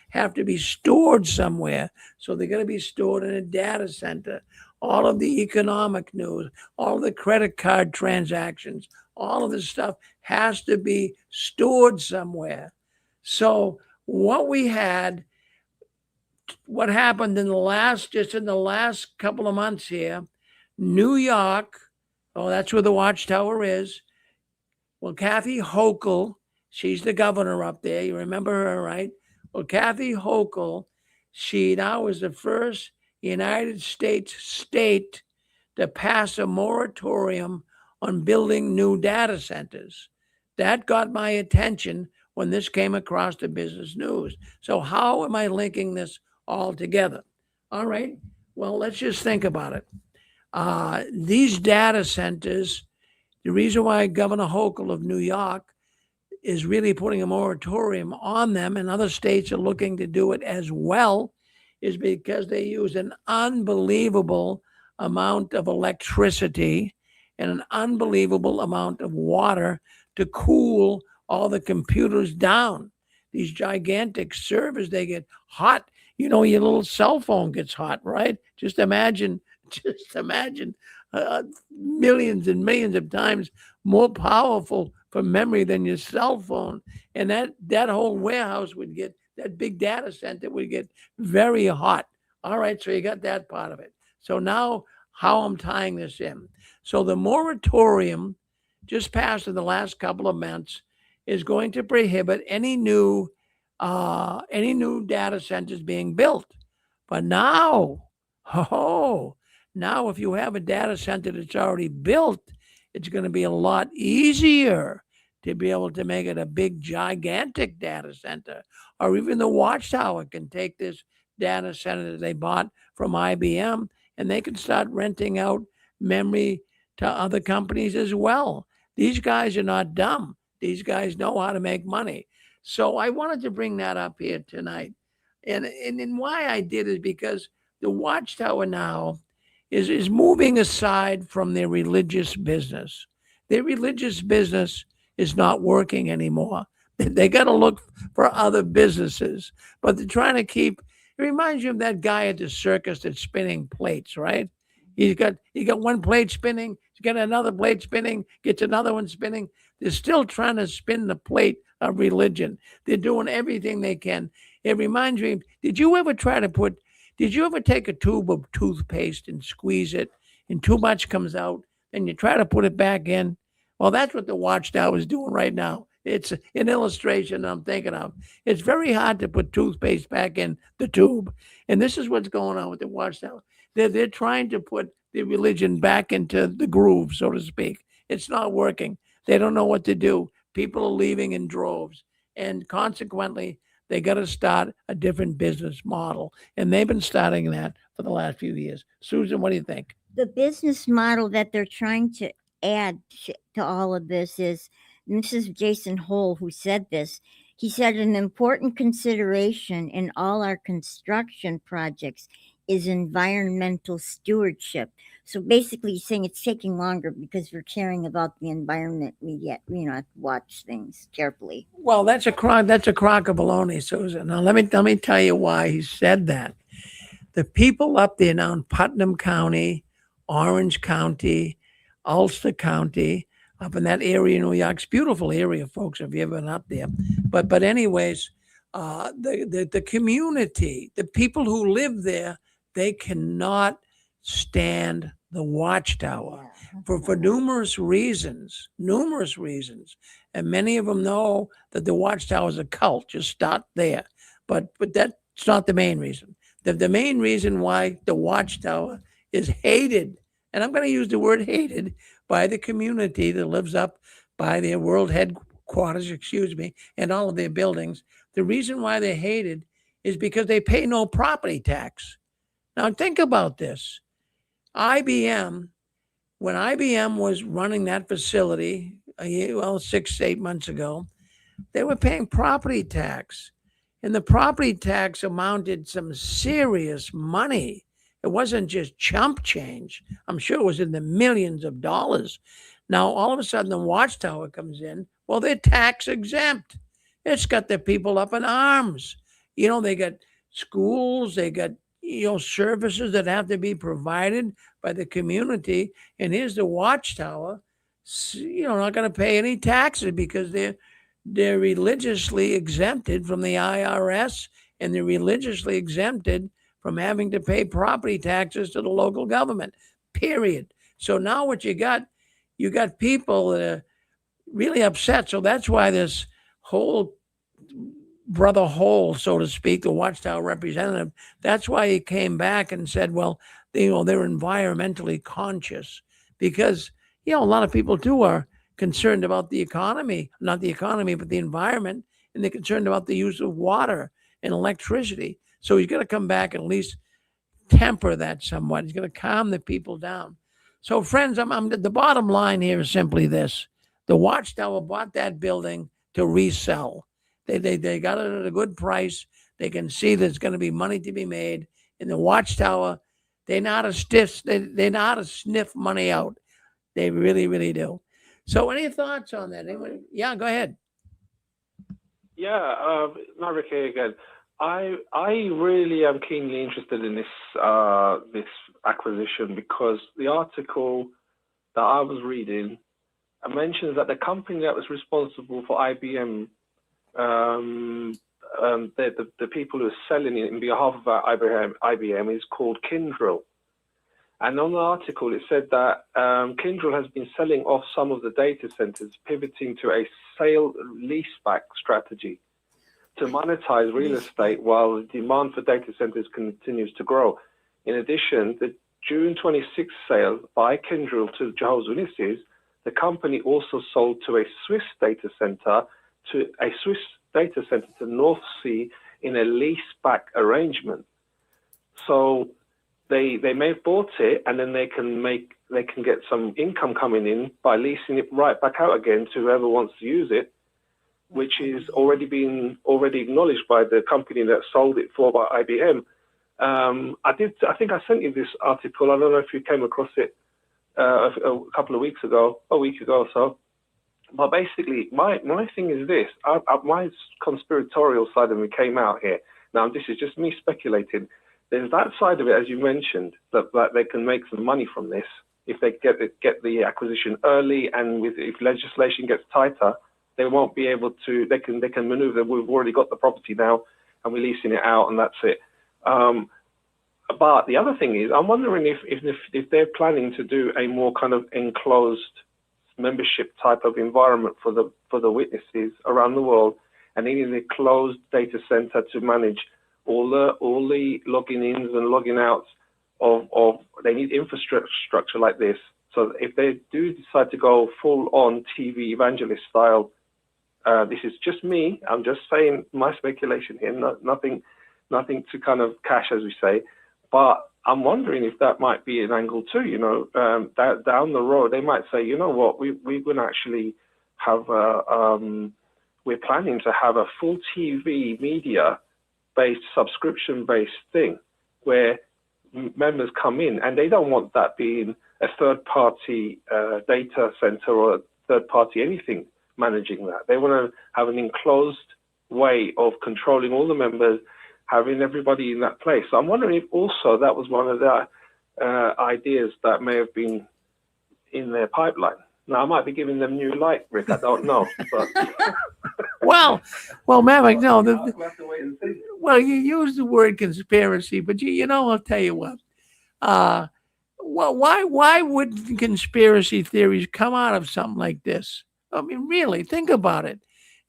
have to be stored somewhere. So they're going to be stored in a data center. All of the economic news, all of the credit card transactions, all of this stuff has to be stored somewhere. So what happened in the last couple of months here, New York, oh, that's where the Watchtower is. Well, Kathy Hochul, she's the governor up there. You remember her, right? Well, Kathy Hochul, she now is the first United States state to pass a moratorium on building new data centers. That got my attention when this came across the business news. So how am I linking this all together? All right. Well, let's just think about it. These data centers, the reason why Governor Hochul of New York is really putting a moratorium on them, and other states are looking to do it as well, is because they use an unbelievable amount of electricity and an unbelievable amount of water to cool all the computers down. These gigantic servers, they get hot. You know, your little cell phone gets hot, right? Just imagine millions and millions of times more powerful for memory than your cell phone. And that whole warehouse would get, that big data center would get very hot. All right, so you got that part of it. So now how I'm tying this in. So the moratorium just passed in the last couple of months is going to prohibit any new data centers being built. But now, now if you have a data center that's already built, it's going to be a lot easier to be able to make it a big, gigantic data center. Or even the Watchtower can take this data center that they bought from IBM and they can start renting out memory to other companies as well. These guys are not dumb. These guys know how to make money. So I wanted to bring that up here tonight. And why I did is because the Watchtower now is moving aside from their religious business. Their religious business is not working anymore. They got to look for other businesses, but they're trying to keep. It reminds you of that guy at the circus that's spinning plates, right? He got one plate spinning, he's got another plate spinning, gets another one spinning. They're still trying to spin the plate of religion. They're doing everything they can. It reminds me, did you ever take a tube of toothpaste and squeeze it and too much comes out and you try to put it back in? Well, that's what the Watchtower is doing right now. It's an illustration I'm thinking of. It's very hard to put toothpaste back in the tube. And this is what's going on with the Watchtower. They're trying to put the religion back into the groove, so to speak. It's not working. They don't know what to do. People are leaving in droves. And consequently, they got to start a different business model. And they've been starting that for the last few years. Susan, what do you think? The business model that they're trying to add to all of this is, and this is Jason Hole who said this. He said an important consideration in all our construction projects is environmental stewardship. So basically he's saying it's taking longer because we're caring about the environment. We have to watch things carefully. Well, that's a crock of baloney, Susan. Now let me tell you why he said that. The people up there now in Putnam County, Orange County, Ulster County, up in that area, New York's beautiful area, folks, if you ever been up there. But anyways, the community, the people who live there, they cannot stand the Watchtower for numerous reasons. And many of them know that the Watchtower is a cult. Just start there. But that's not the main reason. The main reason why the Watchtower is hated, and I'm going to use the word hated, by the community that lives up by their world headquarters, and all of their buildings. The reason why they're hated is because they pay no property tax. Now think about this. IBM, when IBM was running that facility, 6 to 8 months ago, they were paying property tax. And the property tax amounted some serious money. It wasn't just chump change. I'm sure it was in the millions of dollars. Now, all of a sudden, the Watchtower comes in. Well, they're tax exempt. It's got the people up in arms. They got schools, they got, services that have to be provided by the community. And here's the Watchtower, not going to pay any taxes because they're religiously exempted from the IRS, and they're religiously exempted from having to pay property taxes to the local government, period. So now what you got people that are really upset. So that's why this whole Brother Hole, so to speak, the Watchtower representative, that's why he came back and said, well, they're environmentally conscious because, a lot of people too are concerned about the economy, not the economy, but the environment, and they're concerned about the use of water and electricity. So he's going to come back and at least temper that somewhat. He's going to calm the people down. So, friends, the bottom line here is simply this: the Watchtower bought that building to resell. They got it at a good price. They can see there's going to be money to be made in the Watchtower. They know how to sniff money out. They really, really do. So, any thoughts on that? Anyone? Yeah, go ahead. Yeah, Maverick here again. I really am keenly interested in this acquisition because the article that I was reading mentions that the company that was responsible for IBM, the people who are selling it in behalf of IBM is called Kyndryl. And on the article, it said that Kyndryl has been selling off some of the data centers, pivoting to a sale leaseback strategy to monetize real estate while the demand for data centers continues to grow. In addition, the June 26th sale by Kyndryl to Jehovah's Witnesses, the company also sold to a Swiss data center to North Sea in a leaseback arrangement. So they may have bought it, and then they can get some income coming in by leasing it right back out again to whoever wants to use it, which is already acknowledged by the company that sold it for by IBM. I think I sent you this article. I don't know if you came across it a couple of weeks ago, a week ago or so. But basically, my thing is this: my conspiratorial side of me came out here. Now, this is just me speculating. There's that side of it, as you mentioned, that they can make some money from this if they get the acquisition early, and if legislation gets tighter, they won't be able to. They can maneuver. We've already got the property now, and we're leasing it out, and that's it. But the other thing is, I'm wondering if they're planning to do a more kind of enclosed membership type of environment for the witnesses around the world, and they need a closed data center to manage all the logging ins and logging outs of. They need infrastructure like this. So if they do decide to go full on TV evangelist style, this is just me. I'm just saying my speculation here. Nothing to kind of cash, as we say. But I'm wondering if that might be an angle too. Down the road, they might say, you know what, we're going to actually have we're planning to have a full TV media-based, subscription-based thing where members come in, and they don't want that being a third-party data center or a third-party anything managing that. They want to have an enclosed way of controlling all the members, having everybody in that place. So I'm wondering if also that was one of the ideas that may have been in their pipeline. Now, I might be giving them new light, Rick. I don't know. But well, Maverick, no. Well, you use the word conspiracy, but I'll tell you what. Why would conspiracy theories come out of something like this? I mean, really, think about it.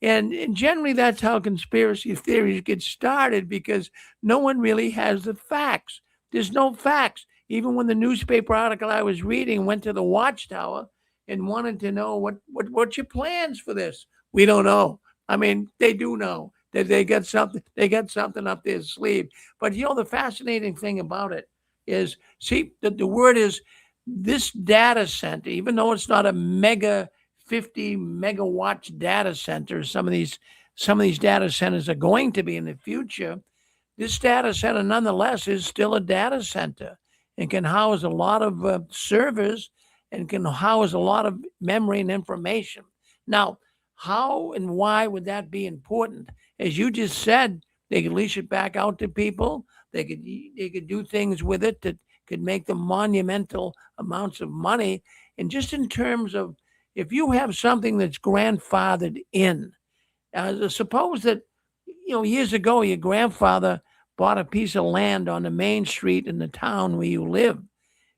And generally, that's how conspiracy theories get started, because no one really has the facts. There's no facts. Even when the newspaper article I was reading went to the Watchtower and wanted to know what's your plans for this, we don't know. I mean, they do know that they got something. They got something up their sleeve. But the fascinating thing about it, is, see, the word is this data center, even though it's not a mega 50 megawatts data center, some of these data centers are going to be in the future. This data center, nonetheless, is still a data center and can house a lot of servers and can house a lot of memory and information. Now, how and why would that be important? As you just said, they could lease it back out to people. They could do things with it that could make them monumental amounts of money. And just in terms of, if you have something that's grandfathered in, suppose that years ago your grandfather bought a piece of land on the main street in the town where you live,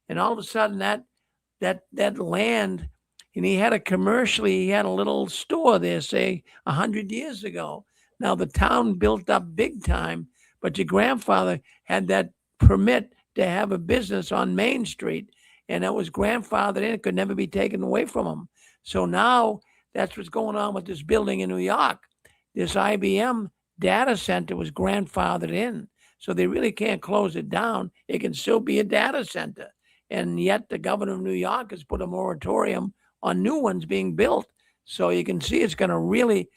and all of a sudden that land, and he had a little store there, say 100 years ago. Now the town built up big time, but your grandfather had that permit to have a business on Main Street, and it was grandfathered in. It could never be taken away from him. So now that's what's going on with this building in New York. This IBM data center was grandfathered in, so they really can't close it down. It can still be a data center. And yet the governor of New York has put a moratorium on new ones being built. So you can see it's going to really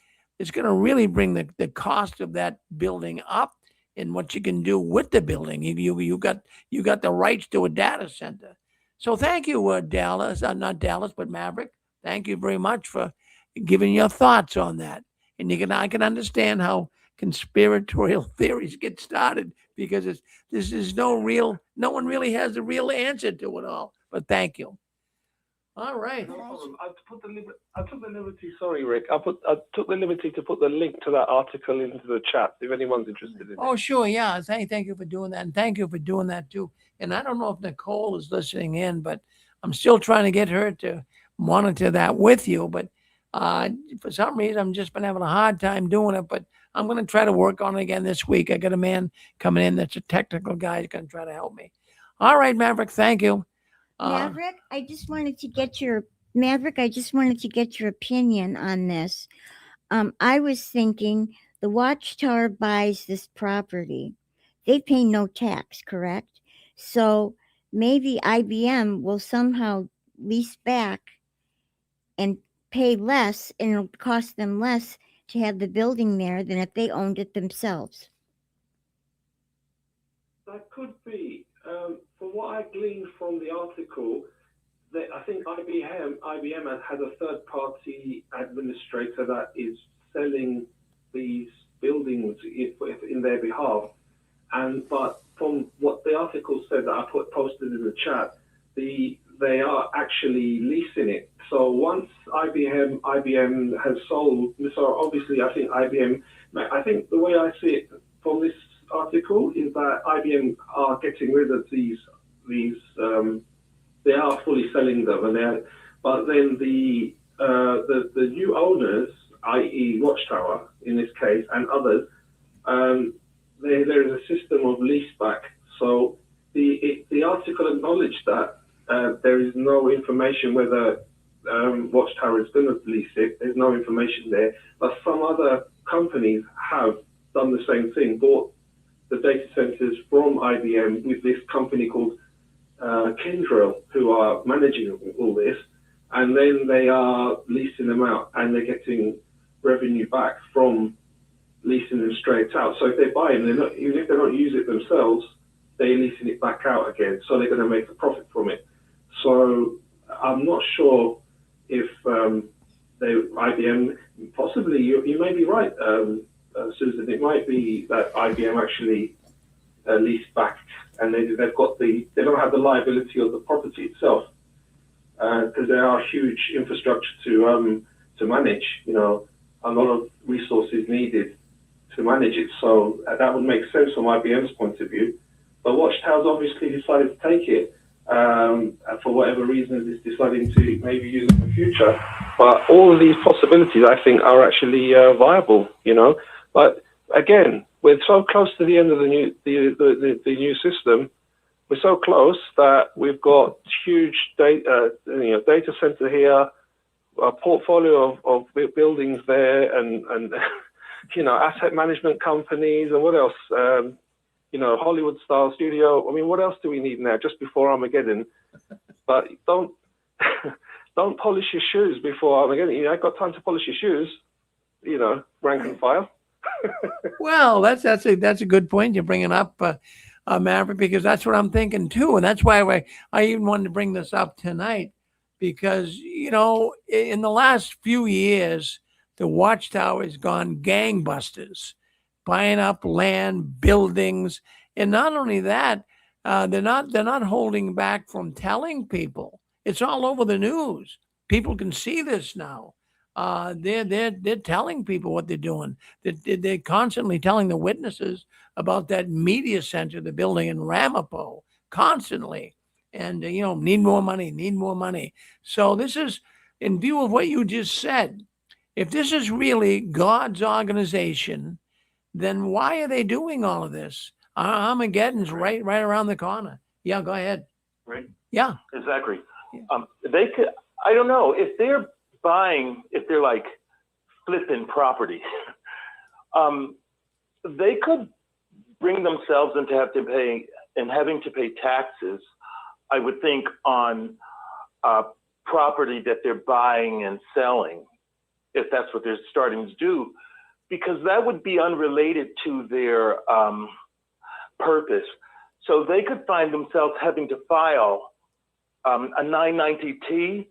bring the cost of that building up and what you can do with the building. You got the rights to a data center. So thank you, Dallas, not Dallas, but Maverick. Thank you very much for giving your thoughts on that. And I can understand how conspiratorial theories get started because no one really has a real answer to it all. But thank you. All right. No problem. I took the liberty. Sorry, Rick. I took the liberty to put the link to that article into the chat if anyone's interested in it. Oh, sure. Yeah. Thank you for doing that. And thank you for doing that too. And I don't know if Nicole is listening in, but I'm still trying to get her to monitor that with you. But for some reason, I've just been having a hard time doing it. But I'm going to try to work on it again this week. I got a man coming in that's a technical guy. He's going to try to help me. All right, Maverick. Thank you. Maverick, I just wanted to get your opinion on this. I was thinking the Watchtower buys this property. They pay no tax, correct? So maybe IBM will somehow lease back and pay less, and it'll cost them less to have the building there than if they owned it themselves. That could be. From what I gleaned from the article, I think IBM has a third-party administrator that is selling these buildings in their behalf. But from what the article said that I posted in the chat, they are actually leasing it. So once IBM has sold, so obviously I think the way I see it from this article is that IBM are getting rid of these they are fully selling them, but then the new owners, i.e. Watchtower in this case and others, there is a system of lease back. So the article acknowledged that there is no information whether Watchtower is going to lease it. There's no information there, but some other companies have done the same thing, bought the data centers from IBM with this company called Kyndryl, who are managing all this, and then they are leasing them out, and they're getting revenue back from leasing them straight out. So if they buy them, even if they don't use it themselves, they're leasing it back out again. So they're going to make a profit from it. So I'm not sure if IBM, possibly you may be right, Susan. It might be that IBM actually leased back, and they don't have the liability of the property itself, because there are huge infrastructure to manage. A lot of resources needed to manage it. So that would make sense from IBM's point of view. But Watchtower's obviously decided to take it for whatever reason. It's deciding to maybe use it in the future. But all of these possibilities, I think, are actually viable. But again, we're so close to the end of the new system. We're so close that we've got huge data center here, a portfolio of buildings there, and asset management companies, and what else? Hollywood style studio. I mean, what else do we need now? Just before Armageddon, but don't polish your shoes before Armageddon. I got time to polish your shoes. Rank and file. Well, that's a good point you're bringing up, Maverick, because that's what I'm thinking too, and that's why I even wanted to bring this up tonight, because in the last few years, the Watchtower has gone gangbusters, buying up land, buildings, and not only that, they're not holding back from telling people. It's all over the news. People can see this now. They're telling people what they're doing. They're constantly telling the witnesses about that media center they're building in Ramapo, constantly, and need more money. So this is in view of what you just said. If this is really God's organization, then why are they doing all of this? Armageddon's right around the corner. Yeah, go ahead. Right. Yeah. Exactly. They could. I don't know if they're like flipping property. They could bring themselves into having to pay taxes, I would think, on property that they're buying and selling, if that's what they're starting to do, because that would be unrelated to their purpose. So they could find themselves having to file a 990T,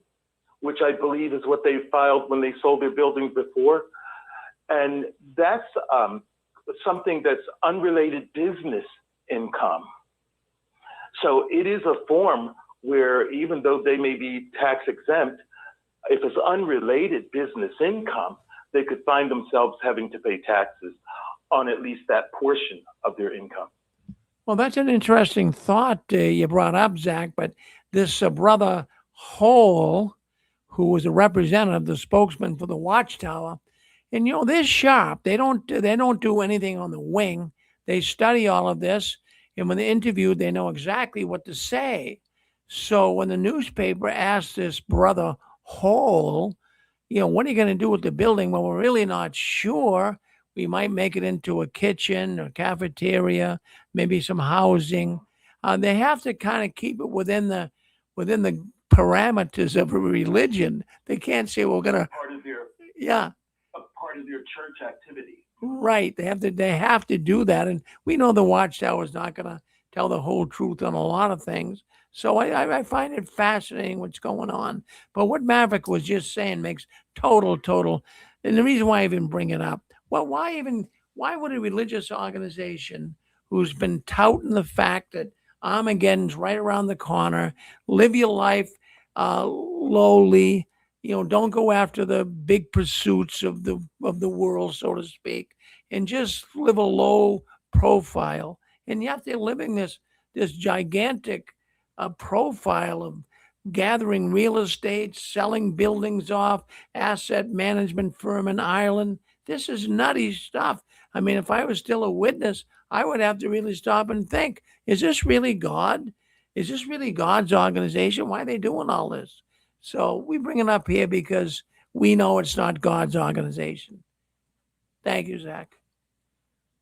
which I believe is what they filed when they sold their buildings before. And that's something that's unrelated business income. So it is a form where, even though they may be tax exempt, if it's unrelated business income, they could find themselves having to pay taxes on at least that portion of their income. Well, that's an interesting thought you brought up, Zach. But this brother Hole, who was a representative, the spokesman for the Watchtower, and they're sharp. They don't do anything on the wing. They study all of this, and when they're interviewed, they know exactly what to say. So when the newspaper asked this brother Hole, what are you going to do with the building? Well, we're really not sure. We might make it into a kitchen or cafeteria, maybe some housing. They have to kind of keep it within the parameters of a religion. They can't say we're going to. Part of their part of their church activity. Right. They have to do that. And we know the Watchtower is not going to tell the whole truth on a lot of things. So I find it fascinating what's going on. But what Maverick was just saying makes total. And the reason why I even bring it up, well, why would a religious organization who's been touting the fact that Armageddon's right around the corner, live your life lowly, don't go after the big pursuits of the world, so to speak, and just live a low profile. And yet they're living this gigantic profile of gathering real estate, selling buildings off, asset management firm in Ireland. This is nutty stuff. I mean, if I was still a witness, I would have to really stop and think, is this really God? Is this really God's organization? Why are they doing all this? So we bring it up here because we know it's not God's organization. Thank you, Zach.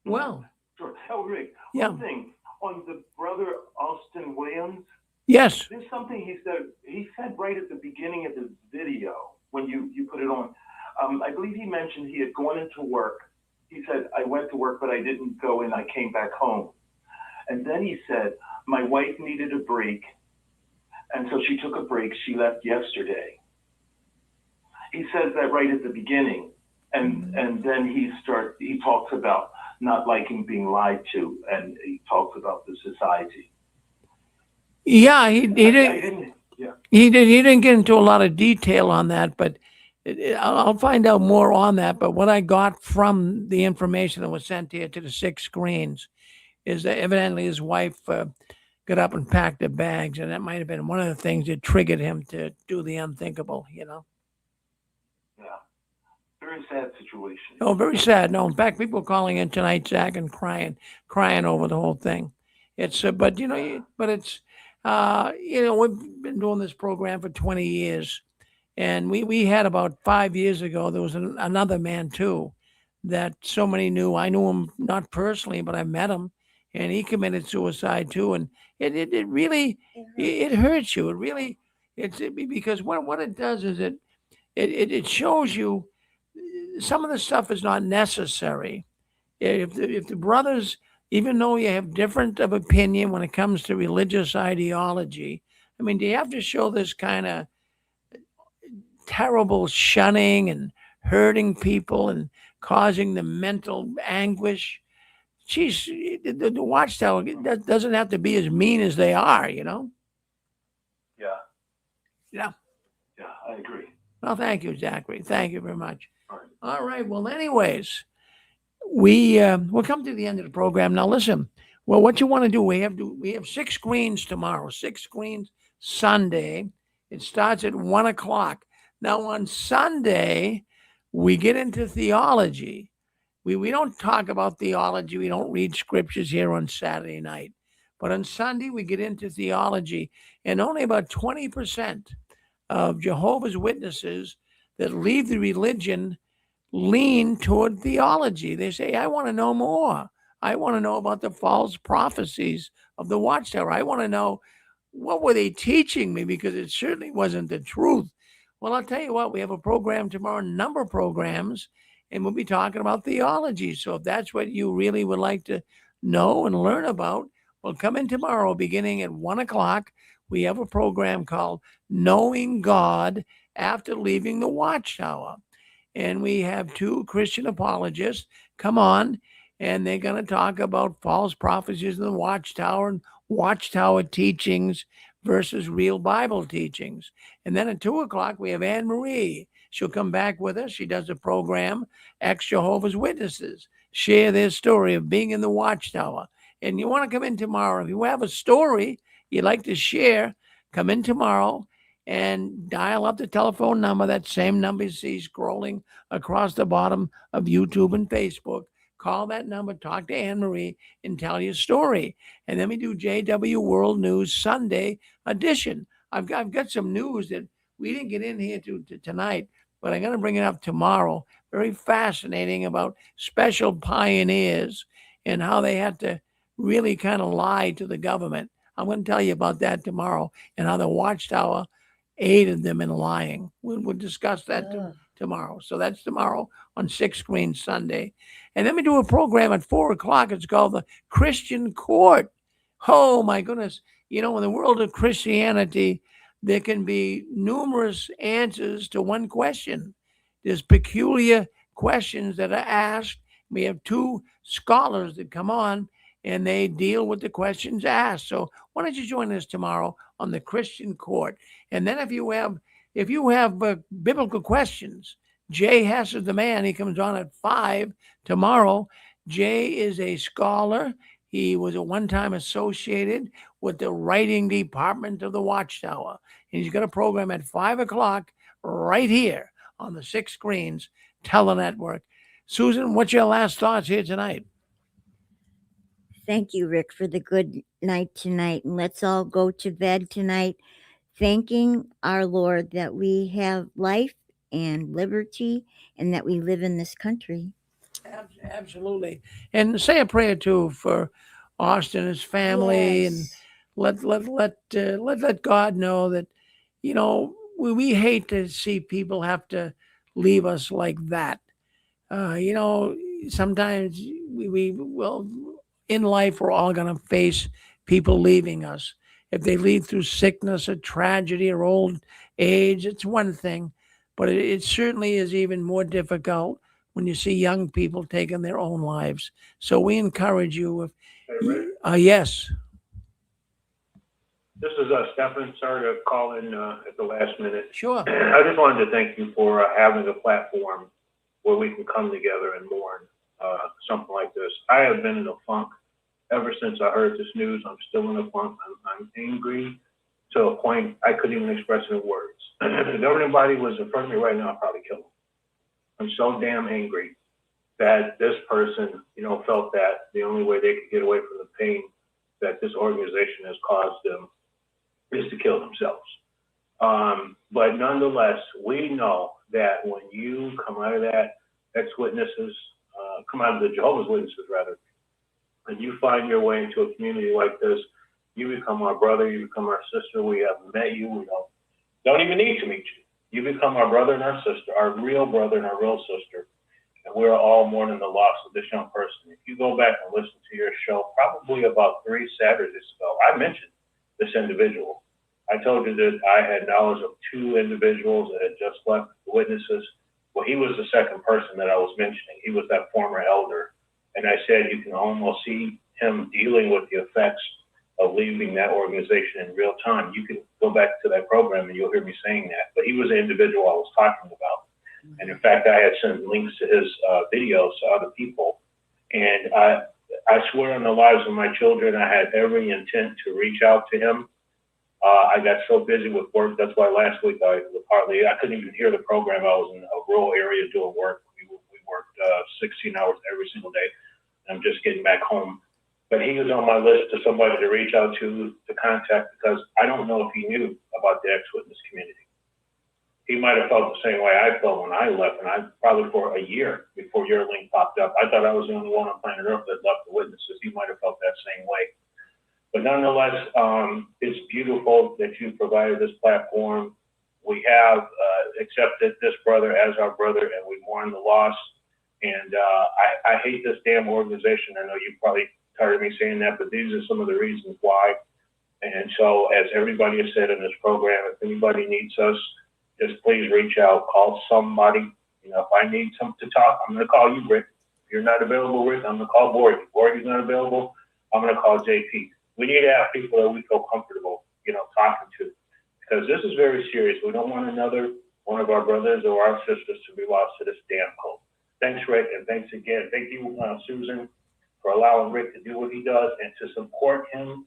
Well. Sure. Oh, Rick, yeah. One thing on the brother Austin Williams. Yes. There's something he said right at the beginning of his video when you put it on. I believe he mentioned he had gone into work. He said, I went to work, but I didn't go in. I came back home. And then he said, my wife needed a break. And so she took a break. She left yesterday. He says that right at the beginning. And then he talks about not liking being lied to. And he talks about the society. Yeah, he didn't get into a lot of detail on that, but I'll find out more on that. But what I got from the information that was sent here to the 6 screens is that evidently his wife got up and packed her bags, and that might have been one of the things that triggered him to do the unthinkable, Yeah. Very sad situation. Oh, very sad. No, in fact, people calling in tonight, Zach, and crying over the whole thing. It's but it's we've been doing this program for 20 years, and we had about 5 years ago, there was another man too that so many knew. I knew him not personally, but I met him. and he committed suicide too. And it really it hurts you. It really because what it does is it shows you some of the stuff is not necessary. If the brothers, even though you have different of opinion when it comes to religious ideology, I mean, do you have to show this kind of terrible shunning and hurting people and causing them mental anguish? Geez, the Watchtower doesn't have to be as mean as they are, you know? Yeah, Yeah. yeah, I agree. Well, thank you, Zachary. Thank you very much. All right. Well, anyways, we'll come to the end of the program. Now, listen. Well, what you want to do? We have 6 screens tomorrow. 6 screens Sunday. It starts at 1:00. Now, on Sunday, we get into theology. We don't talk about theology. We don't read scriptures here on Saturday night. But on Sunday, we get into theology, and only about 20% of Jehovah's Witnesses that leave the religion lean toward theology. They say, I want to know more. I want to know about the false prophecies of the Watchtower. I want to know what were they teaching me, because it certainly wasn't the truth. Well, I'll tell you what, we have a program tomorrow, a number of programs, and we'll be talking about theology. So if that's what you really would like to know and learn about, well, come in tomorrow beginning at 1:00. We have a program called Knowing God After Leaving the Watchtower. And we have 2 Christian apologists come on, and they're going to talk about false prophecies in the Watchtower and Watchtower teachings versus real Bible teachings. And then at 2:00, we have Anne Marie. She'll come back with us. She does a program, Ex Jehovah's Witnesses, share their story of being in the Watchtower. And you want to come in tomorrow. If you have a story you'd like to share, come in tomorrow and dial up the telephone number, that same number you see scrolling across the bottom of YouTube and Facebook. Call that number, talk to Anne Marie, and tell your story. And then we do JW World News Sunday edition. I've got some news that we didn't get in here to tonight, but I'm going to bring it up tomorrow. Very fascinating about special pioneers and how they had to really kind of lie to the government. I'm going to tell you about that tomorrow, and how the Watchtower aided them in lying. We'll discuss that tomorrow. So that's tomorrow on 6 Screens Sunday. And then we do a program at 4:00. It's called the Christian Court. Oh, my goodness. You know, in the world of Christianity, there can be numerous answers to one question. There's peculiar questions that are asked. We have 2 scholars that come on, and they deal with the questions asked. So why don't you join us tomorrow on the Christian Court? And then if you have biblical questions, Jay Hess is the man. He comes on at 5 tomorrow. Jay is a scholar. He was at one time associated with the writing department of the Watchtower. And he's got a program at 5:00 right here on the 6 Screens Telenetwork. Susan, what's your last thoughts here tonight? Thank you, Rick, for the good night tonight. And let's all go to bed tonight thanking our Lord that we have life and liberty and that we live in this country. Absolutely. And say a prayer too for Austin and his family, and let God know that, you know, we hate to see people have to leave us like that. You know, sometimes well, in life, we're all going to face people leaving us. If they leave through sickness or tragedy or old age, it's one thing, but it certainly is even more difficult when you see young people taking their own lives. So we encourage you. Yes. This is Stefan. Sorry to call in at the last minute. Sure. I just wanted to thank you for having a platform where we can come together and mourn something like this. I have been in a funk ever since I heard this news. I'm still in a funk. I'm angry to a point I couldn't even express it in words. If everybody was in front of me right now, I'd probably kill them. I'm so damn angry that this person, you know, felt that the only way they could get away from the pain that this organization has caused them is to kill themselves. But nonetheless, we know that when you come out of that, ex-witnesses, come out of the Jehovah's Witnesses rather, and you find your way into a community like this, you become our brother, you become our sister. We have met you. We don't even need to meet you. You become our brother and our sister, our real brother and our real sister. And we're all mourning the loss of this young person. If you go back and listen to your show, probably about 3 Saturdays ago, I mentioned this individual. I told you that I had knowledge of 2 individuals that had just left, witnesses. Well, he was the second person that I was mentioning. He was that former elder. And I said you can almost see him dealing with the effects of leaving that organization in real time. You can go back to that program and you'll hear me saying that. But he was the individual I was talking about. And in fact, I had sent links to his videos to other people. And I swear on the lives of my children, I had every intent to reach out to him. I got so busy with work. That's why last week I couldn't even hear the program. I was in a rural area doing work. We worked 16 hours every single day. And I'm just getting back home. But he was on my list of somebody to reach out to contact, because I don't know if he knew about the ex-witness community. He might have felt the same way I felt when I left, and I probably for a year before your link popped up. I thought I was the only one on planet Earth that left the witnesses. He might have felt that same way. But nonetheless, it's beautiful that you provided this platform. We have accepted this brother as our brother, and we mourn the loss. And I hate this damn organization. I know you probably tired of me saying that, but these are some of the reasons why. And so, as everybody has said in this program, if anybody needs us, just please reach out, call somebody. You know, if I need something to talk, I'm going to call you, Rick. If you're not available, Rick, I'm going to call Borgie. Borgie's not available, I'm going to call JP. We need to have people that we feel comfortable, talking to, because this is very serious. We don't want another one of our brothers or our sisters to be lost to this damn cult. Thanks, Rick, and thanks again. Thank you, Susan, for allowing Rick to do what he does and to support him.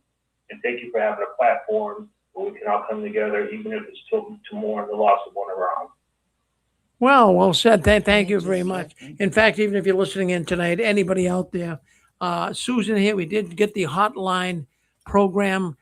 And thank you for having a platform where we can all come together, even if it's to mourn the loss of one of our own. Well said. Thank you very much. In fact, even if you're listening in tonight, anybody out there, Susan here, we did get the hotline program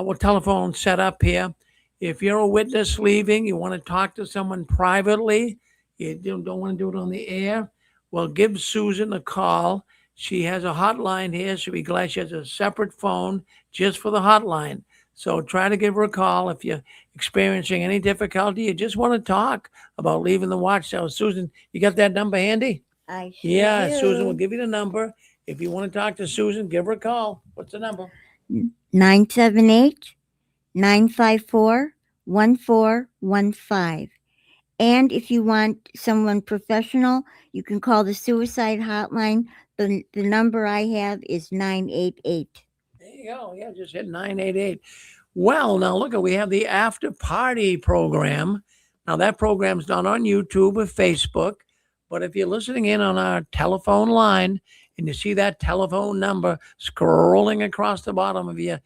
with telephone set up here. If you're a witness leaving, you want to talk to someone privately, you don't want to do it on the air, well, give Susan a call. She has a hotline here. She'll be glad. She has a separate phone just for the hotline. So try to give her a call if you're experiencing any difficulty. You just want to talk about leaving the Watchtower. Susan, you got that number handy? I sure Yeah, do. Susan will give you the number. If you want to talk to Susan, give her a call. What's the number? 978-954-1415. And if you want someone professional, you can call the suicide hotline. The number I have is 988. There you go. Yeah, just hit 988. Well, now look, we have the after party program. Now that program's not on YouTube or Facebook, but if you're listening in on our telephone line and you see that telephone number scrolling across the bottom of your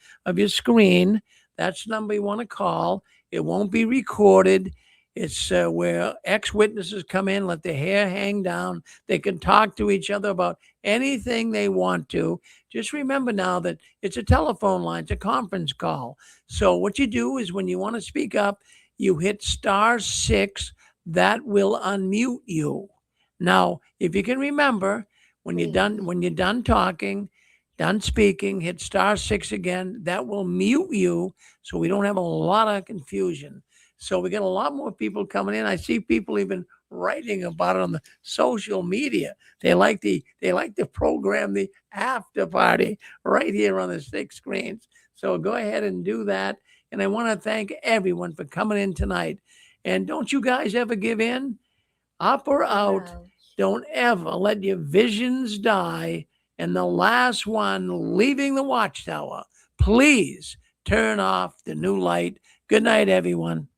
screen, that's the number you want to call. It won't be recorded. It's where ex-witnesses come in, let their hair hang down. They can talk to each other about anything they want to. Just remember now that it's a telephone line, it's a conference call. So what you do is when you want to speak up, you hit *6. That will unmute you. Now, if you can remember, when you're done talking, done speaking, hit *6 again. That will mute you, so we don't have a lot of confusion. So we get a lot more people coming in. I see people even writing about it on the social media. They like the program, the after party, right here on the 6 screens. So go ahead and do that. And I want to thank everyone for coming in tonight. And don't you guys ever give in? Up or out. Don't ever let your visions die. And the last one leaving the Watchtower, please turn off the new light. Good night, everyone.